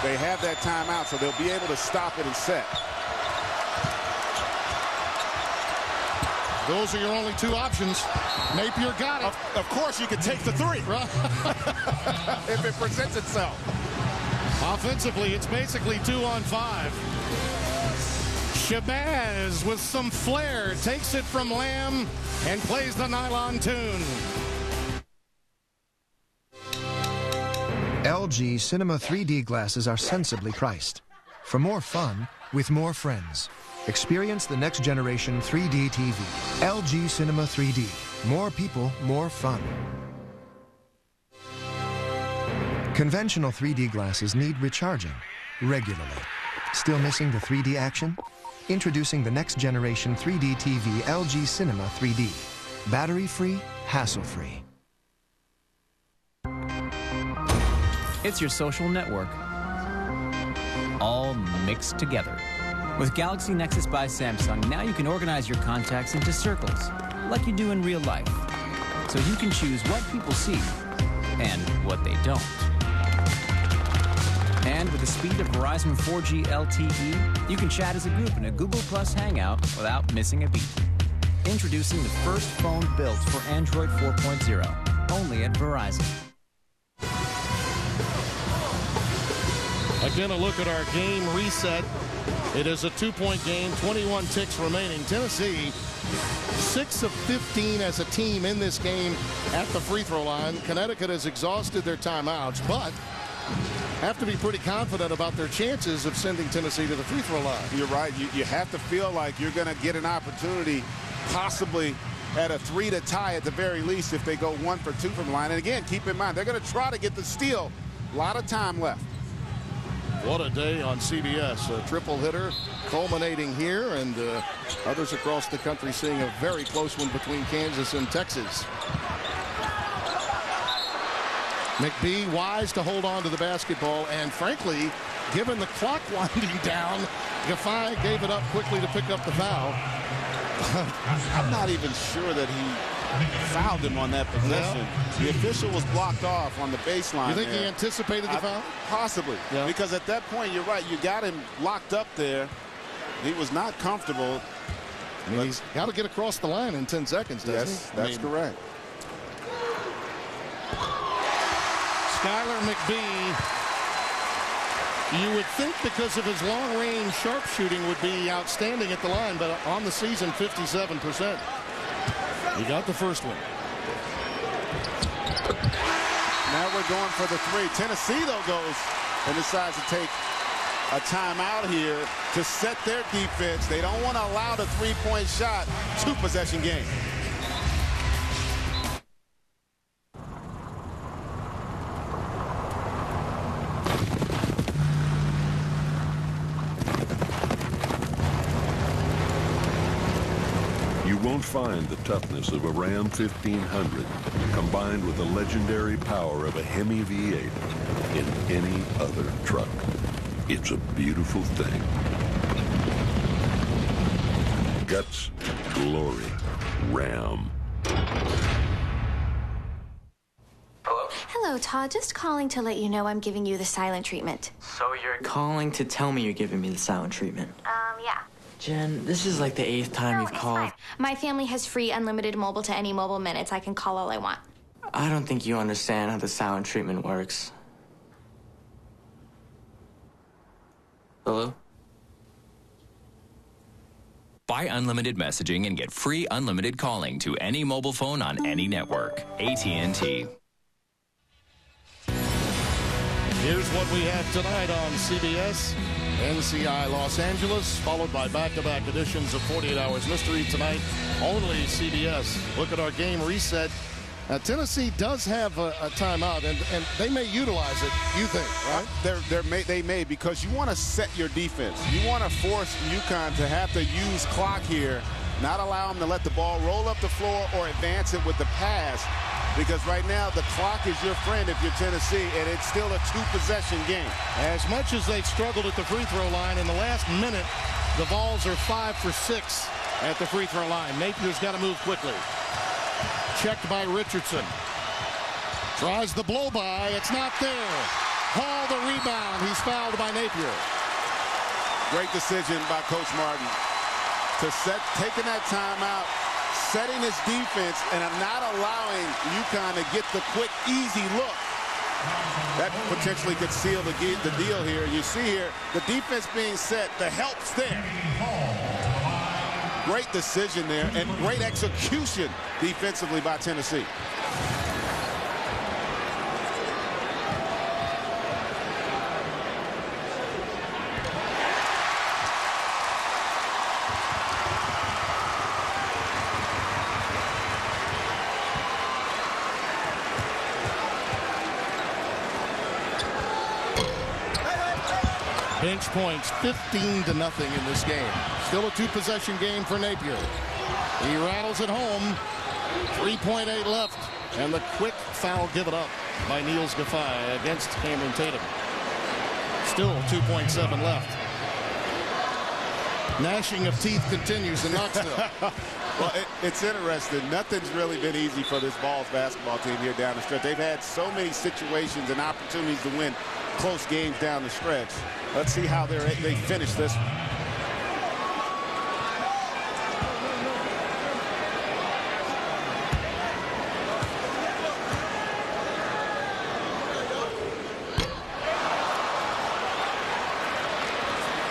Speaker 33: They have that timeout, so they'll be able to stop it and set.
Speaker 1: Those are your only two options. Napier got it.
Speaker 33: Of course, you can take the three. If it presents itself.
Speaker 1: Offensively, it's basically 2-on-5. Shabazz with some flair takes it from Lamb and plays the nylon tune.
Speaker 18: LG Cinema 3D glasses are sensibly priced. For more fun, with more friends. Experience the next generation 3D TV. LG Cinema 3D. More people, more fun. Conventional 3D glasses need recharging regularly. Still missing the 3D action? Introducing the next generation 3D TV LG Cinema 3D. Battery-free, hassle-free.
Speaker 20: It's your social network, all mixed together. With Galaxy Nexus by Samsung, now you can organize your contacts into circles, like you do in real life. So you can choose what people see and what they don't. And with the speed of Verizon 4G LTE, you can chat as a group in a Google Plus Hangout without missing a beat. Introducing the first phone built for Android 4.0, only at Verizon.
Speaker 1: Again, a look at our game reset. It is a 2-point game, 21 ticks remaining. Tennessee, 6 of 15 as a team in this game at the free throw line. Connecticut has exhausted their timeouts, but have to be pretty confident about their chances of sending Tennessee to the free throw line.
Speaker 33: You're right. You have to feel like you're going to get an opportunity possibly at a 3 to tie at the very least if they go 1 for 2 from the line. And again, keep in mind, they're going to try to get the steal. A lot of time left.
Speaker 1: What a day on CBS. A triple hitter culminating here, and others across the country seeing a very close one between Kansas and Texas. McBee wise to hold on to the basketball, and frankly, given the clock winding down, Gaffey gave it up quickly to pick up the foul.
Speaker 33: I'm not even sure that he fouled him on that possession. No. The official was blocked off on the baseline.
Speaker 1: You think he anticipated the foul?
Speaker 33: Possibly. Yeah. Because at that point, you're right, you got him locked up there. He was not comfortable.
Speaker 1: I mean, he's got to get across the line in 10 seconds, doesn't he?
Speaker 33: Yes, that's correct.
Speaker 1: Skylar McBee, you would think because of his long-range sharpshooting would be outstanding at the line, but on the season, 57%. He got the first one.
Speaker 33: Now we're going for the 3. Tennessee, though, goes and decides to take a timeout here to set their defense. They don't want to allow the three-point shot. 2-possession game.
Speaker 3: You won't find the toughness of a Ram 1500 combined with the legendary power of a Hemi V8 in any other truck. It's a beautiful thing. Guts, glory, Ram.
Speaker 6: Hello, Todd. Just calling to let you know I'm giving you the silent treatment.
Speaker 17: So you're calling to tell me you're giving me the silent treatment?
Speaker 6: Yeah.
Speaker 17: Jen, this is like the 8th time you've called.
Speaker 6: Fine. My family has free unlimited mobile to any mobile minutes. I can call all I want.
Speaker 17: I don't think you understand how the silent treatment works. Hello?
Speaker 15: Buy unlimited messaging and get free unlimited calling to any mobile phone on any network. AT&T.
Speaker 1: Here's what we have tonight on CBS. NCI Los Angeles, followed by back-to-back editions of 48 Hours Mystery tonight. Only CBS. Look at our game reset. Tennessee does have a timeout, and they may utilize it, you think, right?
Speaker 33: They may, because you want to set your defense. You want to force UConn to have to use clock here, not allow them to let the ball roll up the floor or advance it with the pass. Because right now, the clock is your friend if you're Tennessee, and it's still a 2-possession game.
Speaker 1: As much as they've struggled at the free throw line, in the last minute, the Vols are 5 for 6 at the free throw line. Napier's got to move quickly. Checked by Richardson. Tries the blow-by. It's not there. Hall the rebound. He's fouled by Napier.
Speaker 33: Great decision by Coach Martin to taking that timeout, setting his defense, and not allowing UConn to get the quick, easy look. That potentially could seal the deal here. You see here, the defense being set, the help's there. Great decision there, and great execution defensively by Tennessee.
Speaker 1: Bench points, 15-0 in this game. Still a 2-possession game for Napier. He rattles it home. 3.8 left. And the quick foul given up by Niels Gaffey against Cameron Tatum. Still 2.7 left. Gnashing of teeth continues in Knoxville.
Speaker 33: Well, it's interesting. Nothing's really been easy for this Vols basketball team here down the stretch. They've had so many situations and opportunities to win close games down the stretch. Let's see how they finish this one.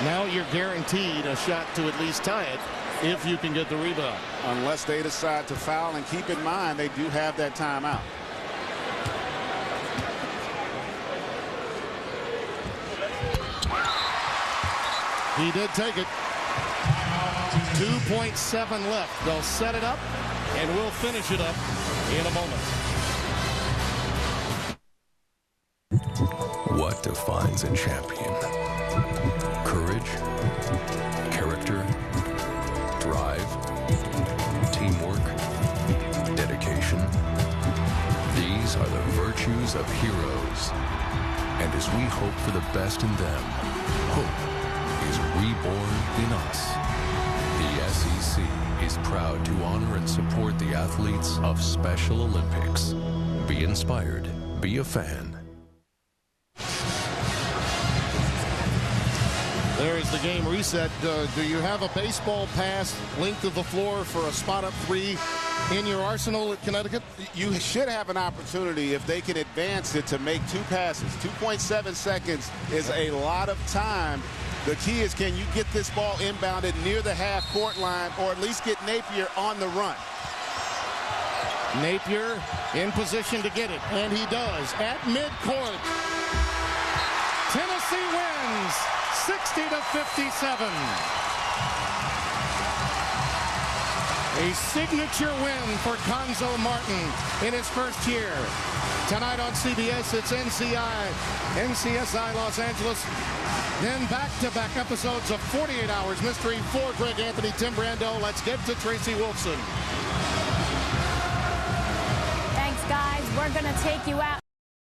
Speaker 1: Now you're guaranteed a shot to at least tie it if you can get the rebound.
Speaker 33: Unless they decide to foul, and keep in mind they do have that timeout.
Speaker 1: He did take it. 2.7 left. They'll set it up, and we'll finish it up in a moment.
Speaker 12: What defines a champion? Courage, character, drive, teamwork, dedication. These are the virtues of heroes. And as we hope for the best in them, hope is reborn in us. The SEC is proud to honor and support the athletes of Special Olympics. Be inspired. Be a fan.
Speaker 1: There is the game reset. Do you have a baseball pass length of the floor for a spot-up three in your arsenal at Connecticut?
Speaker 33: You should have an opportunity if they can advance it to make 2 passes. 2.7 seconds is a lot of time. The key is, can you get this ball inbounded near the half-court line or at least get Napier on the run?
Speaker 1: Napier in position to get it, and he does at midcourt. Tennessee wins 60-57. A signature win for Cuonzo Martin in his first year. Tonight on CBS, it's NCSI Los Angeles. Then back-to-back episodes of 48 Hours Mystery for Greg Anthony, Tim Brando. Let's get to Tracy Wolfson.
Speaker 14: Thanks, guys. We're going to take you out